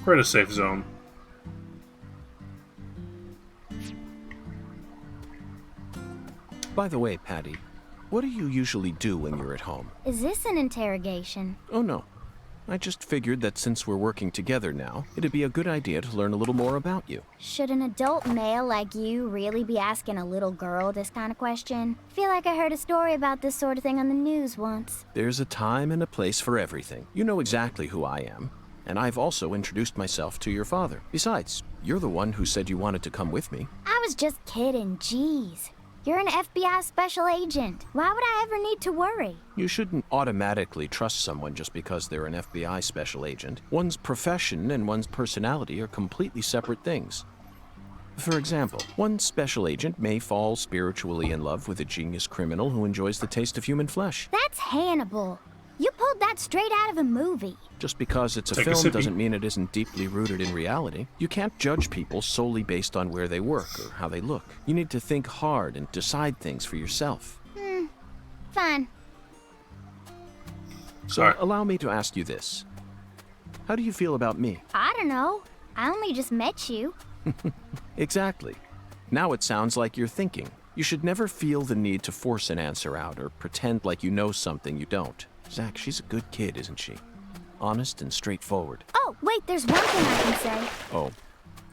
Create a safe zone. By the way, Patty, what do you usually do when you're at home? Is this an interrogation? Oh, no. I just figured that since we're working together now, it'd be a good idea to learn a little more about you. Should an adult male like you really be asking a little girl this kind of question? Feel like I heard a story about this sort of thing on the news once. There's a time and a place for everything. You know exactly who I am. And I've also introduced myself to your father. Besides, you're the one who said you wanted to come with me. I was just kidding, jeez. You're an FBI special agent. Why would I ever need to worry? You shouldn't automatically trust someone just because they're an FBI special agent. One's profession and one's personality are completely separate things. For example, one special agent may fall spiritually in love with a genius criminal who enjoys the taste of human flesh. That's Hannibal. You pulled that straight out of a movie. Just because it's a film doesn't mean it isn't deeply rooted in reality. You can't judge people solely based on where they work or how they look. You need to think hard and decide things for yourself. Fine. So allow me to ask you this. How do you feel about me? I don't know. I only just met you. Exactly. Now it sounds like you're thinking. You should never feel the need to force an answer out or pretend like you know something you don't. Zach, she's a good kid, isn't she? Honest and straightforward. Oh, wait, there's one thing I can say. Oh.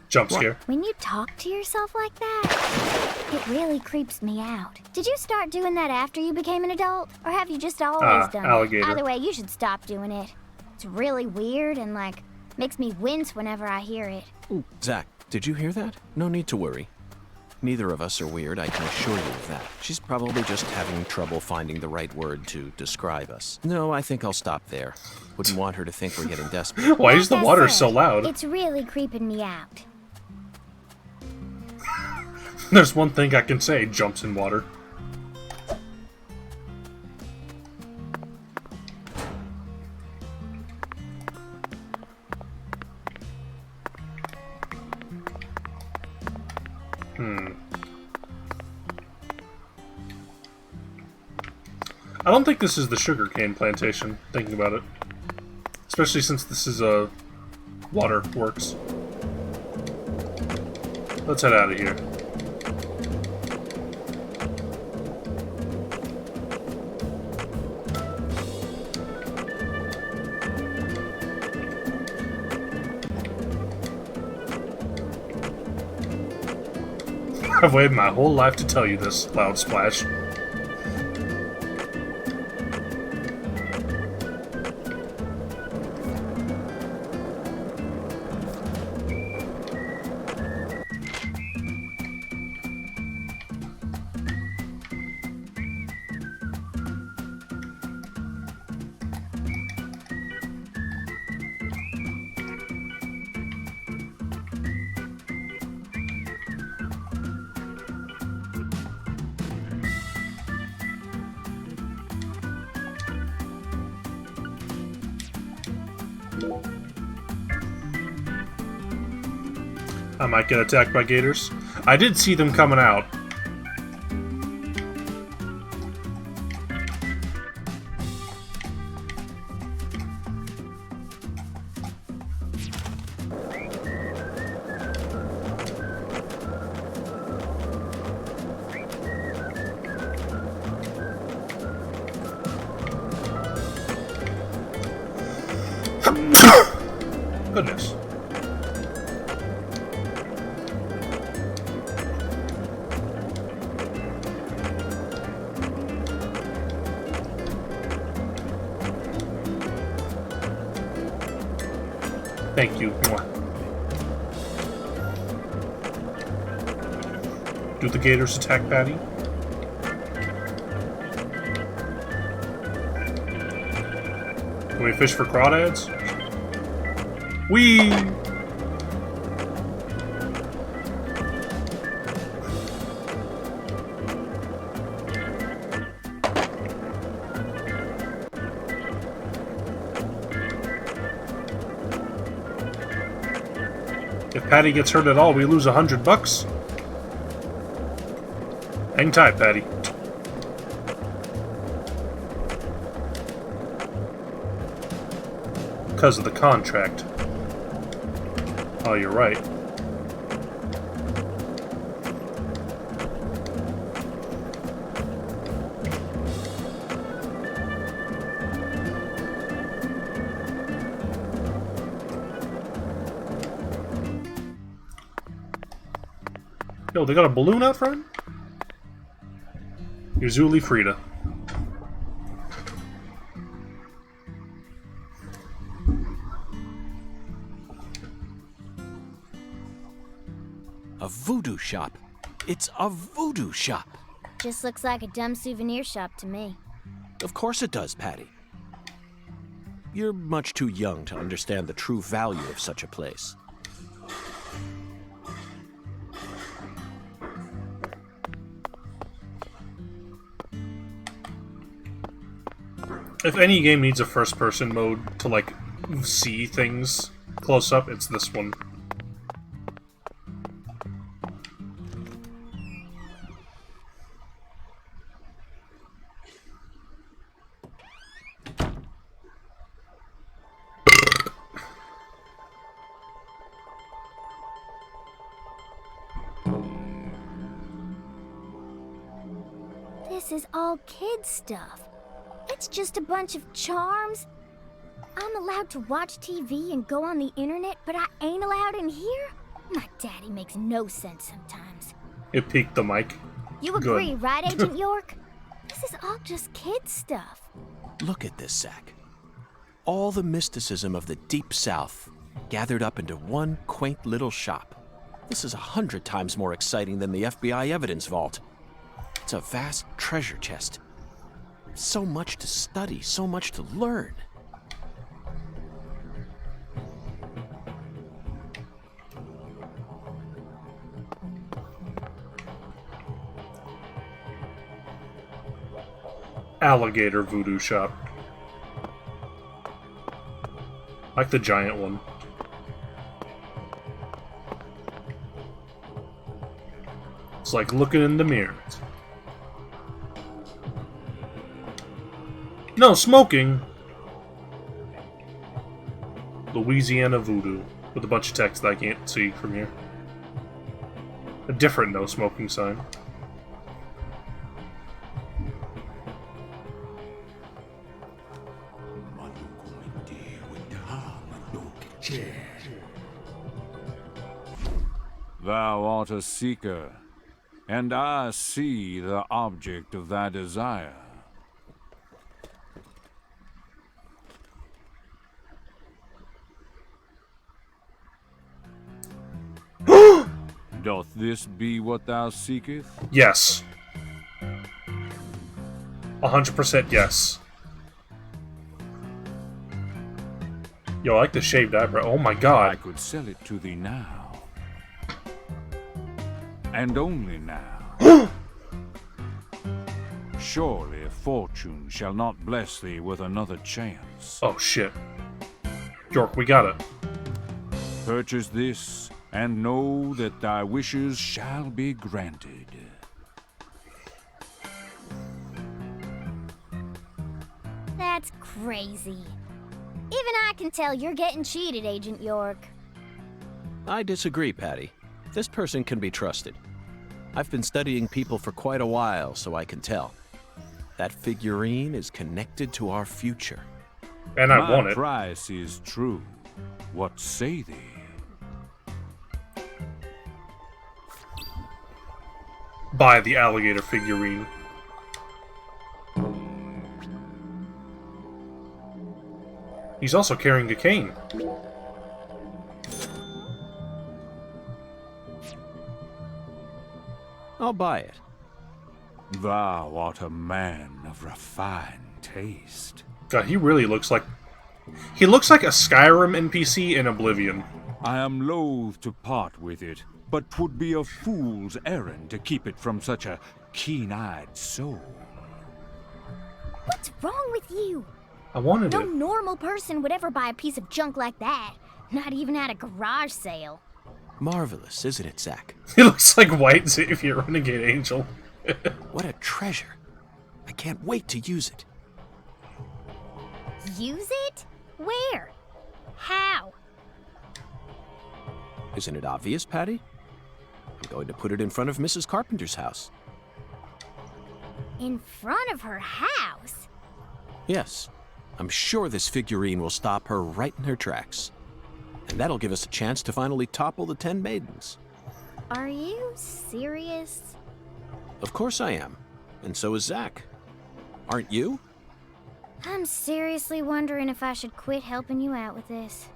Jump scare. When you talk to yourself like that, it really creeps me out. Did you start doing that after you became an adult? Or have you just always done alligator. it? Either way, you should stop doing it. It's really weird and, like, makes me wince whenever I hear it. Ooh, Zach, did you hear that? No need to worry. Neither of us are weird, I can assure you of that. She's probably just having trouble finding the right word to describe us. No, I think I'll stop there. Wouldn't want her to think we're getting desperate. Why is the water so loud? It's really creeping me out. There's one thing I can say, jumps in water. I don't think this is the sugarcane plantation, thinking about it. Especially since this is a waterworks. Let's head out of here. I've waited my whole life to tell you this, Loud Splash. I might get attacked by gators. I did see them coming out. Goodness. Thank you. Mwah. Do the gators attack Patty? Can we fish for crawdads? Whee! If Patty gets hurt at all, we lose $100. Hang tight, Patty. Because of the contract. Oh, you're right. Yo, they got a balloon out front? Yuzuli Frida. A voodoo shop. It's a voodoo shop. Just looks like a dumb souvenir shop to me. Of course it does, Patty. You're much too young to understand the true value of such a place. If any game needs a first-person mode to, like, see things close up, it's this one. This is all kid stuff. It's just a bunch of charms. I'm allowed to watch TV and go on the internet, but I ain't allowed in here? My daddy makes no sense sometimes. It peaked the mic. You agree, right, Agent York? This is all just kid stuff. Look at this, Zack. All the mysticism of the Deep South gathered up into one quaint little shop. This is 100 times more exciting than the FBI evidence vault. It's a vast treasure chest. So much to study, so much to learn. Alligator voodoo shop. Like the giant one. It's like looking in the mirror. No smoking! Louisiana voodoo. With a bunch of text that I can't see from here. A different no smoking sign. Thou art a seeker, and I see the object of thy desire. Doth this be what thou seekest? Yes. 100% yes. Yo, I like the shaved eyebrow. Oh my god. I could sell it to thee now. And only now. Surely fortune shall not bless thee with another chance. Oh shit. York, we got it. Purchase this, and know that thy wishes shall be granted. That's crazy. Even I can tell you're getting cheated, Agent York. I disagree, Patty. This person can be trusted. I've been studying people for quite a while, so I can tell. That figurine is connected to our future. And I want My it. price is true. What say thee? Buy the alligator figurine. He's also carrying a cane. I'll buy it. Thou art a man of refined taste. God, he really looks like... He looks like a Skyrim NPC in Oblivion. I am loath to part with it, but 'twould be a fool's errand to keep it from such a keen-eyed soul. What's wrong with you? I wanted No it. normal person would ever buy a piece of junk like that. Not even at a garage sale. Marvelous, isn't it, Zack? He looks like White Xavier, Renegade Angel. What a treasure. I can't wait to use it. Use it? Where? How? Isn't it obvious, Patty? I'm going to put it in front of Mrs. Carpenter's house. In front of her house? Yes. I'm sure this figurine will stop her right in her tracks. And that'll give us a chance to finally topple the 10 maidens. Are you serious? Of course I am. And so is Zack. Aren't you? I'm seriously wondering if I should quit helping you out with this.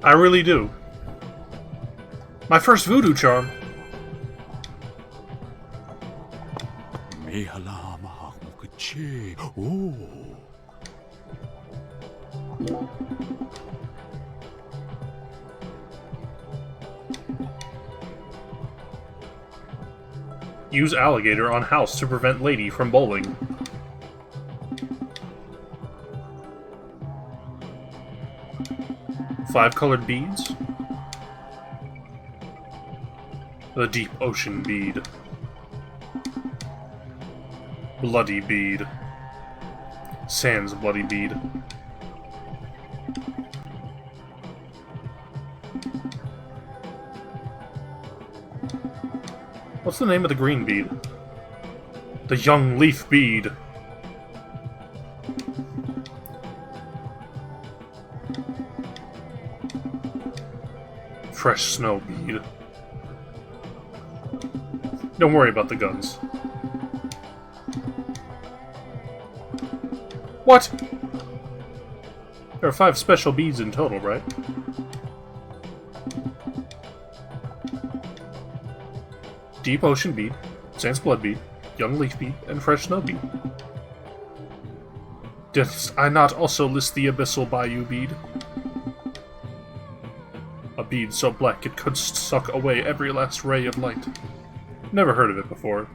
I really do. My first voodoo charm. Oh. Use alligator on house to prevent lady from bowling. Five colored beads. The deep ocean bead. Bloody bead. Sans bloody bead. What's the name of the green bead? The young leaf bead. Fresh snow bead. Don't worry about the guns. What? There are 5 special beads in total, right? Deep ocean bead, sans blood bead, young leaf bead, and fresh snow bead. Didst I not also list the abyssal bayou bead? A bead so black it could suck away every last ray of light. Never heard of it before.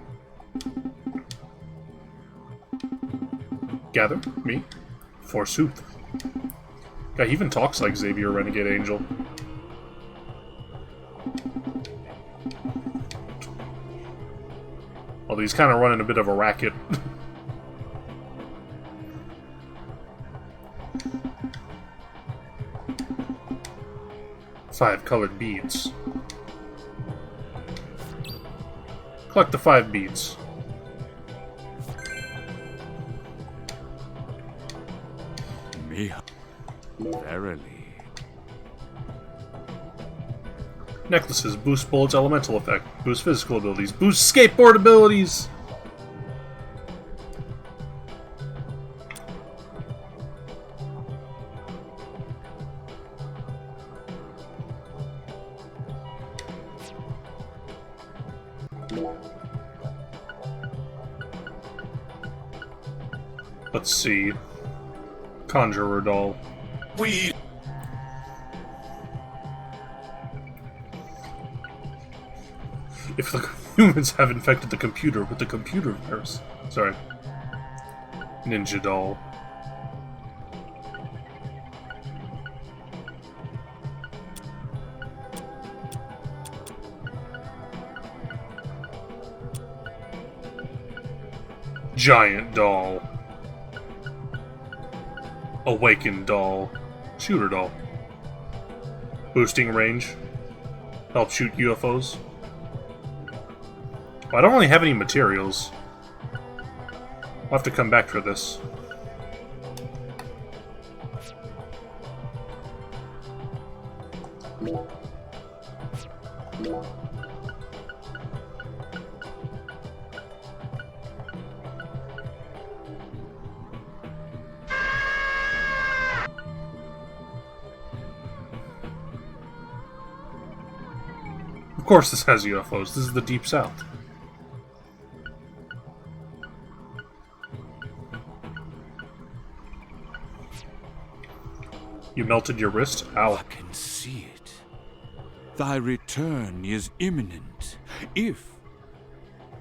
Gather? Me? Forsooth. Guy even talks like Xavier, Renegade Angel. Although he's kind of running a bit of a racket. Five colored beads. Collect the 5 beads. Verily. Necklaces boost bullets elemental effect, boost physical abilities, boost skateboard abilities! Let's see. Conjurer doll. If the humans have infected the computer with the computer virus. Sorry. Ninja doll. Giant doll. Awakened doll. Shooter doll. Boosting range. Help shoot UFOs. Well, I don't really have any materials. I'll have to come back for this. Of course this has UFOs. This is the Deep South. You melted your wrist? Ow. I can see it. Thy return is imminent, if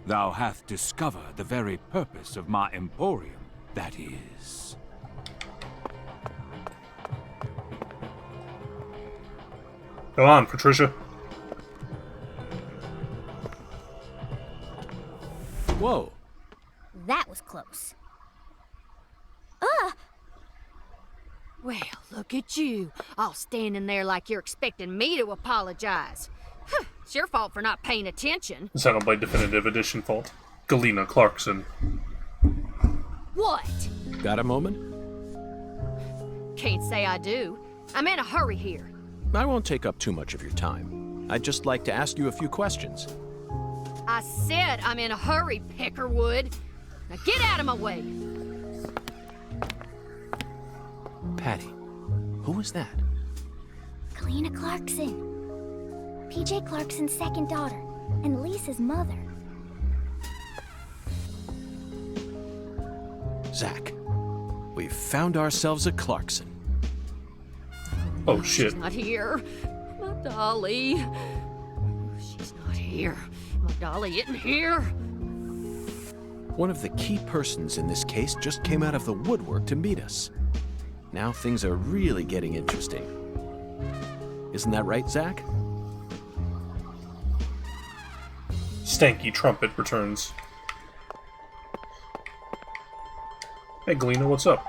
thou hath discovered the very purpose of my emporium, that is. Go on, Patricia. Whoa. That was close. Well, look at you, all standing there like you're expecting me to apologize. It's your fault for not paying attention. Xenoblade Definitive Edition fault. Galena Clarkson. What? Got a moment? Can't say I do. I'm in a hurry here. I won't take up too much of your time. I'd just like to ask you a few questions. I said I'm in a hurry, Peckerwood. Now get out of my way. Patty, who was that? Galena Clarkson. PJ Clarkson's second daughter, and Lisa's mother. Zach, we've found ourselves a Clarkson. Oh shit. She's not here. My dolly. She's not here. My dolly isn't here. One of the key persons in this case just came out of the woodwork to meet us. Now things are really getting interesting. Isn't that right, Zach? Stanky Trumpet returns. Hey, Galena, what's up?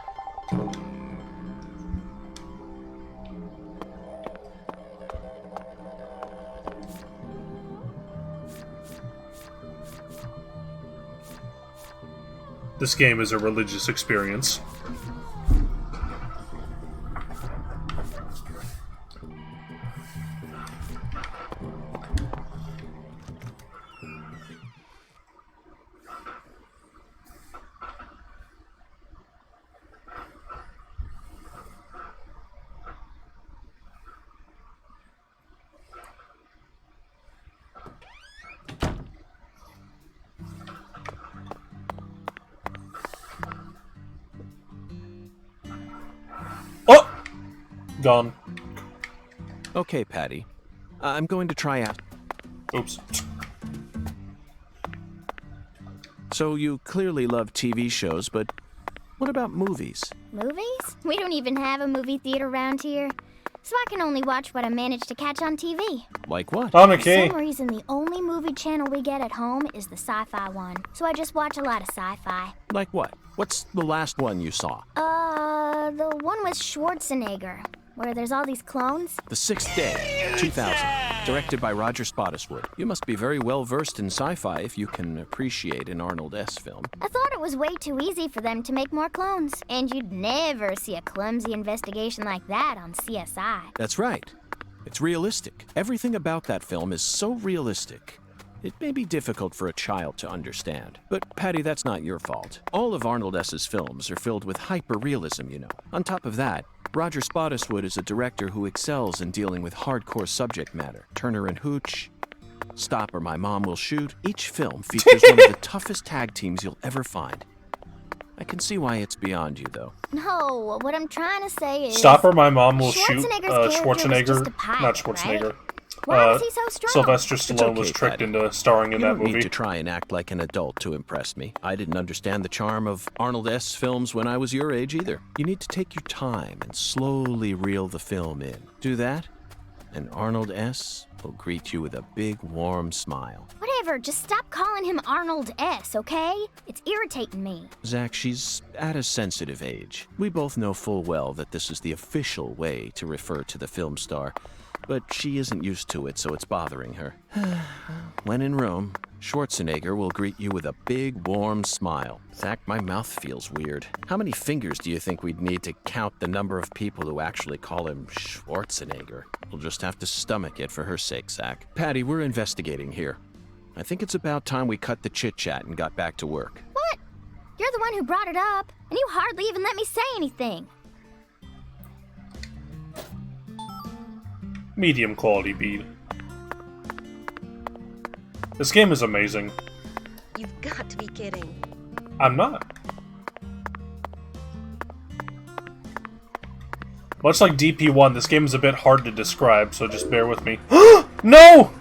This game is a religious experience. Gone. Okay, Patty. I'm going to try out. Oops. So you clearly love TV shows, but what about movies? Movies? We don't even have a movie theater around here. So I can only watch what I manage to catch on TV. Like what? For some reason, the only movie channel we get at home is the sci-fi one. So I just watch a lot of sci-fi. Like what? What's the last one you saw? The one with Schwarzenegger, where there's all these clones. The Sixth Day, 2000, directed by Roger Spottiswoode. You must be very well versed in sci-fi if you can appreciate an Arnold S. film. I thought it was way too easy for them to make more clones. And you'd never see a clumsy investigation like that on CSI. That's right. It's realistic. Everything about that film is so realistic. It may be difficult for a child to understand. But, Patty, that's not your fault. All of Arnold S.'s films are filled with hyper-realism, you know. On top of that, Roger Spottiswoode is a director who excels in dealing with hardcore subject matter. Turner and Hooch, Stop or My Mom Will Shoot. Each film features one of the toughest tag teams you'll ever find. I can see why it's beyond you, though. No, what I'm trying to say is... Stop or My Mom Will Shoot. Schwarzenegger, Not Schwarzenegger. Why was he so strong? Sylvester It's Stallone okay, was tricked Patty. into starring in You that don't need movie. to try and act like an adult to impress me. I didn't understand the charm of Arnold S. films when I was your age either. You need to take your time and slowly reel the film in. Do that, and Arnold S. will greet you with a big, warm smile. Whatever, just stop calling him Arnold S., okay? It's irritating me. Zach, she's at a sensitive age. We both know full well that this is the official way to refer to the film star, but she isn't used to it, so it's bothering her. When in Rome, Schwarzenegger will greet you with a big, warm smile. Zach, my mouth feels weird. How many fingers do you think we'd need to count the number of people who actually call him Schwarzenegger? We'll just have to stomach it for her sake, Zach. Patty, we're investigating here. I think it's about time we cut the chit-chat and got back to work. What? You're the one who brought it up, and you hardly even let me say anything. Medium quality beat. This game is amazing. You've got to be kidding. I'm not. Much like DP1, this game is a bit hard to describe, so just bear with me. No!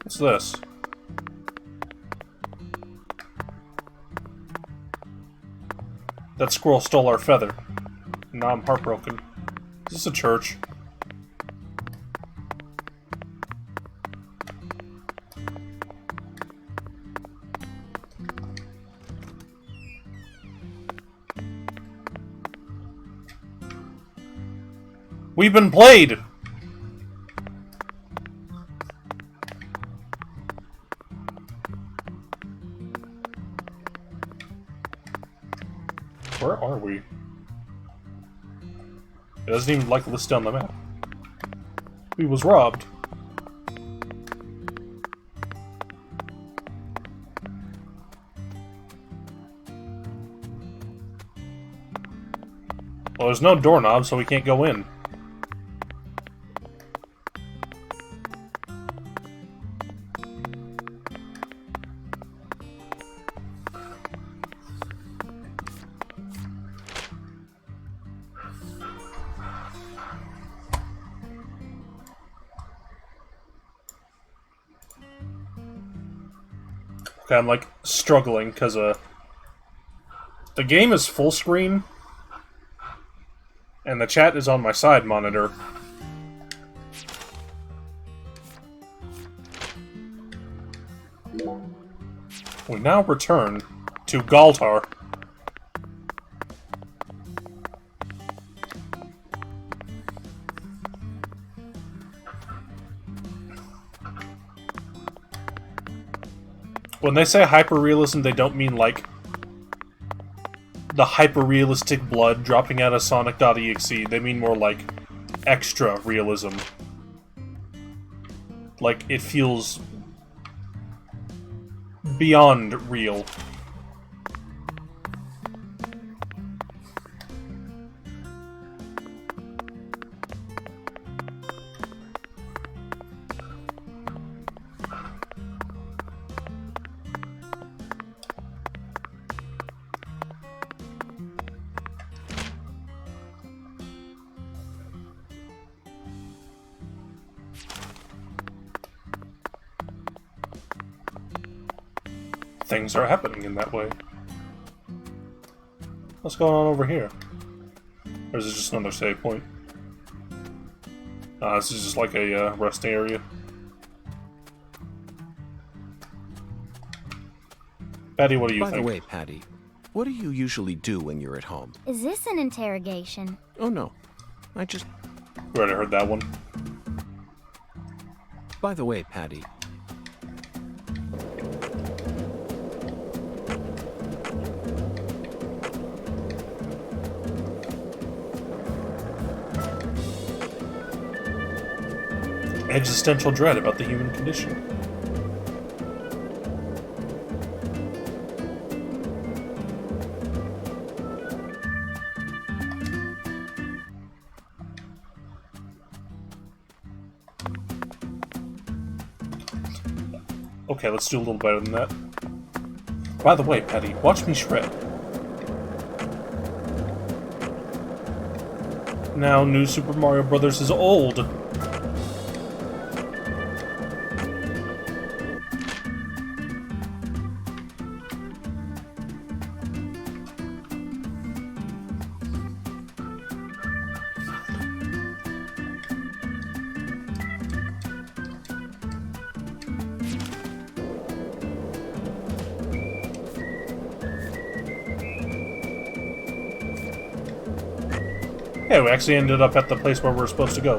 What's this? That squirrel stole our feather. Now I'm heartbroken. Is this a church? We've been played! Where are we? It doesn't even like list down the map. We was robbed. Well, there's no doorknob, so we can't go in. Okay, I'm like struggling because the game is full screen and the chat is on my side monitor. We now return to Galtar. When they say hyper-realism, they don't mean, like, the hyper-realistic blood dropping out of Sonic.exe. They mean more like extra realism. Like, it feels beyond real. Things are happening in that way. What's going on over here? Or is it just another save point? This is just like a resting area. Patty, what do you think? By the way, Patty, what do you usually do when you're at home? Is this an interrogation? Oh no, I just... We already heard that one. By the way, Patty, existential dread about the human condition. Okay, let's do a little better than that. By the way, Patty, watch me shred. Now, New Super Mario Bros. Is old. Hey, we actually ended up at the place where we're supposed to go.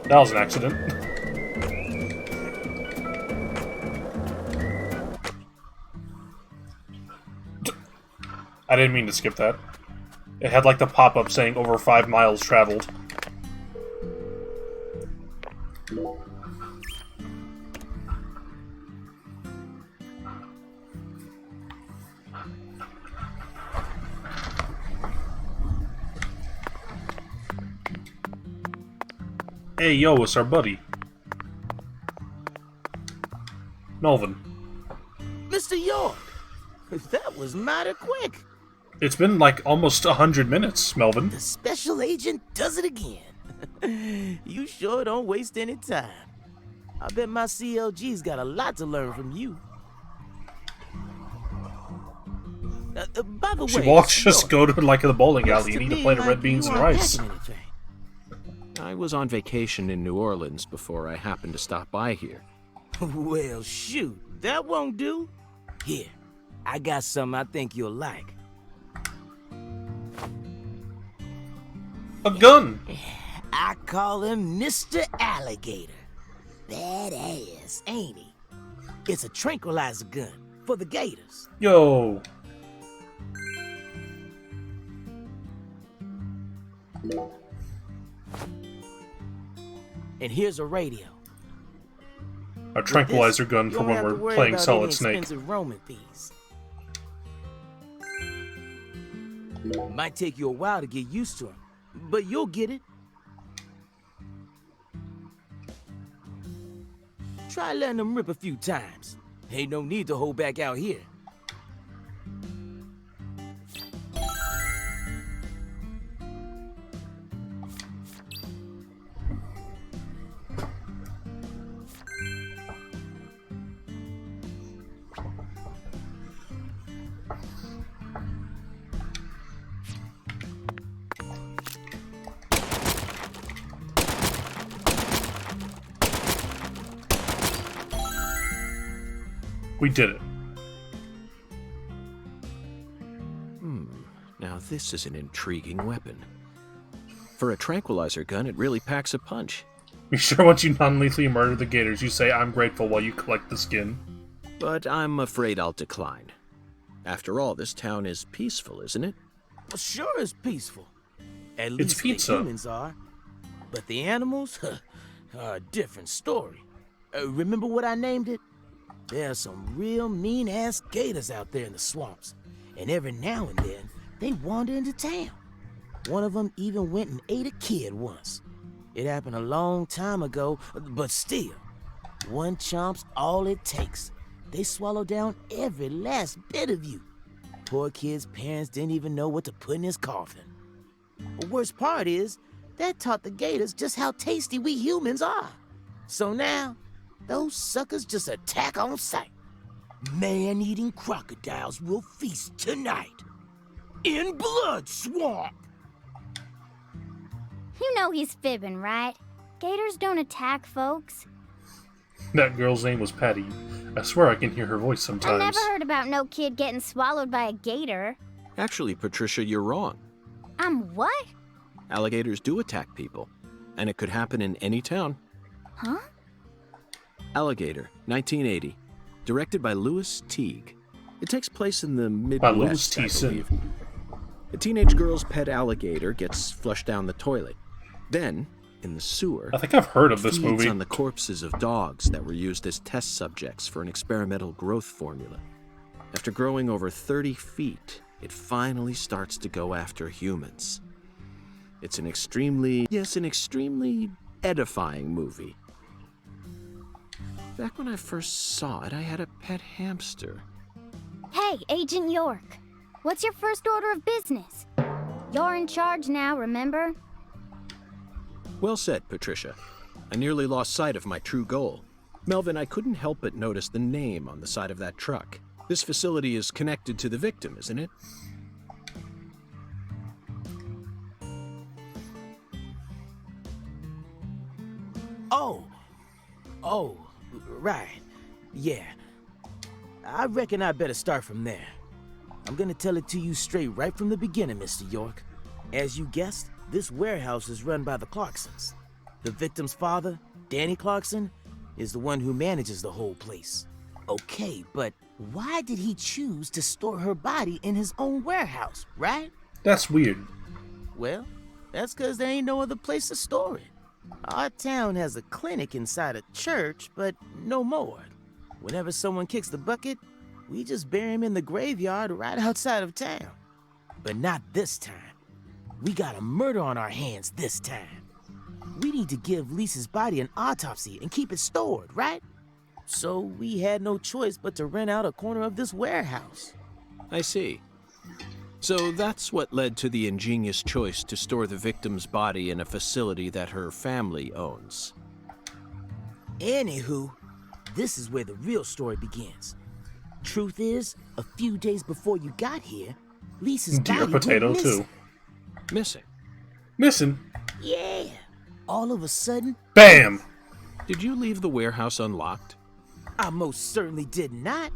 That was an accident. I didn't mean to skip that. It had like the pop-up saying over 5 miles traveled. Hey, yo, it's our buddy. Melvin. Mr. York, that was mighty quick. It's been like almost 100 minutes, Melvin. The special agent does it again. You sure don't waste any time. I bet my CLG's got a lot to learn from you. By the way, She won't just go to like the bowling alley. You need to play the red beans and rice. I was on vacation in New Orleans before I happened to stop by here. Well, shoot, that won't do. Here, I got something I think you'll like. A gun! I call him Mr. Alligator. Badass, ain't he? It's a tranquilizer gun for the gators. Yo! And here's a radio. A tranquilizer gun for when we're playing Solid Snake. Roaming fees. Might take you a while to get used to them, but you'll get it. Try letting them rip a few times. Ain't no need to hold back out here. We did it. Now this is an intriguing weapon. For a tranquilizer gun, it really packs a punch. Be sure once you non-lethally murder the gators, you say, "I'm grateful," while you collect the skin. But I'm afraid I'll decline. After all, this town is peaceful, isn't it? Well, sure is peaceful. At least pizza. the humans are. But the animals are a different story. Remember what I named it? There are some real mean-ass gators out there in the swamps. And every now and then, they wander into town. One of them even went and ate a kid once. It happened a long time ago, but still, one chomp's all it takes. They swallow down every last bit of you. Poor kid's parents didn't even know what to put in his coffin. The worst part is, that taught the gators just how tasty we humans are. So now, those suckers just attack on sight. Man-eating crocodiles will feast tonight. In Blood Swamp! You know he's fibbing, right? Gators don't attack folks. That girl's name was Patty. I swear I can hear her voice sometimes. I never heard about no kid getting swallowed by a gator. Actually, Patricia, you're wrong. I'm what? Alligators do attack people, and it could happen in any town. Huh? Alligator, 1980. Directed by Louis Teague. It takes place in the Midwest, I believe. A teenage girl's pet alligator gets flushed down the toilet. Then, in the sewer, I think I've heard of this feeds movie. on the corpses of dogs that were used as test subjects for an experimental growth formula. After growing over 30 feet, it finally starts to go after humans. It's an extremely edifying movie. Back when I first saw it, I had a pet hamster. Hey, Agent York. What's your first order of business? You're in charge now, remember? Well said, Patricia. I nearly lost sight of my true goal. Melvin, I couldn't help but notice the name on the side of that truck. This facility is connected to the victim, isn't it? Oh, right. Yeah. I reckon I better start from there. I'm gonna tell it to you straight right from the beginning, Mr. York. As you guessed, this warehouse is run by the Clarksons. The victim's father, Danny Clarkson, is the one who manages the whole place. Okay, but why did he choose to store her body in his own warehouse, right? That's weird. Well, that's because there ain't no other place to store it. Our town has a clinic inside a church, but no more. Whenever someone kicks the bucket, we just bury him in the graveyard right outside of town. But not this time. We got a murder on our hands this time. We need to give Lisa's body an autopsy and keep it stored, right? So we had no choice but to rent out a corner of this warehouse. I see. So that's what led to the ingenious choice to store the victim's body in a facility that her family owns. Anywho, this is where the real story begins. Truth is, a few days before you got here, Lisa's Dear body potato went missing. too. Missing? Yeah. All of a sudden... BAM! Did you leave the warehouse unlocked? I most certainly did not.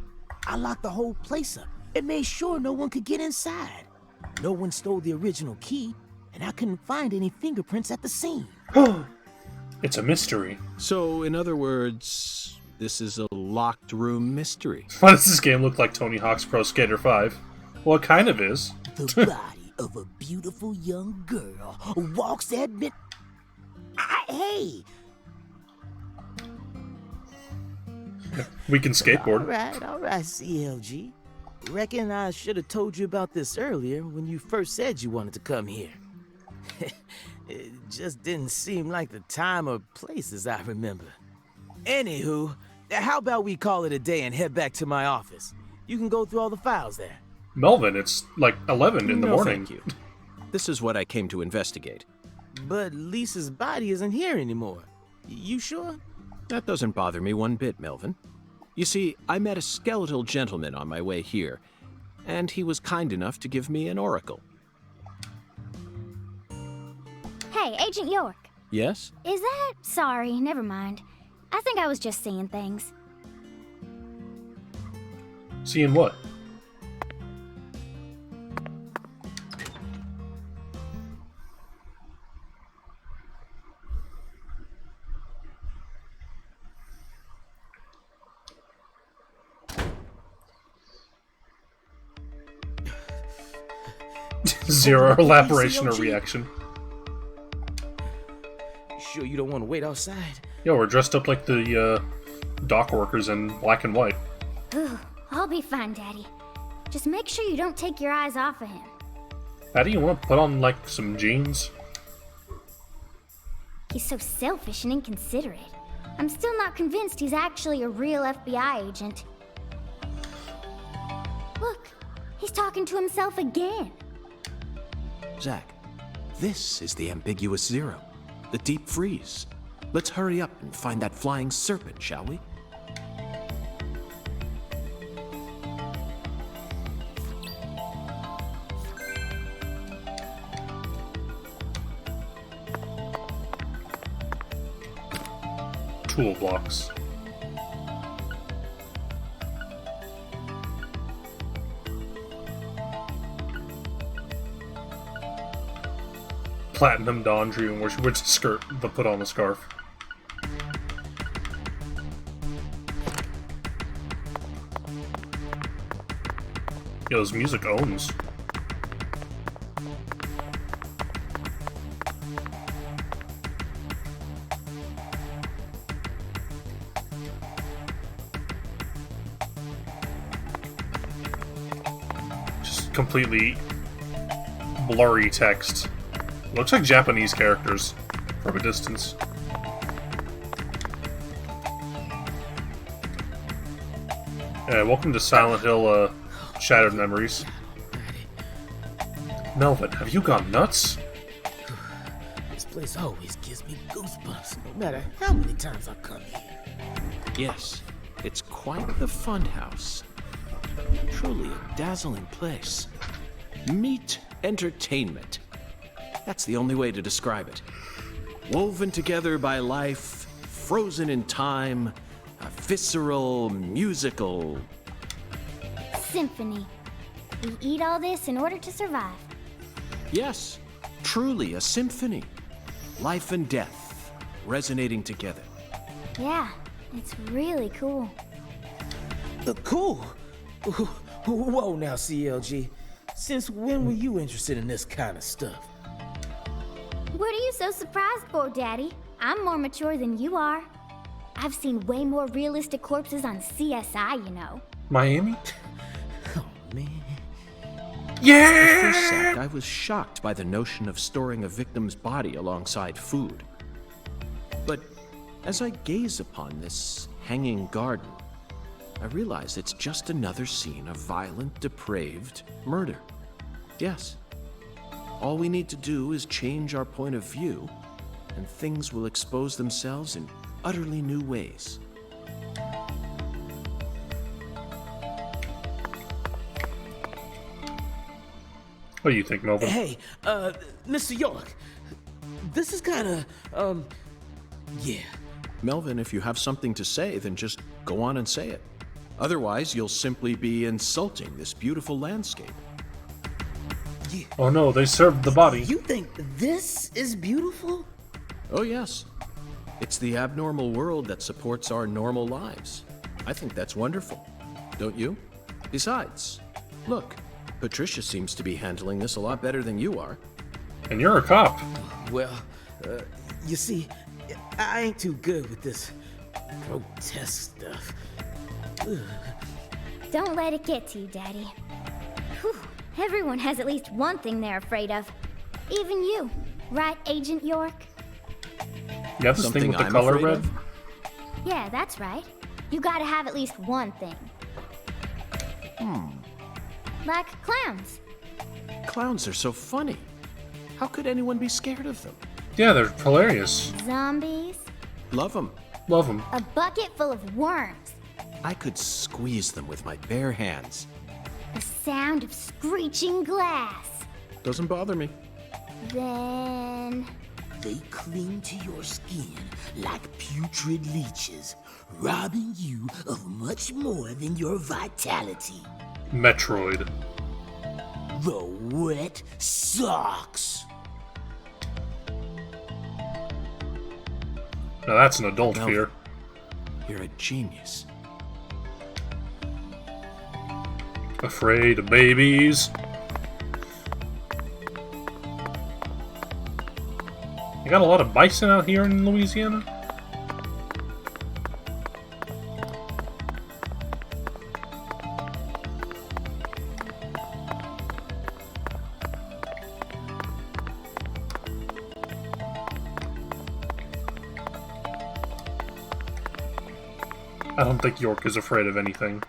I locked the whole place up and made sure no one could get inside. No one stole the original key, and I couldn't find any fingerprints at the scene. It's a mystery. So, in other words, this is a locked room mystery. Why does this game look like Tony Hawk's Pro Skater 5? Well, it kind of is. The body of a beautiful young girl walks that Hey! We can skateboard. All right, CLG. Reckon I should have told you about this earlier when you first said you wanted to come here. It just didn't seem like the time or place as I remember. Anywho, how about we call it a day and head back to my office? You can go through all the files there. Melvin, it's like 11 in the morning. Thank you. This is what I came to investigate. But Lisa's body isn't here anymore. You sure? That doesn't bother me one bit, Melvin. You see, I met a skeletal gentleman on my way here, and he was kind enough to give me an oracle. Hey, Agent York. Yes? Is that... Sorry, never mind. I think I was just seeing things. Seeing what? Zero elaboration or reaction. Sure you don't want to wait outside? Yo, we're dressed up like the dock workers in black and white. Ooh, I'll be fine, Daddy. Just make sure you don't take your eyes off of him. How do you want to put on, like, some jeans? He's so selfish and inconsiderate. I'm still not convinced he's actually a real FBI agent. Look, he's talking to himself again. Zach, this is the ambiguous zero, the deep freeze. Let's hurry up and find that flying serpent, shall we? Tool blocks. Platinum Dawn Dream, which skirt the put on the scarf. Yo, this music owns. Just completely blurry text. Looks like Japanese characters from a distance. Yeah, welcome to Silent Hill, Shattered Memories. Melvin, have you gone nuts? This place always gives me goosebumps, no matter how many times I come here. Yes, it's quite the fun house. Truly a dazzling place. Meet entertainment. That's the only way to describe it. Woven together by life, frozen in time, a visceral, musical... Symphony. We eat all this in order to survive. Yes, truly a symphony. Life and death, resonating together. Yeah, it's really cool. Cool? Whoa now, CLG. Since when were you interested in this kind of stuff? What are you so surprised for, Daddy? I'm more mature than you are. I've seen way more realistic corpses on CSI, you know. Miami? Oh, man. Yeah! At first sight, I was shocked by the notion of storing a victim's body alongside food. But as I gaze upon this hanging garden, I realize it's just another scene of violent, depraved murder. Yes. All we need to do is change our point of view, and things will expose themselves in utterly new ways. What do you think, Melvin? Hey, Mr. York. This is kinda, yeah. Melvin, if you have something to say, then just go on and say it. Otherwise, you'll simply be insulting this beautiful landscape. Yeah. Oh no, they served the body. You think this is beautiful? Oh yes. It's the abnormal world that supports our normal lives. I think that's wonderful. Don't you? Besides, look, Patricia seems to be handling this a lot better than you are. And you're a cop. Well, you see, I ain't too good with this grotesque stuff. Ugh. Don't let it get to you, Daddy. Whew. Everyone has at least one thing they're afraid of. Even you. Right, Agent York? You have this thing with the color red? Yeah, that's right. You gotta have at least one thing. Like clowns. Clowns are so funny. How could anyone be scared of them? Yeah, they're hilarious. Zombies. Love them. Love them. A bucket full of worms. I could squeeze them with my bare hands. The sound of screeching glass. Doesn't bother me. Then... They cling to your skin like putrid leeches, robbing you of much more than your vitality. Metroid. The wet socks. Now that's an adult Now, fear. You're a genius. Afraid of babies. You got a lot of bison out here in Louisiana? I don't think York is afraid of anything.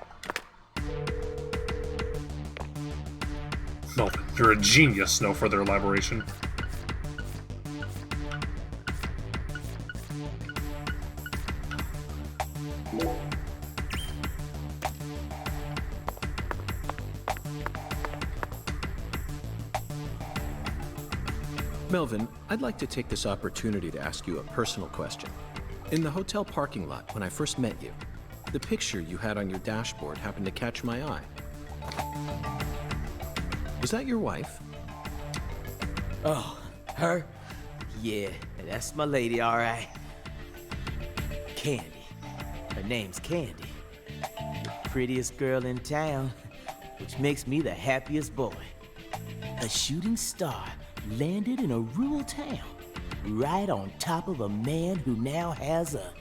No, you're a genius. No further elaboration. Melvin, I'd like to take this opportunity to ask you a personal question. In the hotel parking lot, when I first met you, the picture you had on your dashboard happened to catch my eye. Was that your wife? Oh, her? Yeah, that's my lady, all right. Candy. Her name's Candy. The prettiest girl in town, which makes me the happiest boy. A shooting star landed in a rural town, right on top of a man who now has a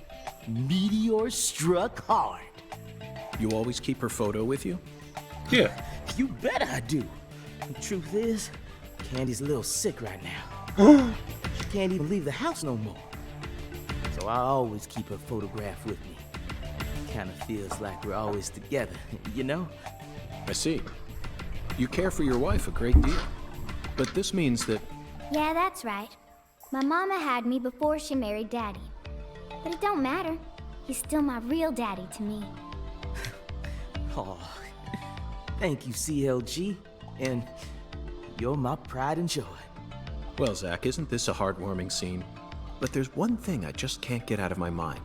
meteor-struck heart. You always keep her photo with you? Yeah. You bet I do. The truth is, Candy's a little sick right now. She can't even leave the house no more. So I always keep her photograph with me. kind of feels like we're always together, you know? I see. You care for your wife a great deal. But this means that... Yeah, that's right. My mama had me before she married Daddy. But it don't matter. He's still my real daddy to me. Oh, thank you, CLG. And you're my pride and joy. Well, Zach, isn't this a heartwarming scene? But there's one thing I just can't get out of my mind.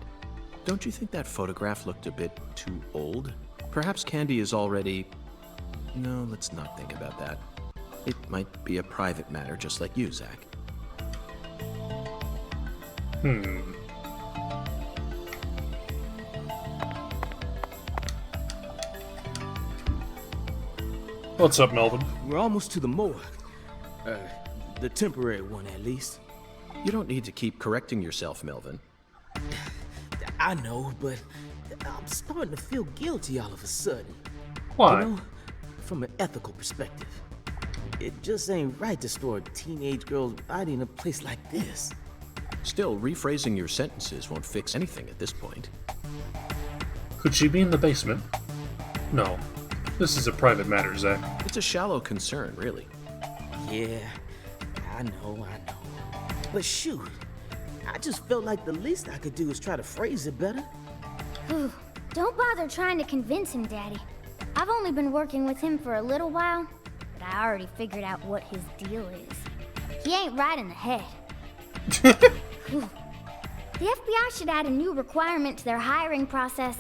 Don't you think that photograph looked a bit too old? Perhaps Candy is already... No, let's not think about that. It might be a private matter, just like you, Zach. What's up, Melvin? We're almost to the morgue. The temporary one, at least. You don't need to keep correcting yourself, Melvin. I know, but I'm starting to feel guilty all of a sudden. Why? You know, from an ethical perspective. It just ain't right to store a teenage girl's body in a place like this. Still, rephrasing your sentences won't fix anything at this point. Could she be in the basement? No. This is a private matter, Zach. It's a shallow concern, really. Yeah, I know. But shoot, I just felt like the least I could do is try to phrase it better. Whew. Don't bother trying to convince him, Daddy. I've only been working with him for a little while, but I already figured out what his deal is. He ain't right in the head. Whew. The FBI should add a new requirement to their hiring process.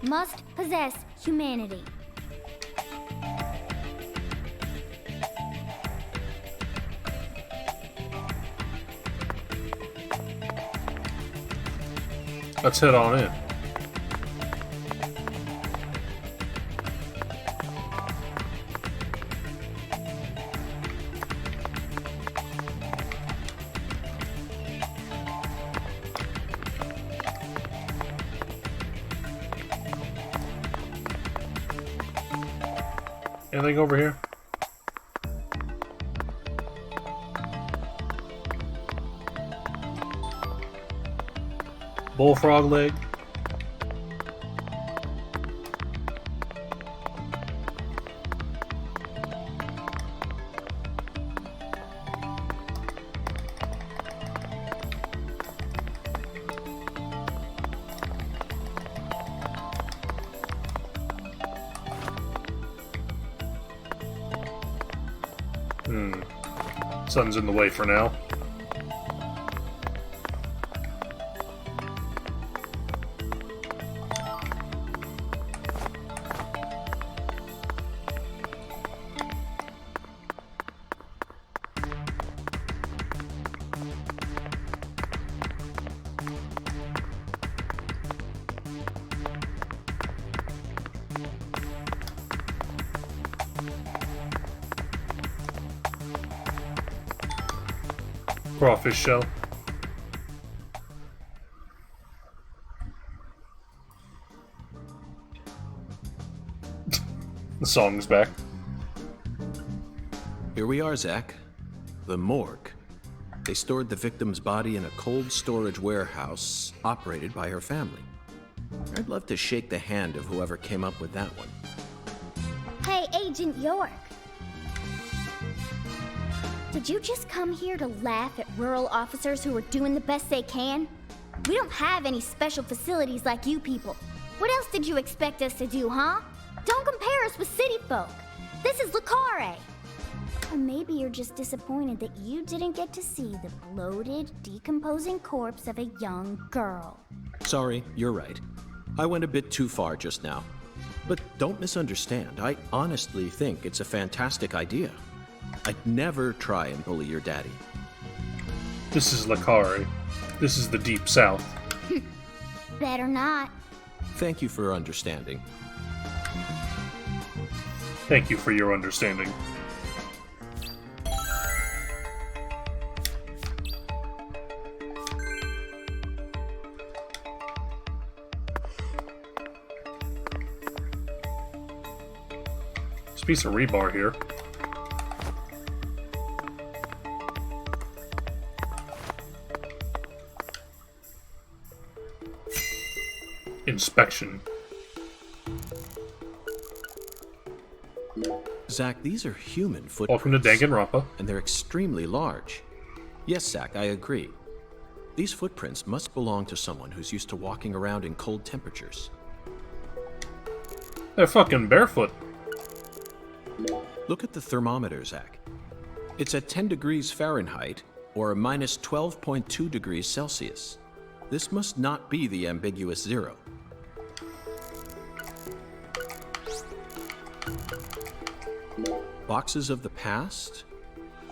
Must possess humanity. Let's head on in. Anything over here? Bullfrog leg. Sun's in the way for now. Crawfish shell. The song's back. Here we are, Zach. The morgue. They stored the victim's body in a cold storage warehouse operated by her family. I'd love to shake the hand of whoever came up with that one. Hey, Agent York. Did you just come here to laugh at rural officers who are doing the best they can? We don't have any special facilities like you people. What else did you expect us to do, huh? Don't compare us with city folk. This is Licare. Or maybe you're just disappointed that you didn't get to see the bloated, decomposing corpse of a young girl. Sorry, you're right. I went a bit too far just now. But don't misunderstand. I honestly think it's a fantastic idea. I'd never try and bully your daddy. This is Licare. This is the Deep South. Better not. Thank you for understanding. Thank you for your understanding. There's a piece of rebar here. Inspection. Zach, these are human footprints. Welcome to Danganronpa. And they're extremely large. Yes, Zach, I agree. These footprints must belong to someone who's used to walking around in cold temperatures. They're fucking barefoot. Look at the thermometer, Zach. It's at 10 degrees Fahrenheit, or minus 12.2 degrees Celsius. This must not be the ambiguous zero. Boxes of the past,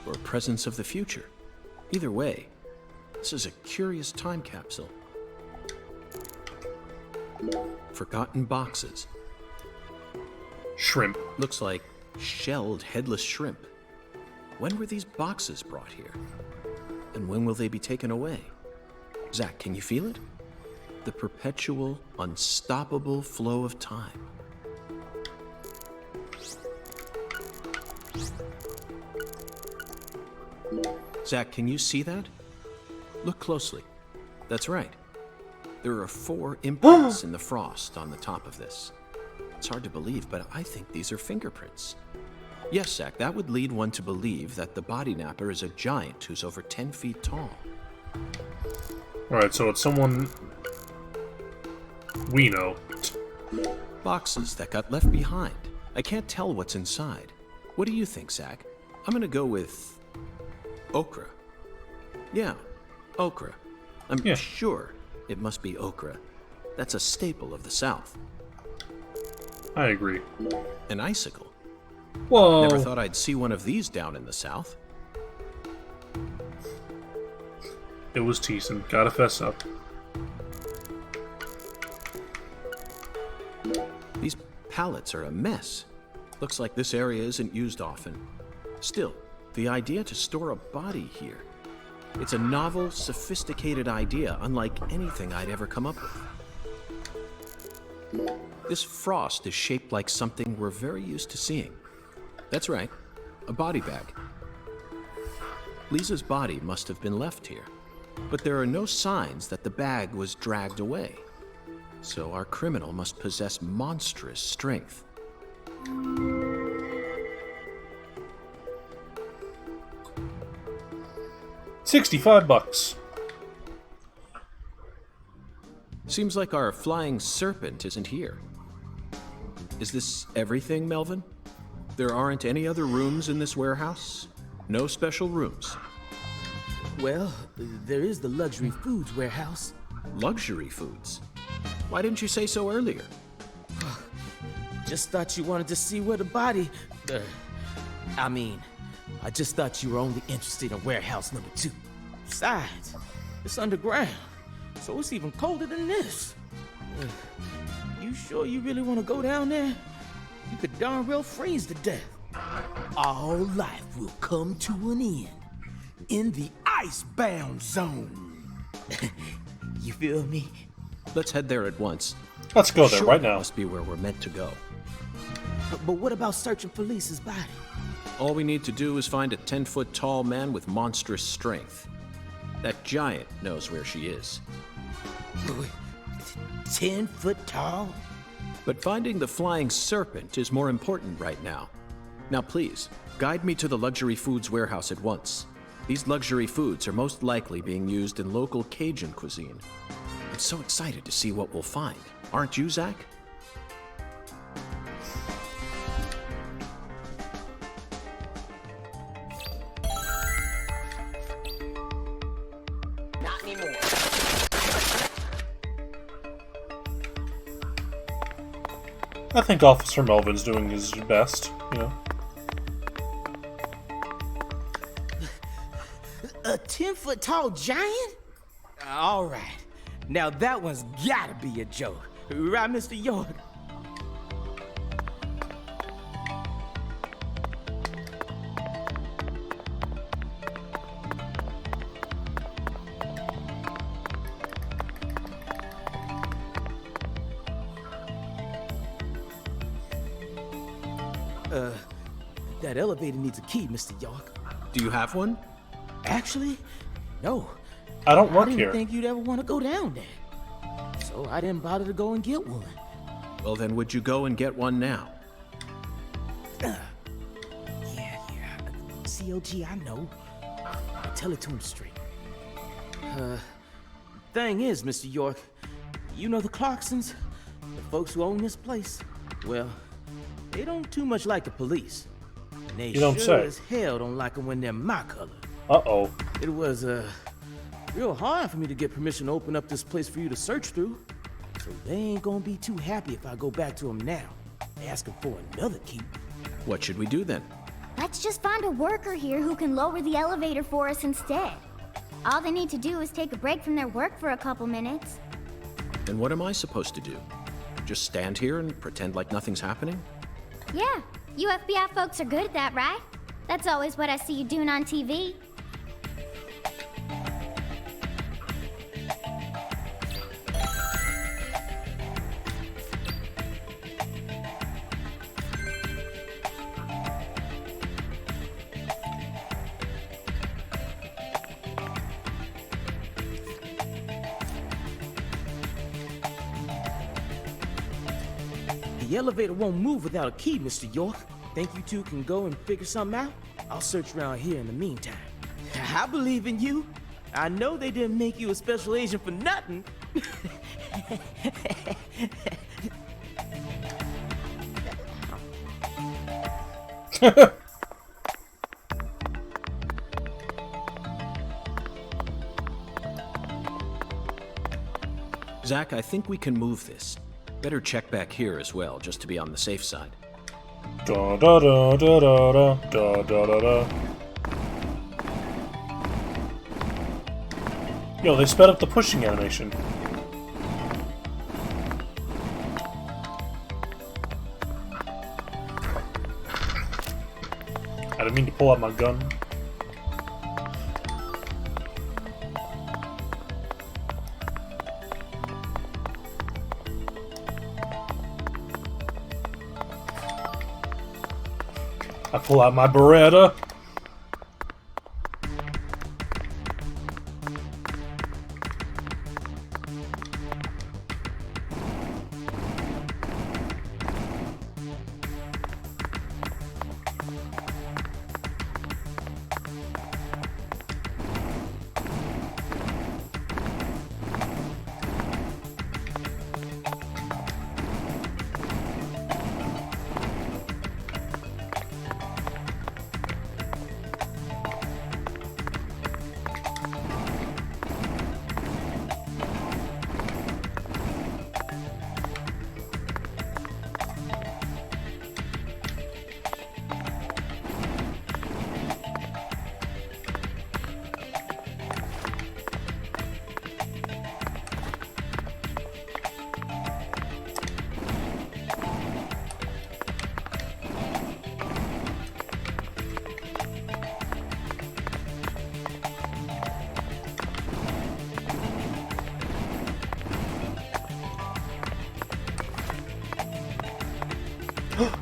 or presence of the future. Either way, this is a curious time capsule. Forgotten boxes. Shrimp. Looks like shelled headless shrimp. When were these boxes brought here? And when will they be taken away? Zach, can you feel it? The perpetual, unstoppable flow of time. Zach, can you see that? Look closely. That's right. There are 4 imprints in the frost on the top of this. It's hard to believe, but I think these are fingerprints. Yes, Zach, that would lead one to believe that the body napper is a giant who's over 10 feet tall. Alright, so it's someone we know. Boxes that got left behind. I can't tell what's inside. What do you think, Zach? I'm gonna go with okra. Yeah, okra. I'm sure it must be okra. That's a staple of the South. I agree. An icicle. Whoa. Never thought I'd see one of these down in the South. It was teasing. Gotta fess up. These pallets are a mess. Looks like this area isn't used often. Still, the idea to store a body here. It's a novel, sophisticated idea, unlike anything I'd ever come up with. This frost is shaped like something we're very used to seeing. That's right, a body bag. Lisa's body must have been left here, but there are no signs that the bag was dragged away. So our criminal must possess monstrous strength. $65. Seems like our flying serpent isn't here. Is this everything, Melvin? There aren't any other rooms in this warehouse? No special rooms? Well, there is the luxury foods warehouse. Luxury foods? Why didn't you say so earlier? Just thought you wanted to see where the body... I just thought you were only interested in warehouse number 2. Besides, it's underground, so it's even colder than this. You sure you really want to go down there? You could darn well freeze to death. All life will come to an end in the icebound zone. You feel me? Let's head there at once. Let's go there right now. Must be where we're meant to go. But what about searching for Lisa's body? All we need to do is find a 10-foot tall man with monstrous strength. That giant knows where she is. 10 foot tall? But finding the flying serpent is more important right now. Now please, guide me to the luxury foods warehouse at once. These luxury foods are most likely being used in local Cajun cuisine. I'm so excited to see what we'll find. Aren't you, Zach? Not anymore. I think Officer Melvin's doing his best, you know. A 10-foot tall giant? All right. Now that one's gotta be a joke. Right, Mr. York? That elevator needs a key, Mr. York. Do you have one? Actually, no. I don't work I didn't here. think you'd ever want to go down there. So I didn't bother to go and get one. Well then, would you go and get one now? POG, I know. I'll tell it to him straight. Thing is, Mr. York, you know the Clarksons? The folks who own this place? Well, they don't too much like the police. And they You don't sure say. as hell don't like them when they're my color. Uh-oh. It was, real hard for me to get permission to open up this place for you to search through. So they ain't gonna be too happy if I go back to them now, asking for another key. What should we do then? Let's just find a worker here who can lower the elevator for us instead. All they need to do is take a break from their work for a couple minutes. And what am I supposed to do? Just stand here and pretend like nothing's happening? Yeah, you FBI folks are good at that, right? That's always what I see you doing on TV. The elevator won't move without a key, Mr. York. Think you two can go and figure something out? I'll search around here in the meantime. I believe in you. I know they didn't make you a special agent for nothing. Zach, I think we can move this. Better check back here as well, just to be on the safe side. Da da da da da da da da da. Yo, they sped up the pushing animation. I didn't mean to pull out my gun. I pull out my Beretta.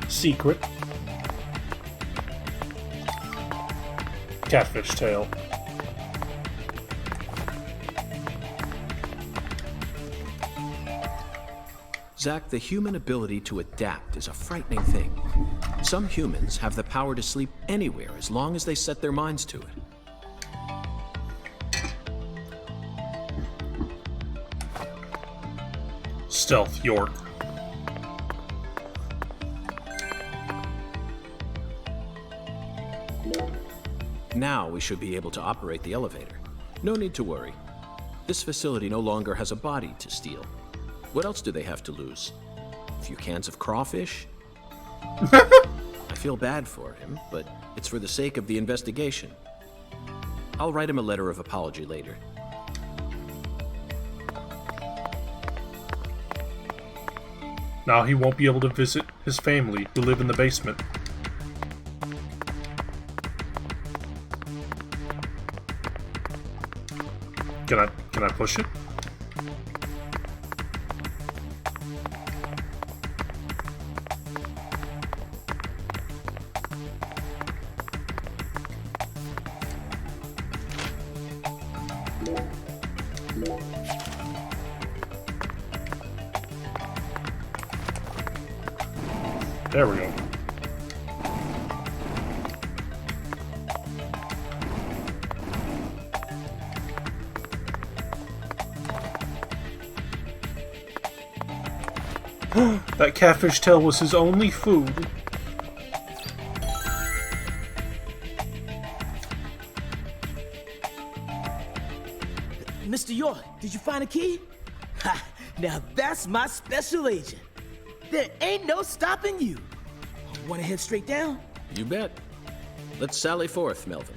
Secret. Catfish tail. Zach, the human ability to adapt is a frightening thing. Some humans have the power to sleep anywhere as long as they set their minds to it. Stealth York. Now we should be able to operate the elevator. No need to worry. This facility no longer has a body to steal. What else do they have to lose? A few cans of crawfish? I feel bad for him, but it's for the sake of the investigation. I'll write him a letter of apology later. Now he won't be able to visit his family who live in the basement. Can I push it? There we go. That catfish tail was his only food. Mr. York, did you find a key? Ha! Now that's my special agent. There ain't no stopping you. Want to head straight down? You bet. Let's sally forth, Melvin.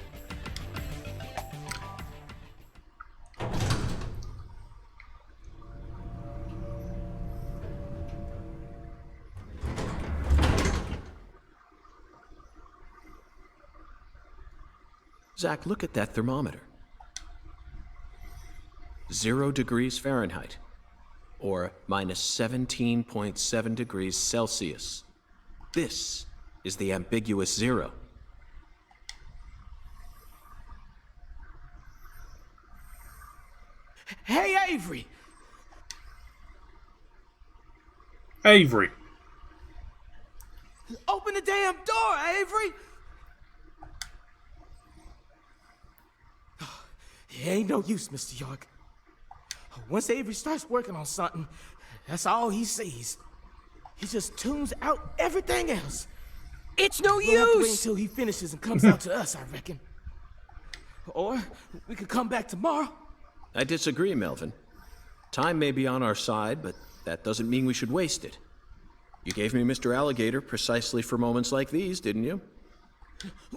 Zach, look at that thermometer. 0 degrees Fahrenheit, or minus 17.7 degrees Celsius. This is the ambiguous zero. Hey, Avery! Avery. Open the damn door, Avery! It ain't no use, Mr. York. Once Avery starts working on something, that's all he sees. He just tunes out everything else. It's no We'll have to wait use! until he finishes and comes out to us, I reckon. Or we could come back tomorrow. I disagree, Melvin. Time may be on our side, but that doesn't mean we should waste it. You gave me Mr. Alligator precisely for moments like these, didn't you?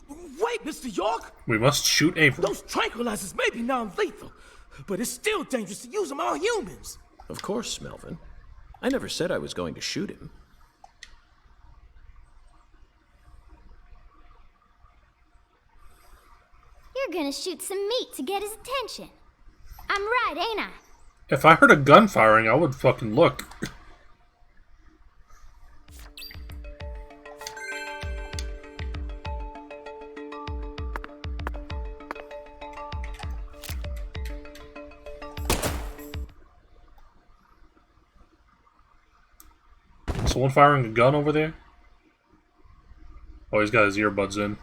Wait, Mr. York! We must shoot Avery. Those tranquilizers may be non-lethal, but it's still dangerous to use them on humans. Of course, Melvin. I never said I was going to shoot him. You're gonna shoot some meat to get his attention. I'm right, ain't I? If I heard a gun firing, I would fucking look. Someone firing a gun over there? Oh, he's got his earbuds in.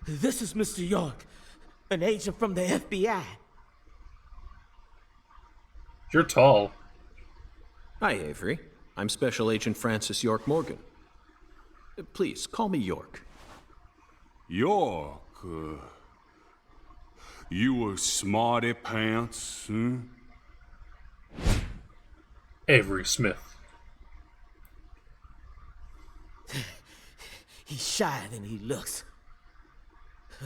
This is Mr. York, an agent from the FBI. You're tall. Hi, Avery. I'm Special Agent Francis York Morgan. Please, call me York. York, you a smarty pants, huh? Avery Smith. He's shyer than he looks.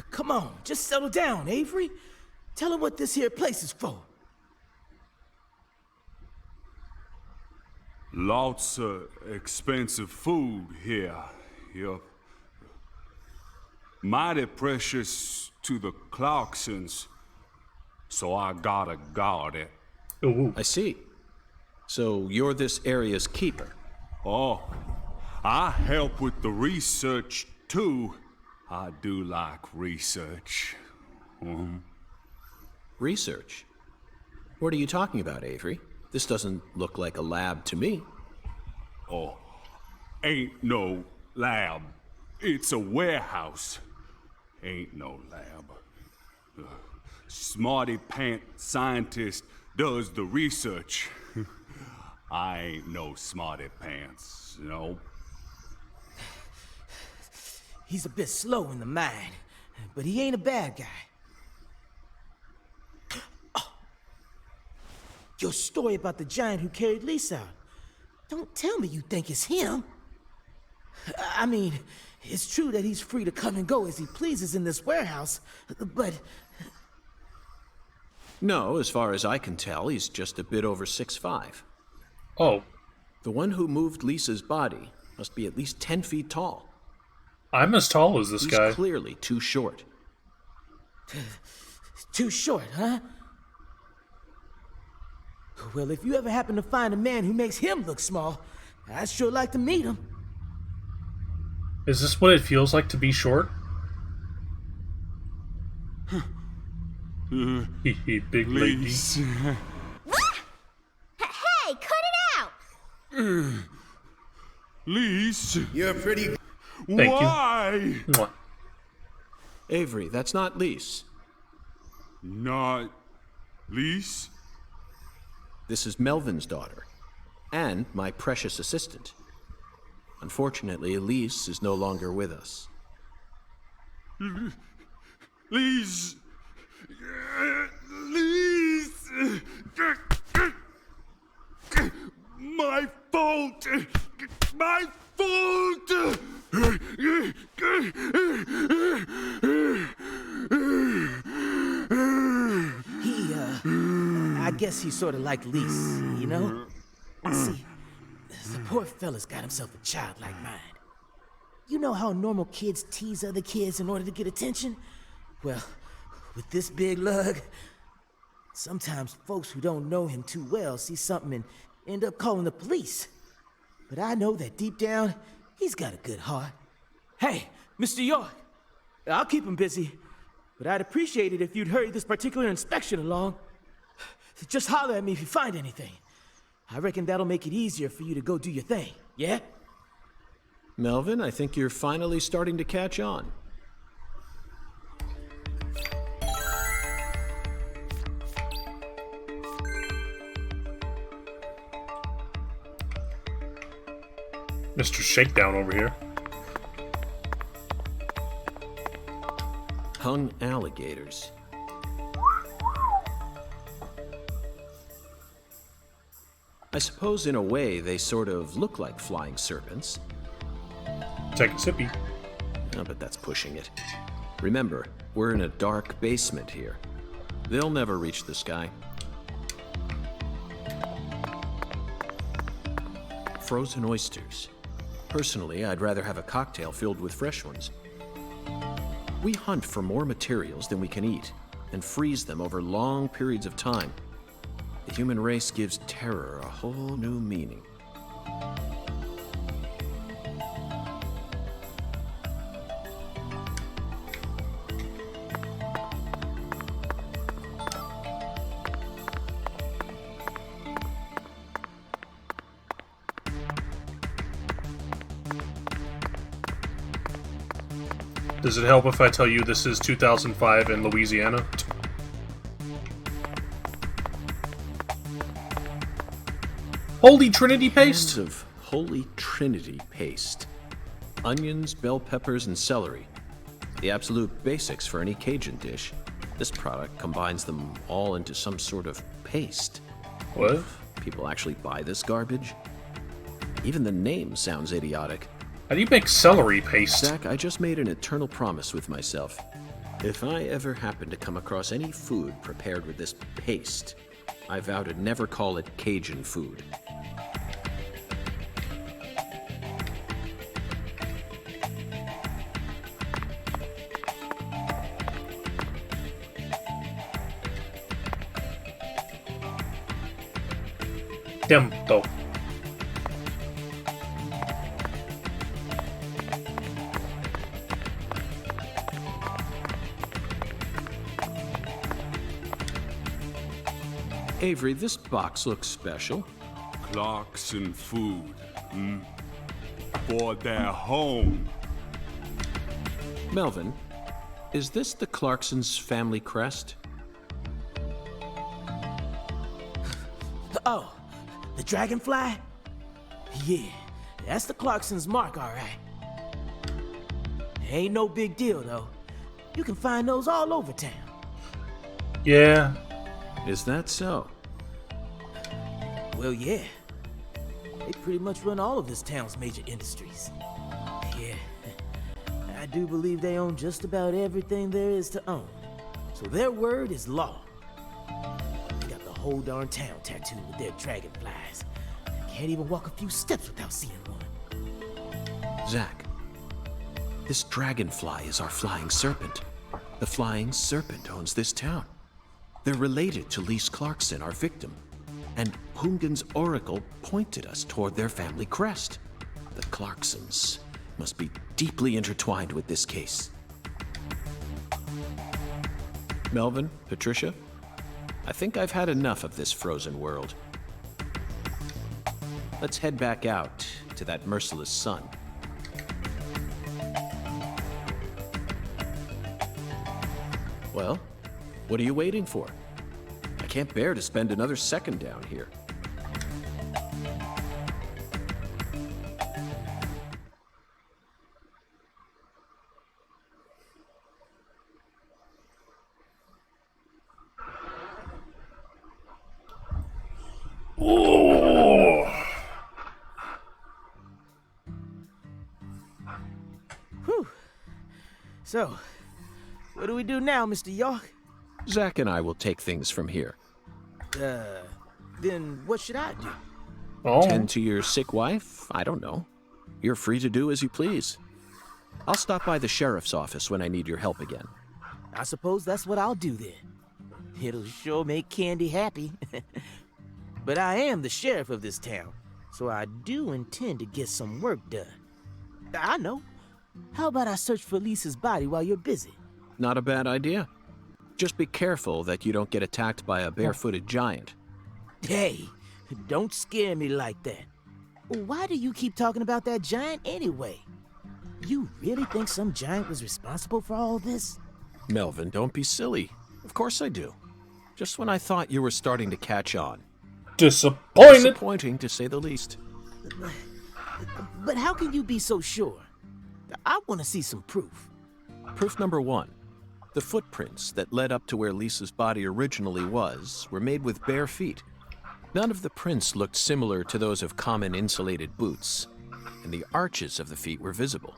Come on, just settle down, Avery. Tell him what this here place is for. Lots of expensive food here. Yup. Mighty precious to the Clarksons, so I gotta guard it. Ooh. I see. So you're this area's keeper? Oh, I help with the research too. I do like research. Research? What are you talking about, Avery? This doesn't look like a lab to me. Oh, ain't no lab. It's a warehouse. Ain't no lab. Smarty pant scientist does the research. I ain't no smarty pants, no. He's a bit slow in the mind, but he ain't a bad guy. Oh. Your story about the giant who carried Lisa out. Don't tell me you think it's him. I mean, it's true that he's free to come and go as he pleases in this warehouse, but... No, as far as I can tell, he's just a bit over 6'5". Oh. The one who moved Lisa's body must be at least 10 feet tall. I'm as tall as this guy. He's clearly too short. Too short, huh? Well, if you ever happen to find a man who makes him look small, I'd sure like to meet him. Is this what it feels like to be short? Hee big lady. Hey, cut it out! Lise. You're pretty. Thank Why? you. Mwah. Avery, that's not Lise. Not Lise? This is Melvin's daughter, and my precious assistant. Unfortunately, Elise is no longer with us. Lise! Lise! My fault! My fault! I guess he's sort of like Lise, you know? See, the poor fella's got himself a childlike mind. You know how normal kids tease other kids in order to get attention? Well, with this big lug, sometimes folks who don't know him too well see something and end up calling the police. But I know that deep down, he's got a good heart. Hey, Mr. York, I'll keep him busy, but I'd appreciate it if you'd hurry this particular inspection along. Just holler at me if you find anything. I reckon that'll make it easier for you to go do your thing, yeah? Melvin, I think you're finally starting to catch on. Mr. Shakedown over here. Hung alligators. I suppose in a way they sort of look like flying serpents. Take a sippy. No, but that's pushing it. Remember, we're in a dark basement here. They'll never reach the sky. Frozen oysters. Personally, I'd rather have a cocktail filled with fresh ones. We hunt for more materials than we can eat, and freeze them over long periods of time. The human race gives terror a whole new meaning. Does it help if I tell you this is 2005 in Louisiana? Holy Trinity paste? Cans of Holy Trinity paste. Onions, bell peppers, and celery. The absolute basics for any Cajun dish. This product combines them all into some sort of paste. What? People actually buy this garbage? Even the name sounds idiotic. How do you make celery paste? Zach, I just made an eternal promise with myself. If I ever happen to come across any food prepared with this paste, I vow to never call it Cajun food. Tiempo. Avery, this box looks special. Clarkson food. For their home. Melvin, is this the Clarksons' family crest? Oh, the dragonfly? Yeah, that's the Clarksons' mark, all right. Ain't no big deal, though. You can find those all over town. Yeah. Is that so? Well, yeah. They pretty much run all of this town's major industries. Yeah, I do believe they own just about everything there is to own. So their word is law. They got the whole darn town tattooed with their dragonflies. Can't even walk a few steps without seeing one. Zach, this dragonfly is our flying serpent. The flying serpent owns this town. They're related to Lise Clarkson, our victim. And Hungan's oracle pointed us toward their family crest. The Clarksons must be deeply intertwined with this case. Melvin, Patricia, I think I've had enough of this frozen world. Let's head back out to that merciless sun. Well, what are you waiting for? I can't bear to spend another second down here. Whew. So, what do we do now, Mr. York? Zack and I will take things from here. Then what should I do? Tend to your sick wife? I don't know. You're free to do as you please. I'll stop by the sheriff's office when I need your help again. I suppose that's what I'll do then. It'll sure make Candy happy. But I am the sheriff of this town, so I do intend to get some work done. I know. How about I search for Lisa's body while you're busy? Not a bad idea. Just be careful that you don't get attacked by a barefooted giant. Hey, don't scare me like that. Why do you keep talking about that giant anyway? You really think some giant was responsible for all this? Melvin, don't be silly. Of course I do. Just when I thought you were starting to catch on. Disappointed! Disappointing, to say the least. But how can you be so sure? I want to see some proof. Proof number one. The footprints that led up to where Lisa's body originally was were made with bare feet. None of the prints looked similar to those of common insulated boots, and the arches of the feet were visible.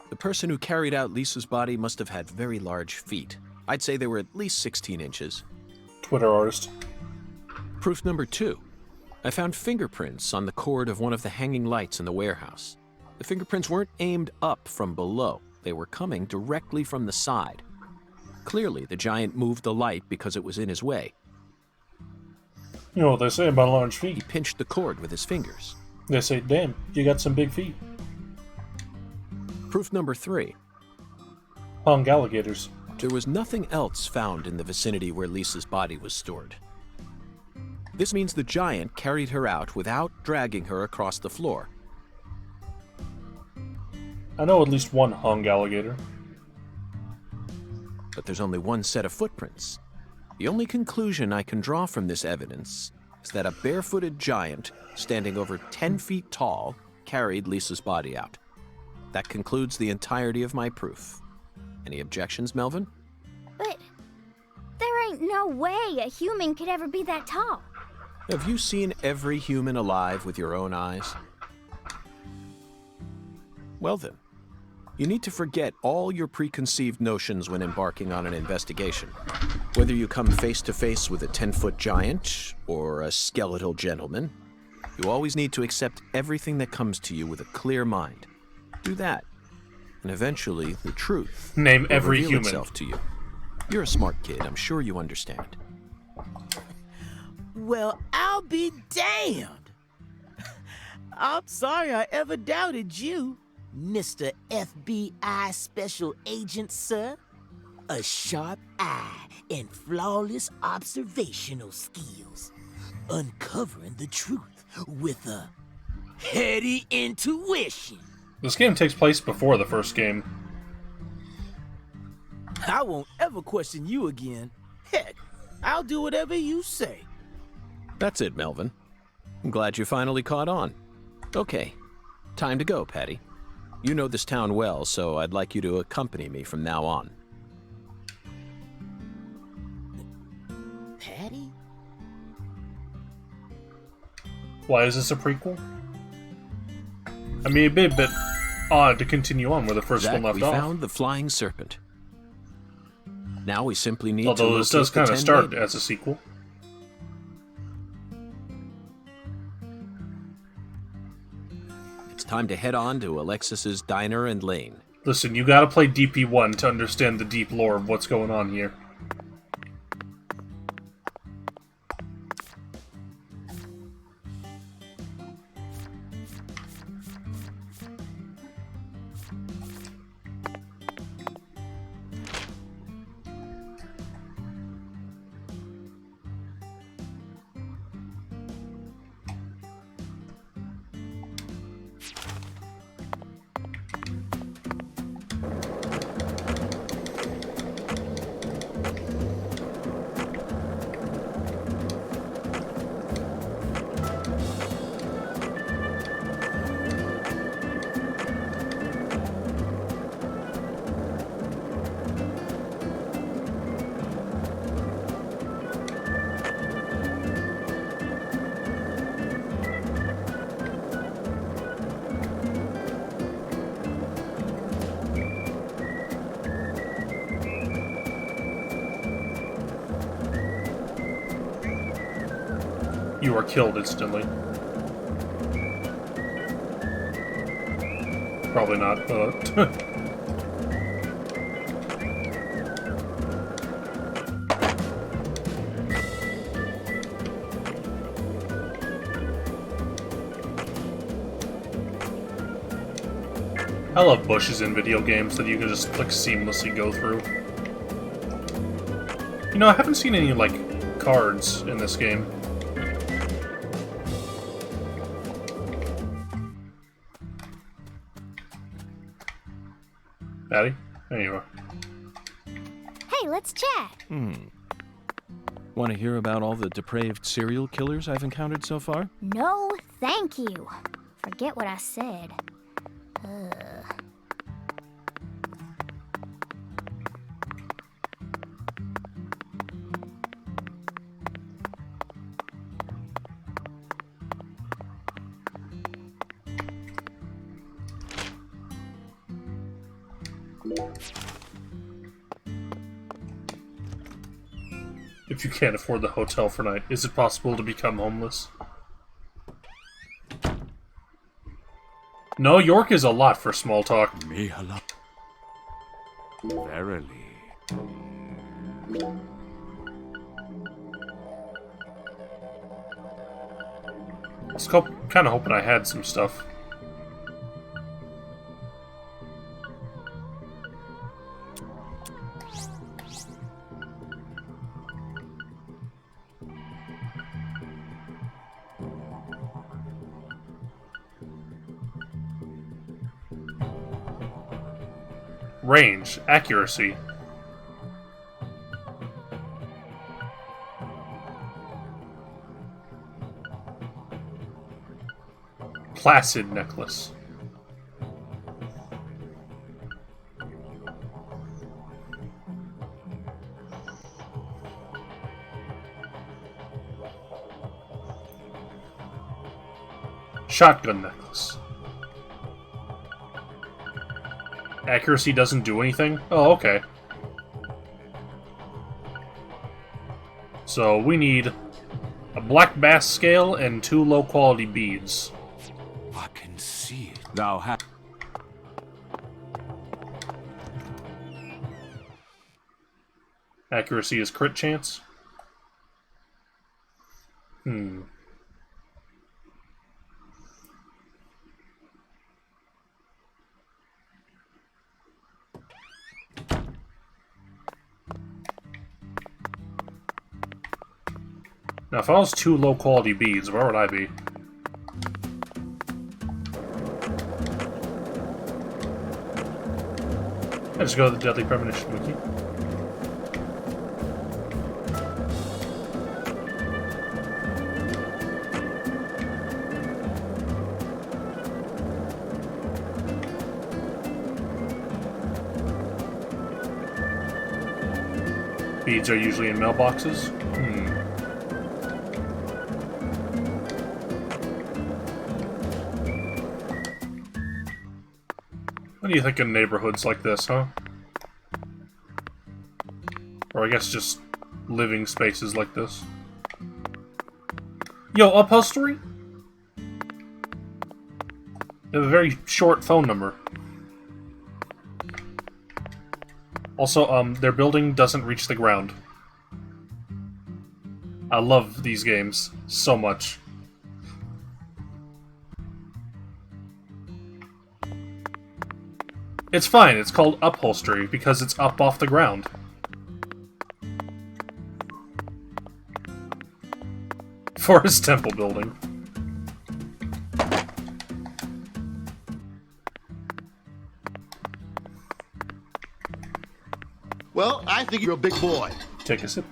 The person who carried out Lisa's body must have had very large feet. I'd say they were at least 16 inches. Twitter artist. Proof number two. I found fingerprints on the cord of one of the hanging lights in the warehouse. The fingerprints weren't aimed up from below. They were coming directly from the side. Clearly, the giant moved the light because it was in his way. You know what they say about large feet? He pinched the cord with his fingers. They say, damn, you got some big feet. Proof number three. Hung alligators. There was nothing else found in the vicinity where Lisa's body was stored. This means the giant carried her out without dragging her across the floor. I know at least one hung alligator. But there's only one set of footprints. The only conclusion I can draw from this evidence is that a barefooted giant, standing over 10 feet tall, carried Lisa's body out. That concludes the entirety of my proof. Any objections, Melvin? But there ain't no way a human could ever be that tall. Have you seen every human alive with your own eyes? Well then, you need to forget all your preconceived notions when embarking on an investigation. Whether you come face to face with a 10-foot giant or a skeletal gentleman, you always need to accept everything that comes to you with a clear mind. Do that, and eventually the truth Name will every reveal human. itself to you. You're a smart kid. I'm sure you understand. Well, I'll be damned. I'm sorry I ever doubted you, Mr. FBI Special Agent, sir. A sharp eye and flawless observational skills. Uncovering the truth with a heady intuition. This game takes place before the first game. I won't ever question you again. Heck, I'll do whatever you say. That's it, Melvin. I'm glad you finally caught on. Okay, time to go, Patty. You know this town well, so I'd like you to accompany me from now on. Patty? Why is this a prequel? I mean, it'd be a bit odd to continue on where the first Zack, one left we off. found the flying serpent. Now we simply need to Although this locate does the kind of 10 start maidens. as a sequel. It's time to head on to Alexis's Diner and Lane. Listen, you gotta play DP1 to understand the deep lore of what's going on here. you are killed instantly. Probably not, but... I love bushes in video games that you can just, like, seamlessly go through. You know, I haven't seen any, like, cards in this game. Patty? There you are. Hey, let's chat. Want to hear about all the depraved serial killers I've encountered so far? No, thank you. Forget what I said. If you can't afford the hotel for night, is it possible to become homeless? No, York is a lot for small talk. Me a lot. Verily. I was kind of hoping I had some stuff. Range, accuracy. Placid necklace. Shotgun necklace. Accuracy doesn't do anything? Oh, okay. So we need a black bass scale and 2 low-quality beads. I can see it. Thou hast... Accuracy is crit chance? Now, if I was 2 low-quality beads, where would I be? I just go to the Deadly Premonition wiki. Beads are usually in mailboxes. What do you think in neighborhoods like this, huh? Or I guess just living spaces like this. Yo, upholstery? They have a very short phone number. Also, their building doesn't reach the ground. I love these games so much. It's fine, it's called upholstery because it's up off the ground. Forest Temple building. Well, I think you're a big boy. Take a sip.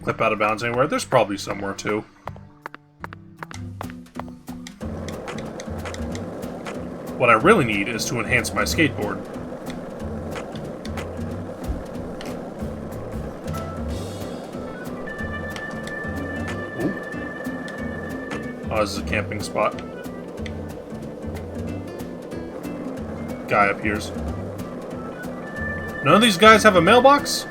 Clip out of bounds anywhere. There's probably somewhere too. What I really need is to enhance my skateboard. Ooh. Oh, this is a camping spot. Guy appears. None of these guys have a mailbox?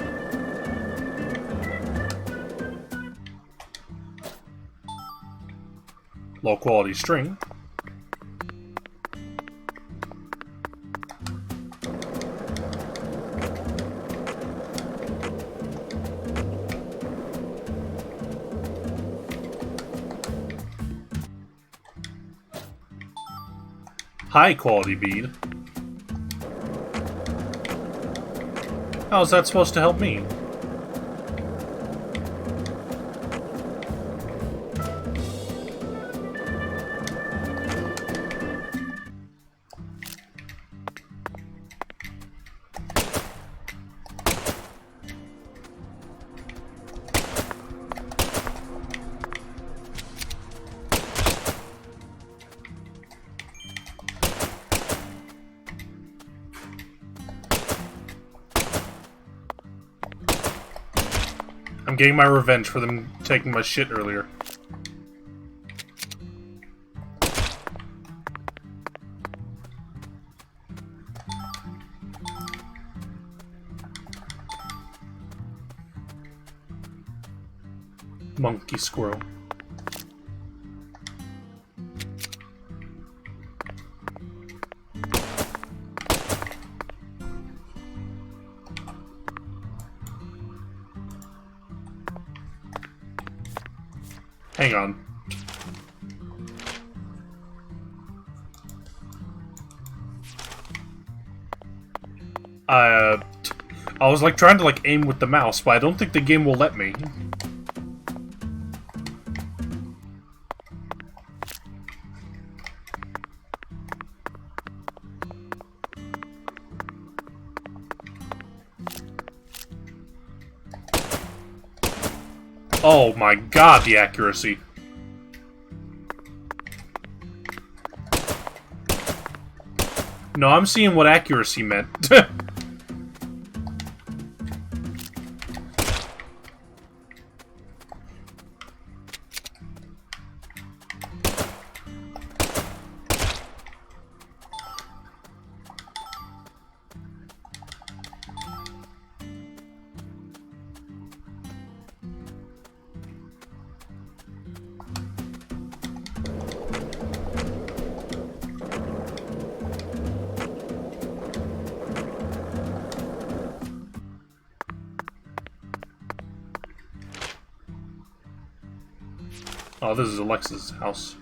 Low quality string. High quality bead. How's that supposed to help me? I'm getting my revenge for them taking my shit earlier. Monkey squirrel. Hang on. I was like trying to like aim with the mouse, but I don't think the game will let me. Oh my god, the accuracy. No, I'm seeing what accuracy meant. Oh, this is Alexa's house.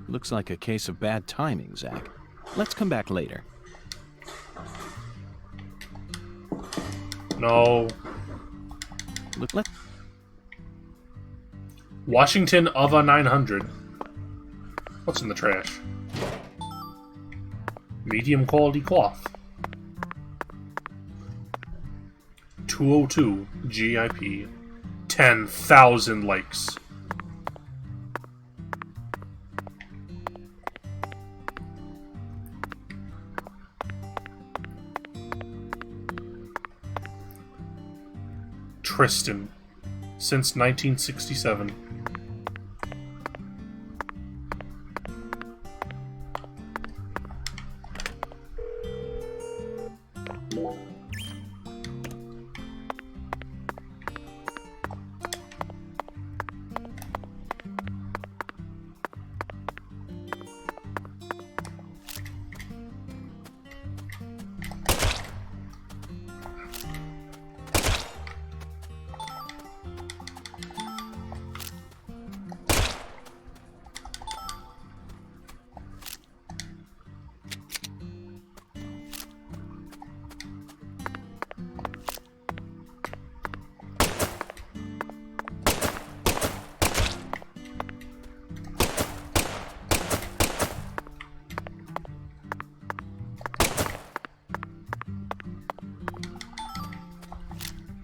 Looks like a case of bad timing, Zach. Let's come back later. No. Look. Washington Ava 900. What's in the trash? Medium quality cloth. 202 GIP. 10,000 likes. Tristan. Since 1967.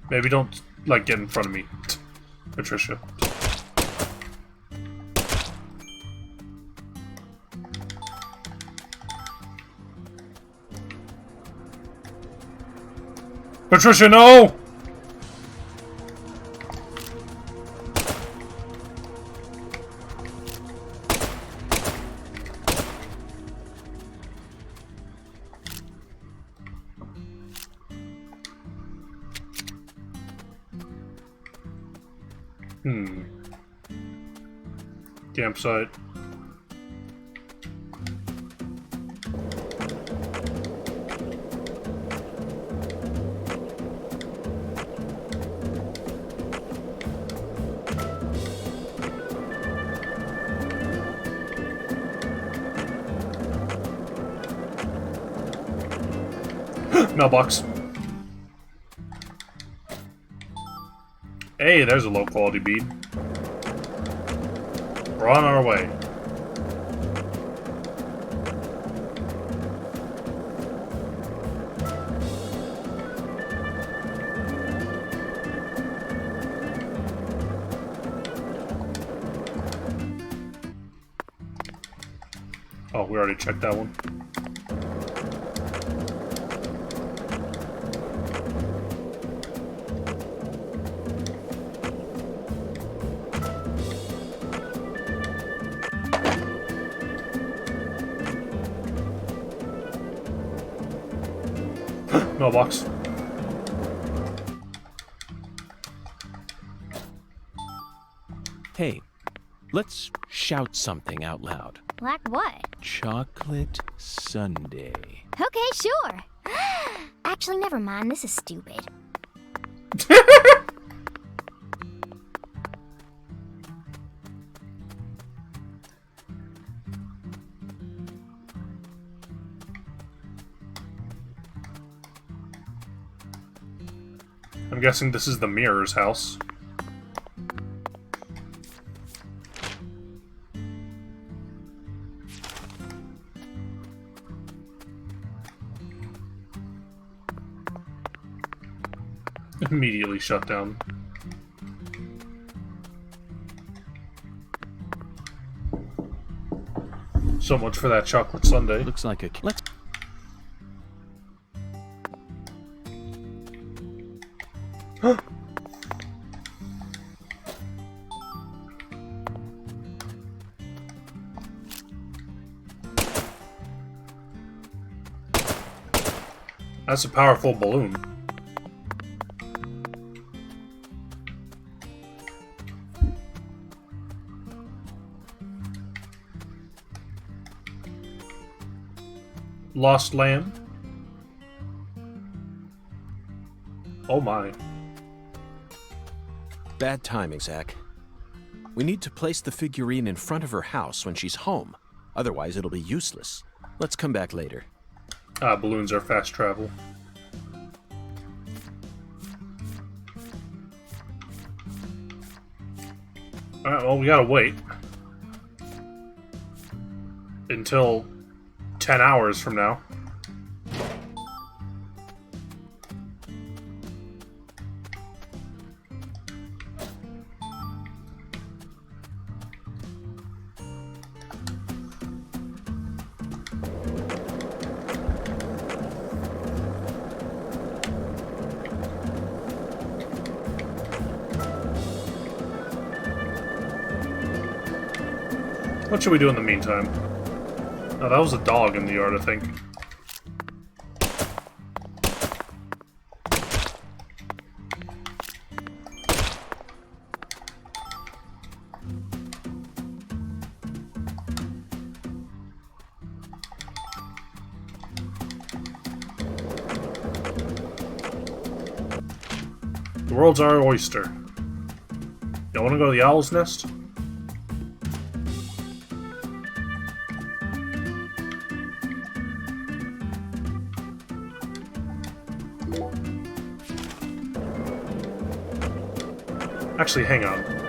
Maybe don't, like, get in front of me, Patricia. Patricia, no! Campsite. Mailbox. Hey, there's a low quality bead. We're on our way. Oh, we already checked that one. Mailbox. Hey, let's shout something out loud. Like what? Chocolate sundae. Okay, sure. Actually, never mind. This is stupid. I'm guessing this is the Mirror's house. Immediately shut down. So much for that chocolate sundae. Looks like a... Let's... That's a powerful balloon. Lost lamb. Oh my. Bad timing, Zach. We need to place the figurine in front of her house when she's home. Otherwise, it'll be useless. Let's come back later. Ah, balloons are fast travel. Alright, well, we gotta wait until 10 hours from now. What should we do in the meantime? Oh, that was a dog in the yard, I think. The world's our oyster. Y'all wanna go to the owl's nest? Actually, hang on.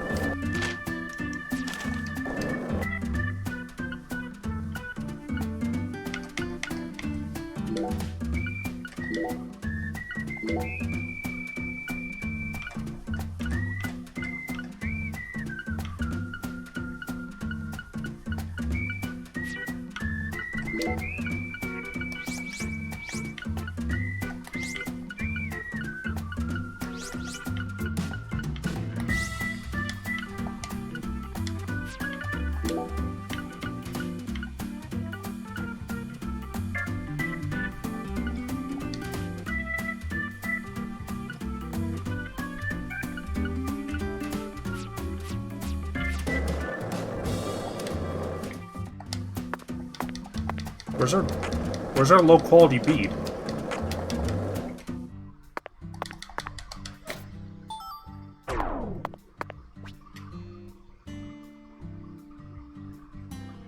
Where's our low quality bead?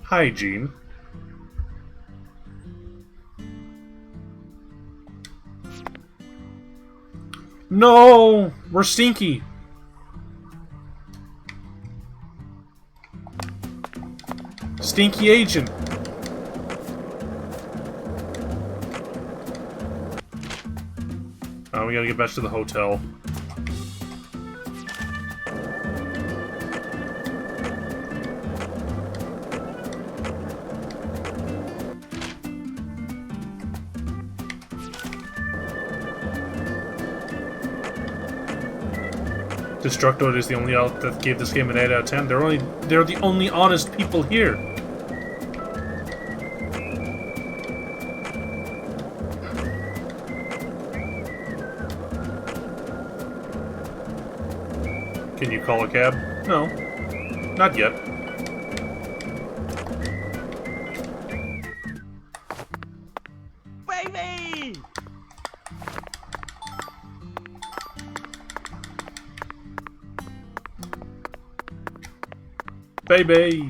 Hygiene. No! We're stinky! Stinky agent! Oh, we gotta get back to the hotel. Destructoid is the only out that gave this game an 8 out of 10. They're the only honest people here. Can you call a cab? No. Not yet. Baby! Baby!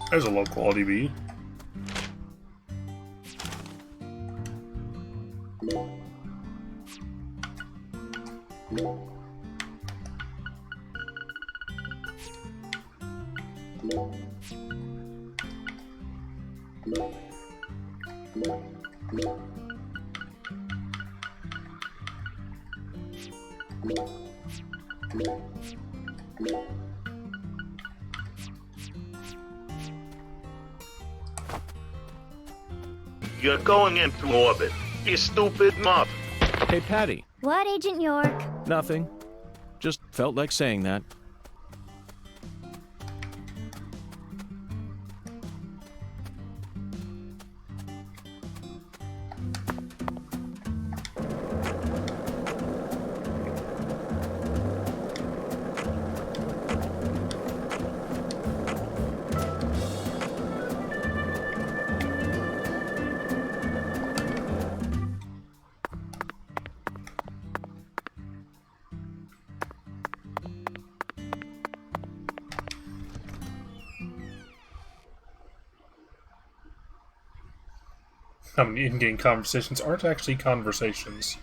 There's a low quality bee. You're going into orbit, you stupid mother. Hey, Patty. What, Agent York? Nothing. Just felt like saying that. How many in-game conversations aren't actually conversations?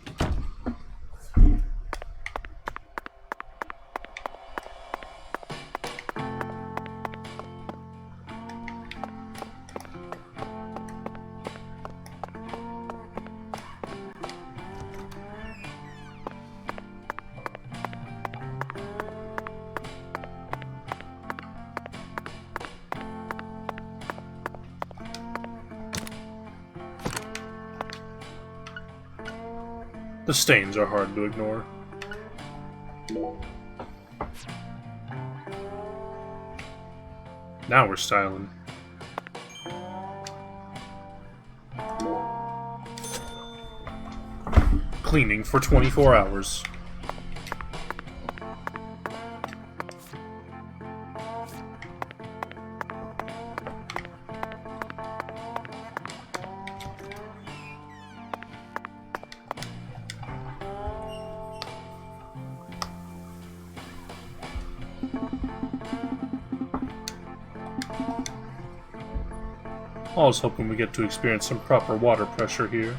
The stains are hard to ignore. Now we're styling. Cleaning for 24 hours. I was hoping we get to experience some proper water pressure here.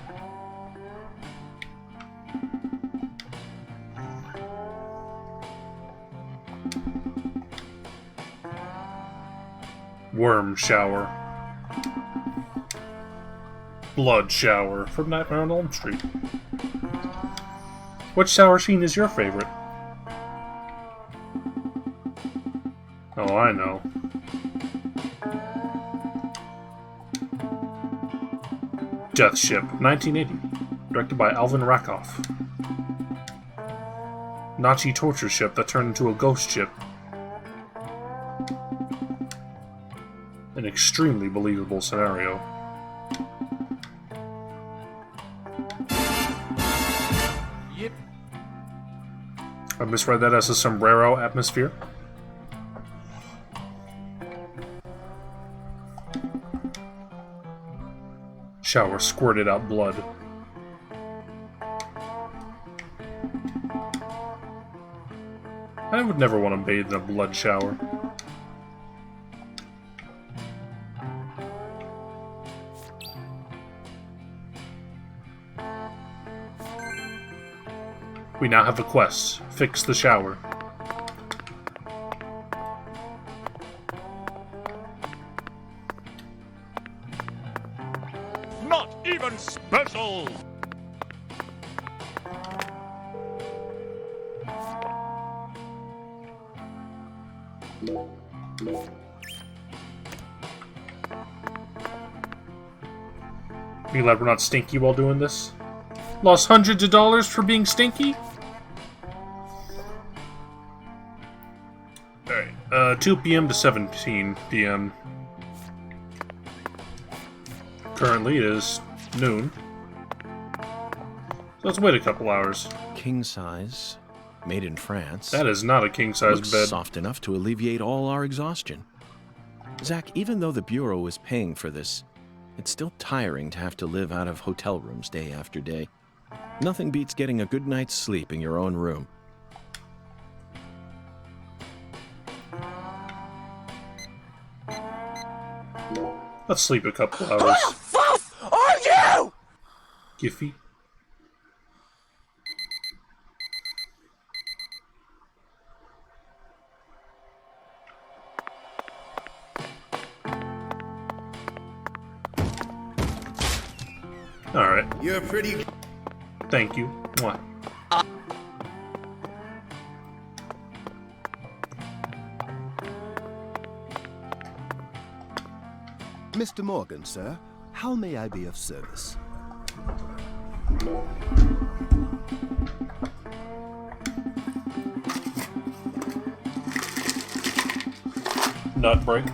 Worm shower. Blood shower from Nightmare on Elm Street. Which shower scene is your favorite? Oh, I know. Death Ship, 1980. Directed by Alvin Rakoff. Nazi torture ship that turned into a ghost ship. An extremely believable scenario. Yep. I misread that as a sombrero atmosphere. Shower squirted out blood. I would never want to bathe in a blood shower. We now have a quest. Fix the shower. Not even special! Be glad we're not stinky while doing this. Lost hundreds of dollars for being stinky? Alright, 2 p.m. to 17 p.m. Currently it is noon. So let's wait a couple hours. King size, made in France. That is not a king-size Looks bed. soft enough to alleviate all our exhaustion. Zach, even though the Bureau is paying for this, it's still tiring to have to live out of hotel rooms day after day. Nothing beats getting a good night's sleep in your own room. Let's sleep a couple hours. Who the fuck are you? Giffy. Alright. You're pretty... Thank you. Mwah. Mr. Morgan, sir, how may I be of service? Nut break.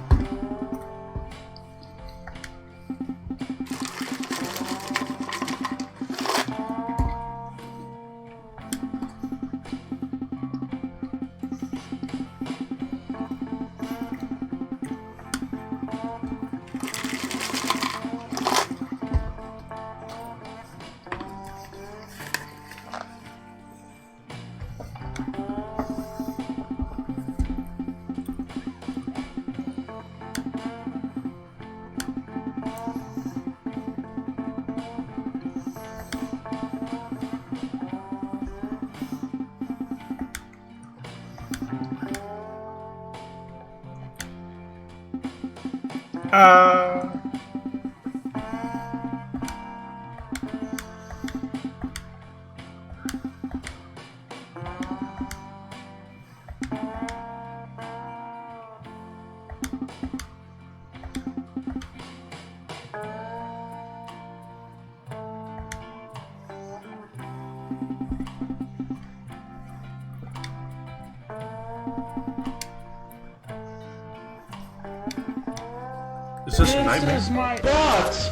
Is this a nightmare? This is my thoughts.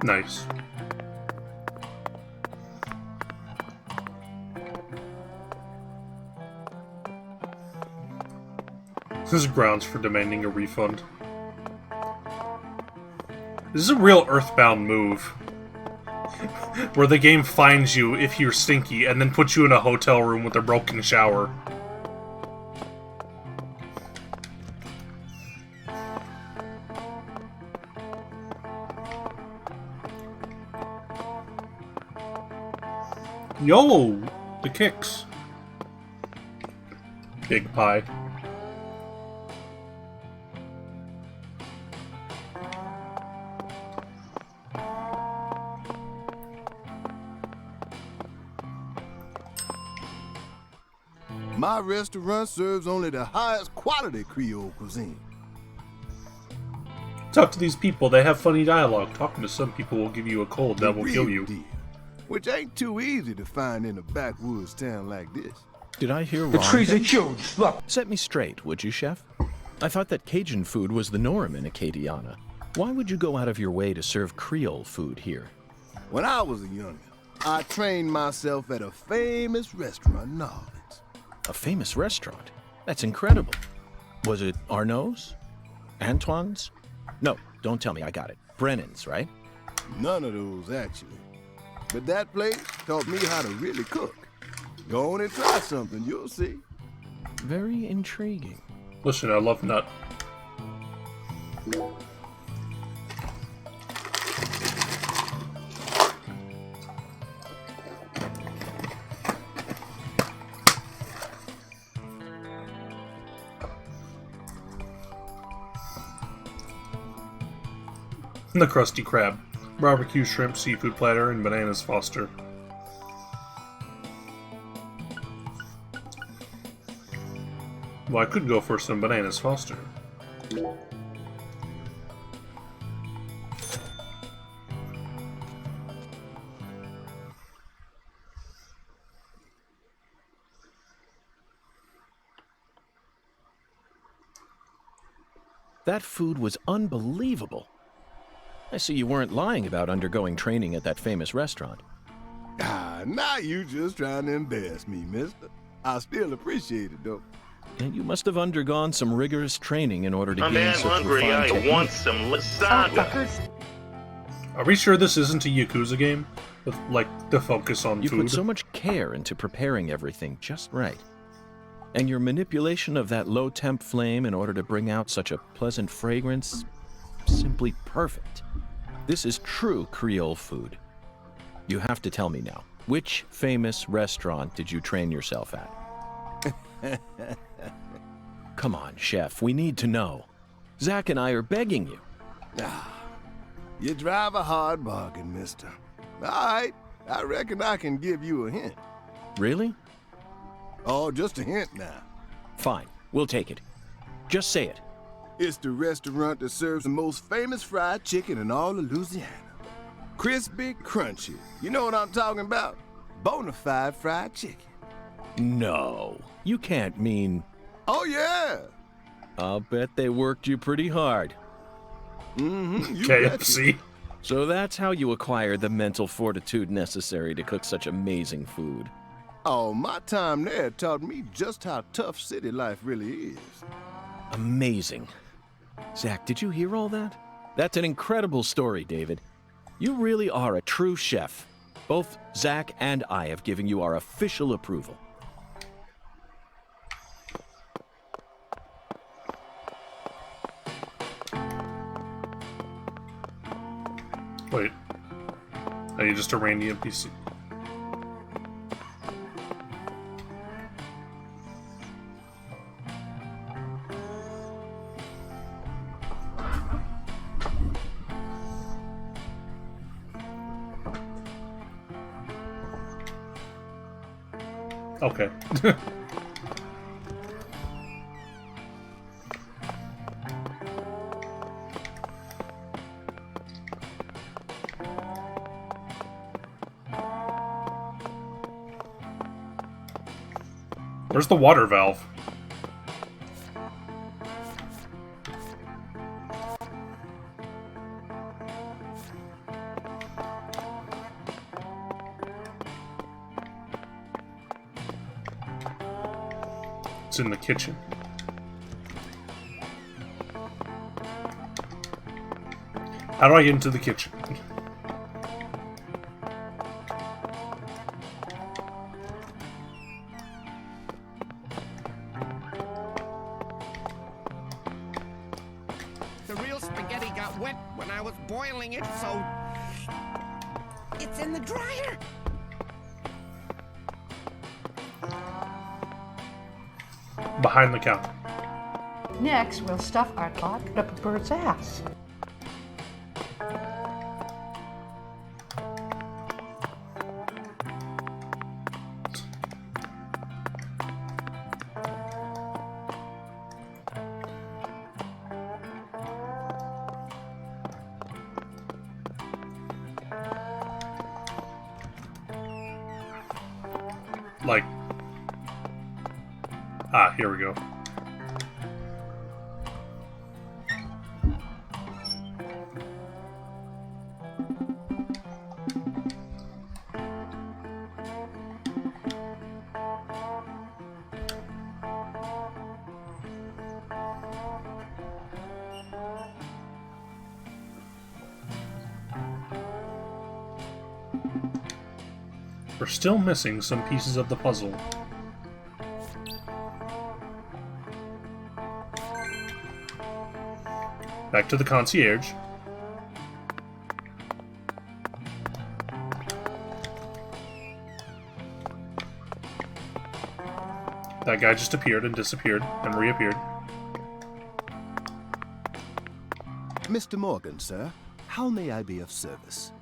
Nice. This is grounds for demanding a refund. This is a real Earthbound move. Where the game finds you if you're stinky and then puts you in a hotel room with a broken shower. Yo! The kicks. Big pie. My restaurant serves only the highest quality Creole cuisine. Talk to these people, they have funny dialogue. Talking to some people will give you a cold that will kill you. Deal, which ain't too easy to find in a backwoods town like this. Did I hear wrong? The trees are huge. Look. Set me straight, would you, Chef? I thought that Cajun food was the norm in Acadiana. Why would you go out of your way to serve Creole food here? When I was a youngin', I trained myself at a famous restaurant in New Orleans. A famous restaurant? That's incredible. Was it Arnaud's? Antoine's? No, don't tell me, I got it. Brennan's, right? None of those, actually. But that place taught me how to really cook. Go on and try something, you'll see. Very intriguing. Listen, I love nut. The Krusty Krab. Barbecue shrimp seafood platter and bananas Foster. Well, I could go for some bananas Foster. That food was unbelievable. I see you weren't lying about undergoing training at that famous restaurant. Ah, now you just trying to embarrass me, mister. I still appreciate it, though. And you must have undergone some rigorous training in order to I'm gain damn such hungry. refined I technique. want some lasagna. Are we sure this isn't a Yakuza game? With, like, the focus on You food? put so much care into preparing everything just right. And your manipulation of that low-temp flame in order to bring out such a pleasant fragrance, simply perfect. This is true Creole food. You have to tell me now, which famous restaurant did you train yourself at? Come on, Chef, we need to know. Zach and I are begging you. You drive a hard bargain, mister. All right, I reckon I can give you a hint. Really? Oh, just a hint now. Fine, we'll take it. Just say it. It's the restaurant that serves the most famous fried chicken in all of Louisiana. Crispy, crunchy. You know what I'm talking about? Bonafide fried chicken. No, you can't mean... Oh, yeah. I'll bet they worked you pretty hard. Mm-hmm. KFC. So that's how you acquired the mental fortitude necessary to cook such amazing food. Oh, my time there taught me just how tough city life really is. Amazing. Zach, did you hear all that? That's an incredible story, David. You really are a true chef. Both Zach and I have given you our official approval. Wait. Are you just a randy NPC? Okay. Where's the water valve? It's in the kitchen. How do I get into the kitchen? The real spaghetti got wet when I was boiling it, so it's in the dryer. behind the counter. Next, we'll stuff our clock up a bird's ass. Like... Ah, here we go. We're still missing some pieces of the puzzle. Back to the concierge. That guy just appeared and disappeared and reappeared. Mr. Morgan, sir, how may I be of service?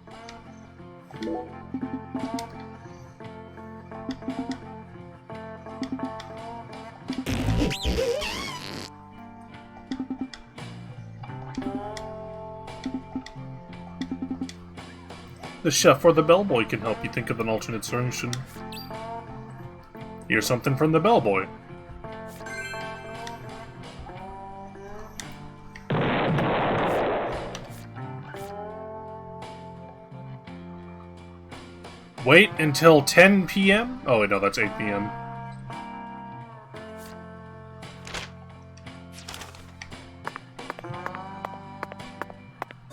The chef or the bellboy can help you think of an alternate solution. Here's something from the bellboy. Wait until 10 p.m.? Oh, wait, no, that's 8 p.m.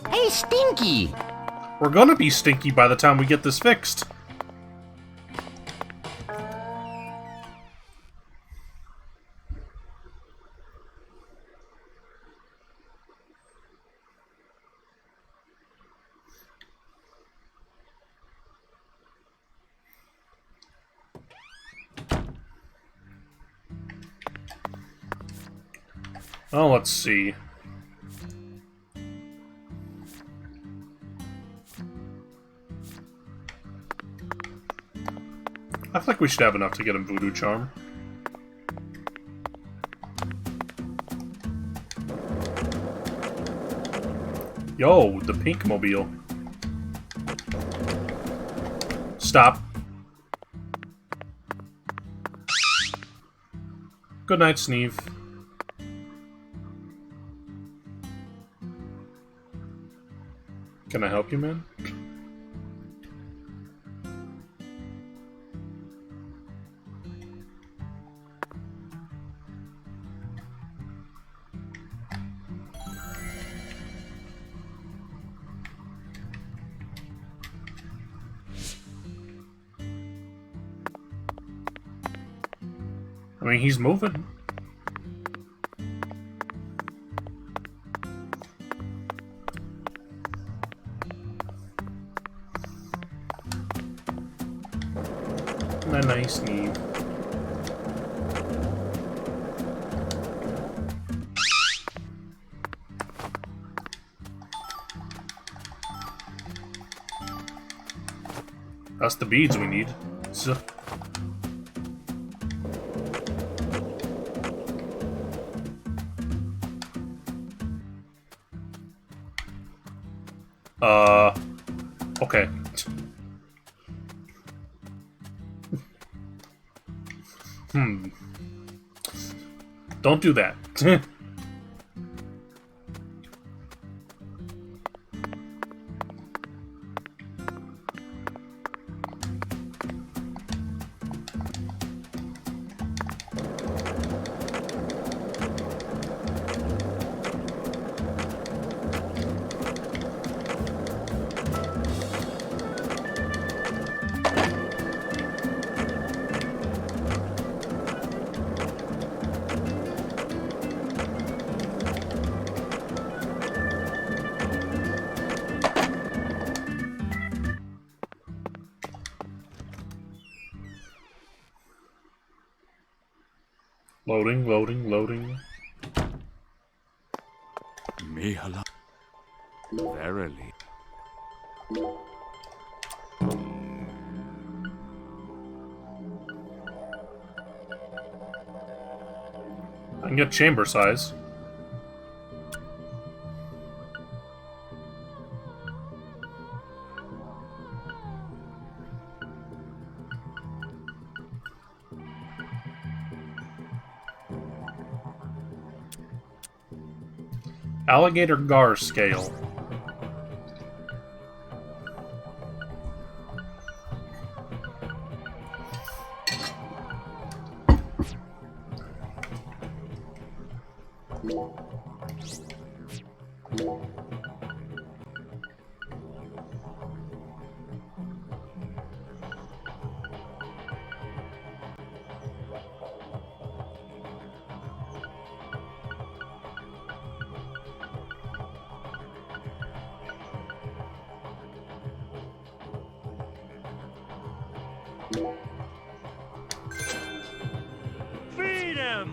Hey, Stinky! We're gonna be stinky by the time we get this fixed. Oh, let's see. I think we should have enough to get him Voodoo Charm. Yo, the pink mobile. Stop. Good night, Sneeve. Can I help you, man? I mean, he's moving. Nice, Sneeve. That's the beads we need. So okay. Don't do that. Loading, loading, loading. Mihala. Verily. I can get chamber size. Alligator gar scale. Feed him!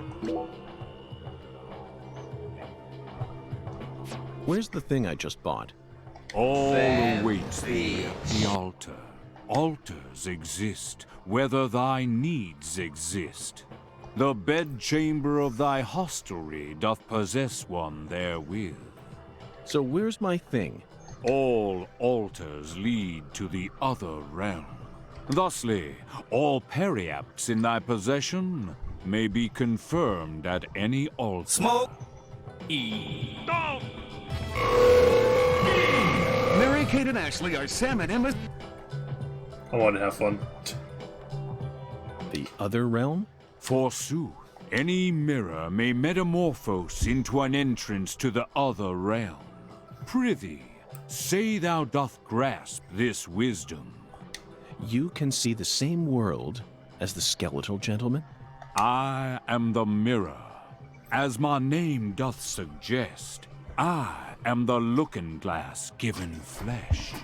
Where's the thing I just bought? All awaits thee at the altar. Altars exist, whether thy needs exist. The bedchamber of thy hostelry doth possess one therewith. So where's my thing? All altars lead to the other realm. Thusly, all periapts in thy possession may be confirmed at any altar. Smoke! Don't! Mary Kate and Ashley are Sam and Emma. I want to have fun. The other realm? Forsooth, any mirror may metamorphose into an entrance to the other realm. Prithee, say thou doth grasp this wisdom. You can see the same world as the skeletal gentleman? I am the mirror. As my name doth suggest, I am the looking glass given flesh.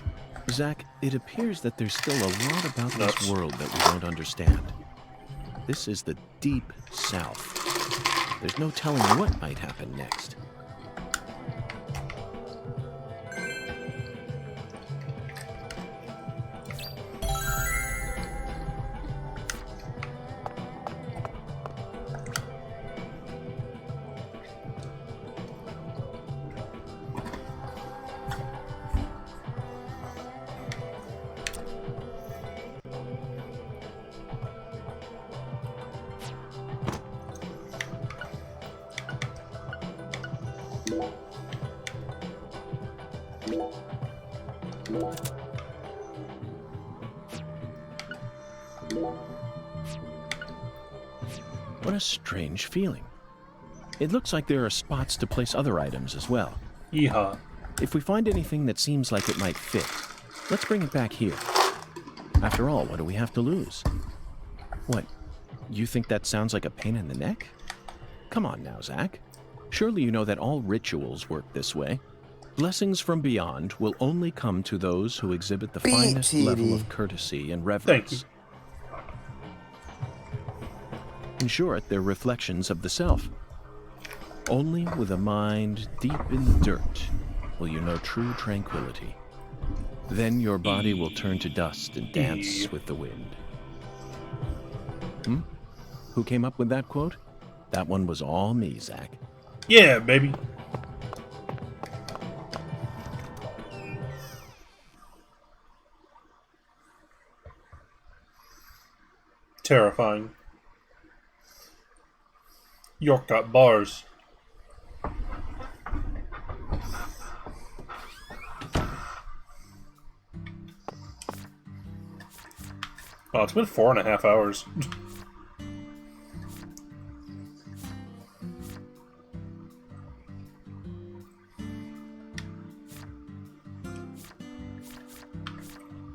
Zack, it appears that there's still a lot about this world that we don't understand. This is the deep south. There's no telling what might happen next. What a strange feeling. It looks like there are spots to place other items as well. Yeehaw. If we find anything that seems like it might fit, let's bring it back here. After all, what do we have to lose? What, you think that sounds like a pain in the neck? Come on now, Zack. Surely you know that all rituals work this way. Blessings from beyond will only come to those who exhibit the finest level of courtesy and reverence. Thank you. In short, they're reflections of the self. Only with a mind deep in the dirt will you know true tranquility. Then your body will turn to dust and dance with the wind. Who came up with that quote? That one was all me, Zack. Yeah, baby. Terrifying. York got bars. Oh, it's been 4.5 hours.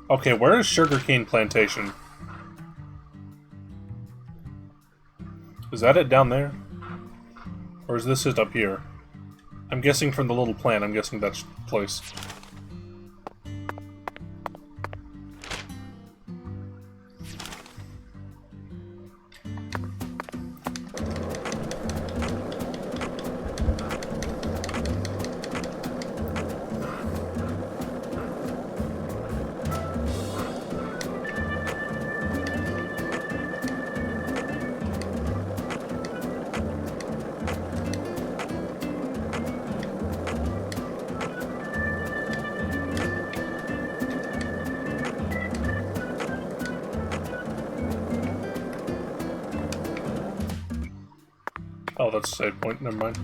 Okay, where is Sugarcane Plantation? Is that it down there? Or is this it up here? I'm guessing from the little plan, I'm guessing that's the place. Oh, that's a save point. Never mind.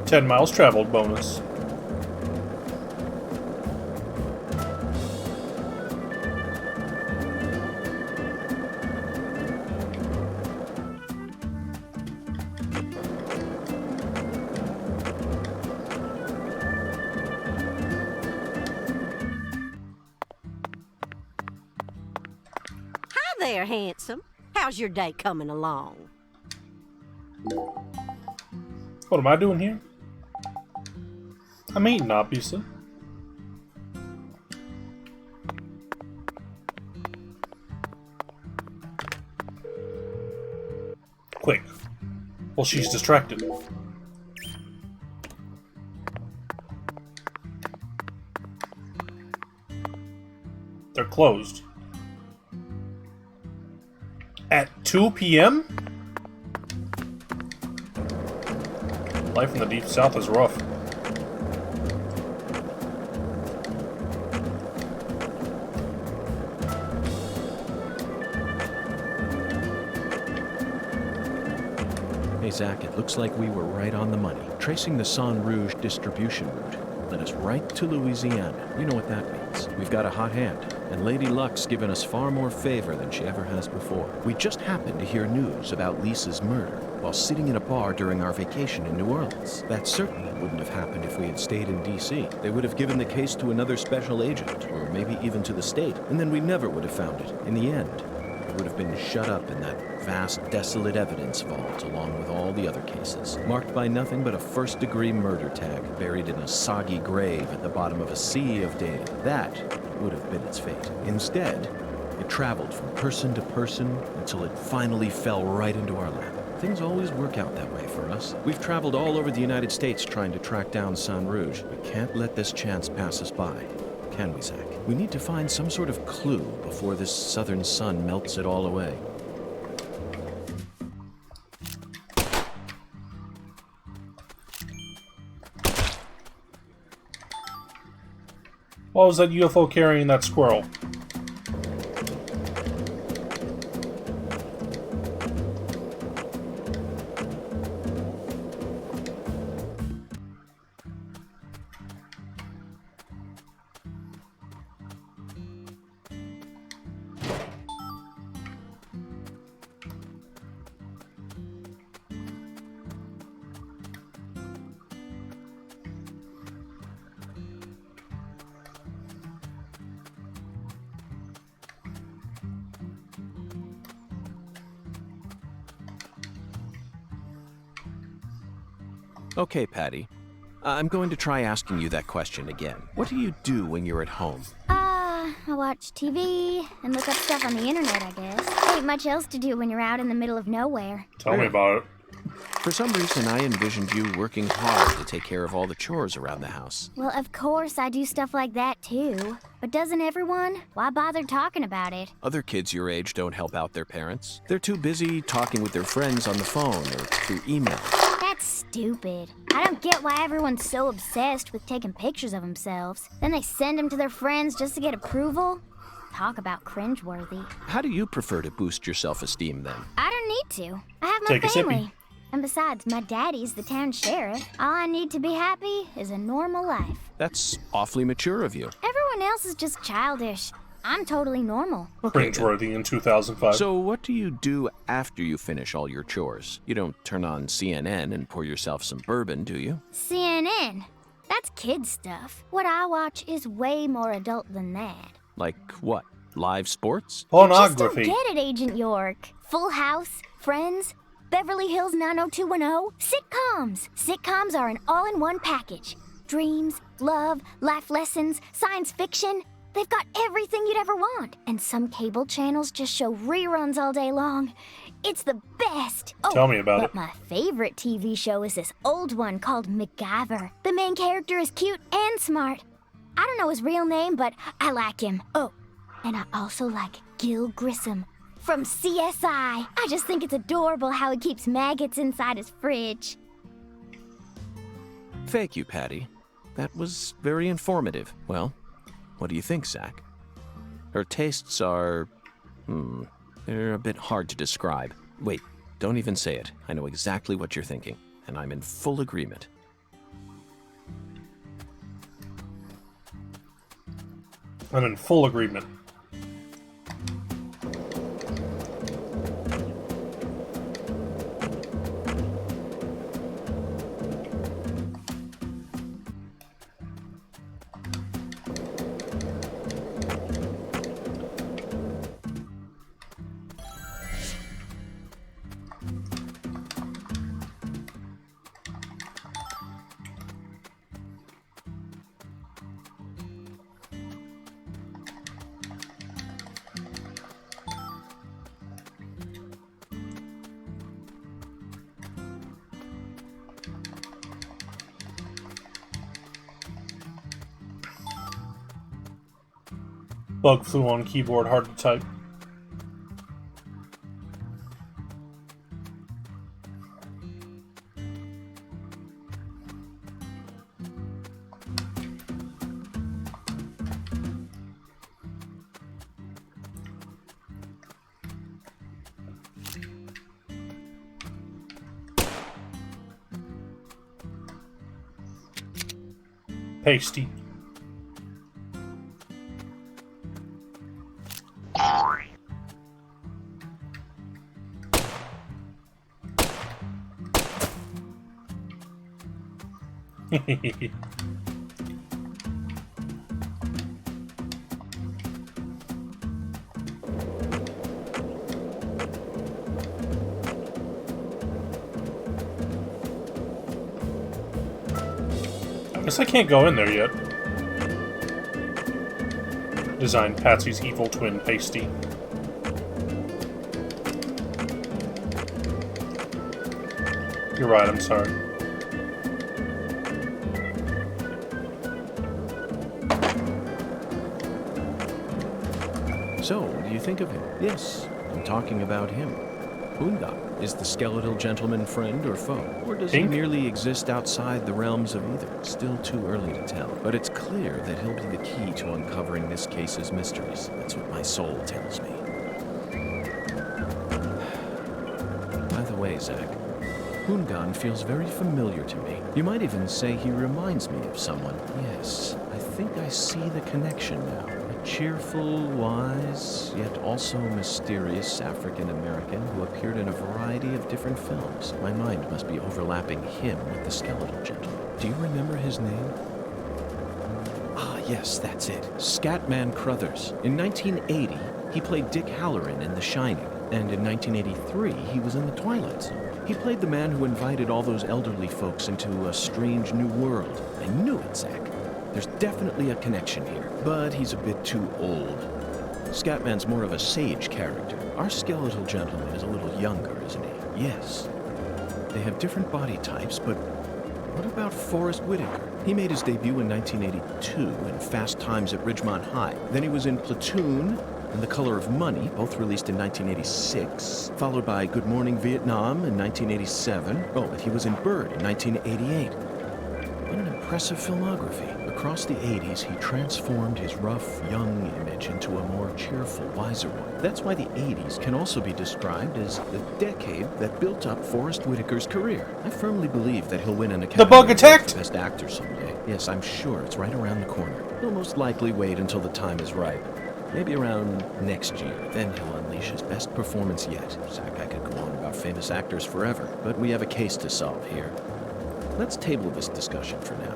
$10 miles traveled bonus. Hi there, handsome. How's your day coming along? What am I doing here? I'm eating, obviously. Quick. Well, she's distracted. They're closed. At 2 p.m.? Life in the deep south is rough. Hey, Zach, it looks like we were right on the money. Tracing the San Rouge distribution route led us right to Louisiana. You know what that means. We've got a hot hand, and Lady Luck's given us far more favor than she ever has before. We just happened to hear news about Lisa's murder while sitting in a bar during our vacation in New Orleans. That certainly wouldn't have happened if we had stayed in D.C. They would have given the case to another special agent, or maybe even to the state, and then we never would have found it. In the end, it would have been shut up in that vast, desolate evidence vault along with all the other cases, marked by nothing but a first-degree murder tag buried in a soggy grave at the bottom of a sea of data. That would have been its fate. Instead, it traveled from person to person until it finally fell right into our lap. Things always work out that way for us. We've traveled all over the United States trying to track down San Rouge. We can't let this chance pass us by, can we, Zach? We need to find some sort of clue before this southern sun melts it all away. Why was that UFO carrying that squirrel? Okay, Patty. I'm going to try asking you that question again. What do you do when you're at home? I watch TV and look up stuff on the internet, I guess. Ain't much else to do when you're out in the middle of nowhere. Tell me about it. For some reason, I envisioned you working hard to take care of all the chores around the house. Well, of course I do stuff like that, too. But doesn't everyone? Why bother talking about it? Other kids your age don't help out their parents. They're too busy talking with their friends on the phone or through email. That's stupid. I don't get why everyone's so obsessed with taking pictures of themselves. Then they send them to their friends just to get approval. Talk about cringeworthy. How do you prefer to boost your self-esteem, then? I don't need to. I have my family. And besides, my daddy's the town sheriff. All I need to be happy is a normal life. That's awfully mature of you. Everyone else is just childish. I'm totally normal. Cringeworthy in 2005. So what do you do after you finish all your chores? You don't turn on CNN and pour yourself some bourbon, do you? CNN? That's kid stuff. What I watch is way more adult than that. Like what? Live sports? Pornography. You just don't get it, Agent York. Full House, Friends, Beverly Hills 90210, sitcoms. Sitcoms are an all-in-one package. Dreams, love, life lessons, science fiction. They've got everything you'd ever want. And some cable channels just show reruns all day long. It's the best. Oh, tell me about but it. My favorite TV show is this old one called MacGyver. The main character is cute and smart. I don't know his real name, but I like him. Oh, and I also like Gil Grissom from CSI. I just think it's adorable how he keeps maggots inside his fridge. Thank you, Patty. That was very informative. Well, what do you think, Zach? Her tastes are, They're a bit hard to describe. Wait, don't even say it. I know exactly what you're thinking, and I'm in full agreement. I'm in full agreement. Bug flew on keyboard, hard to type. Pasty. I guess I can't go in there yet. Designed Patsy's evil twin, Pasty. You're right, I'm sorry. So, what do you think of him? Yes, I'm talking about him. Hunga, is the skeletal gentleman friend or foe? Or does he merely exist outside the realms of either? Still too early to tell. But it's clear that he'll be the key to uncovering this case's mysteries. That's what my soul tells me. By the way, Zach, Hungan feels very familiar to me. You might even say he reminds me of someone. Yes, I think I see the connection now. A cheerful, wise, yet also mysterious African-American who appeared in a variety of different films. My mind must be overlapping him with the skeletal gentleman. Do you remember his name? Ah, yes, that's it. Scatman Crothers. In 1980, he played Dick Halloran in The Shining. And in 1983, he was in The Twilight Zone. He played the man who invited all those elderly folks into a strange new world. I knew it, Zach. There's definitely a connection here, but he's a bit too old. Scatman's more of a sage character. Our skeletal gentleman is a little younger, isn't he? Yes. They have different body types, but what about Forrest Whitaker? He made his debut in 1982 in Fast Times at Ridgemont High. Then he was in Platoon and The Color of Money, both released in 1986, followed by Good Morning Vietnam in 1987. Oh, and he was in Bird in 1988. What an impressive filmography. Across the 80s, he transformed his rough, young image into a more cheerful, wiser one. That's why the 80s can also be described as the decade that built up Forrest Whitaker's career. I firmly believe that he'll win an Academy Award for Best Actor someday. Yes, I'm sure it's right around the corner. He'll most likely wait until the time is ripe. Maybe around next year. Then he'll unleash his best performance yet. Zach, I could go on about famous actors forever, but we have a case to solve here. Let's table this discussion for now.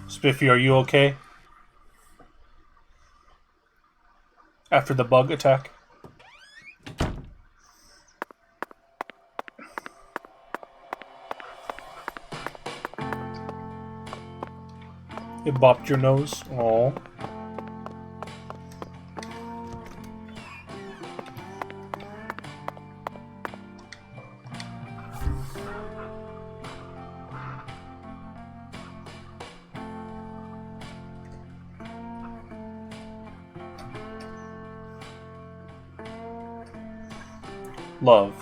Spiffy, are you okay? After the bug attack? It bopped your nose? Aww. Love.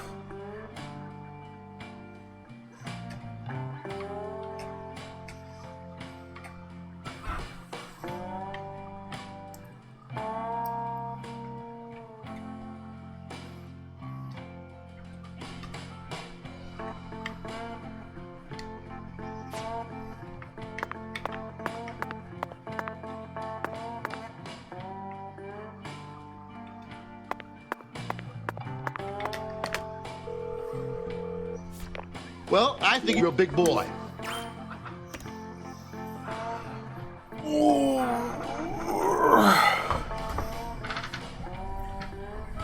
Well, I think you're a big boy.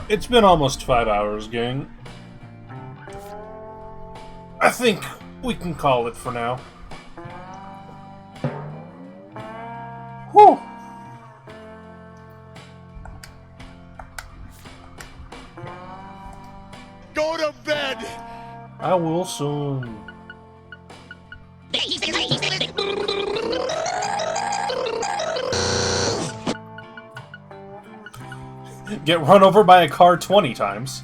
It's been almost 5 hours, gang. I think we can call it for now. Whew! Go to bed! I will soon. Get run over by a car 20 times.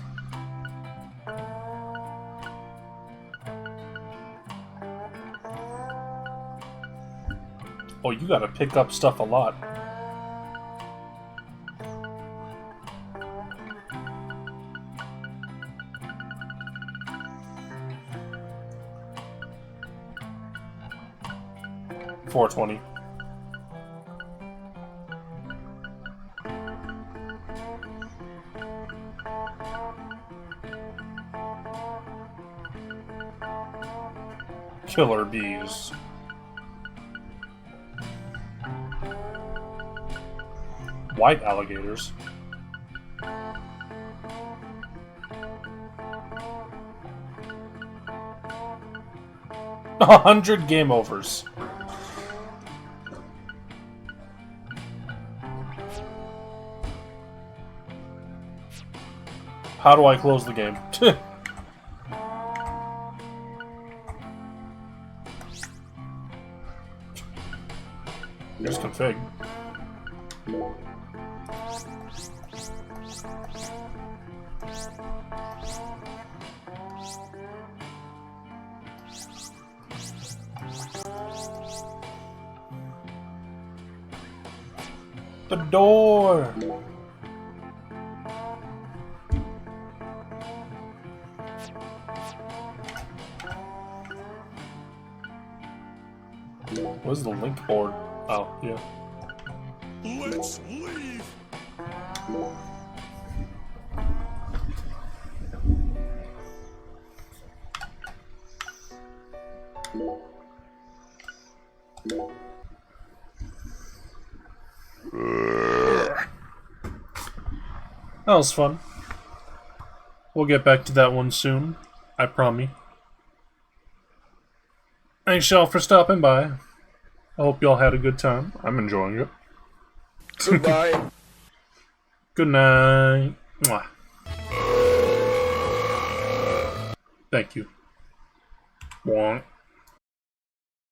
Oh, you gotta pick up stuff a lot. $4.20. Killer bees. White alligators. 100 game overs. How do I close the game? Here's config. The door! Where's the link board? Oh, yeah. Let's leave! That was fun. We'll get back to that one soon. I promise. Thanks y'all for stopping by. I hope y'all had a good time. I'm enjoying it. Goodbye. Good night. Mwah. Thank you. Mwah.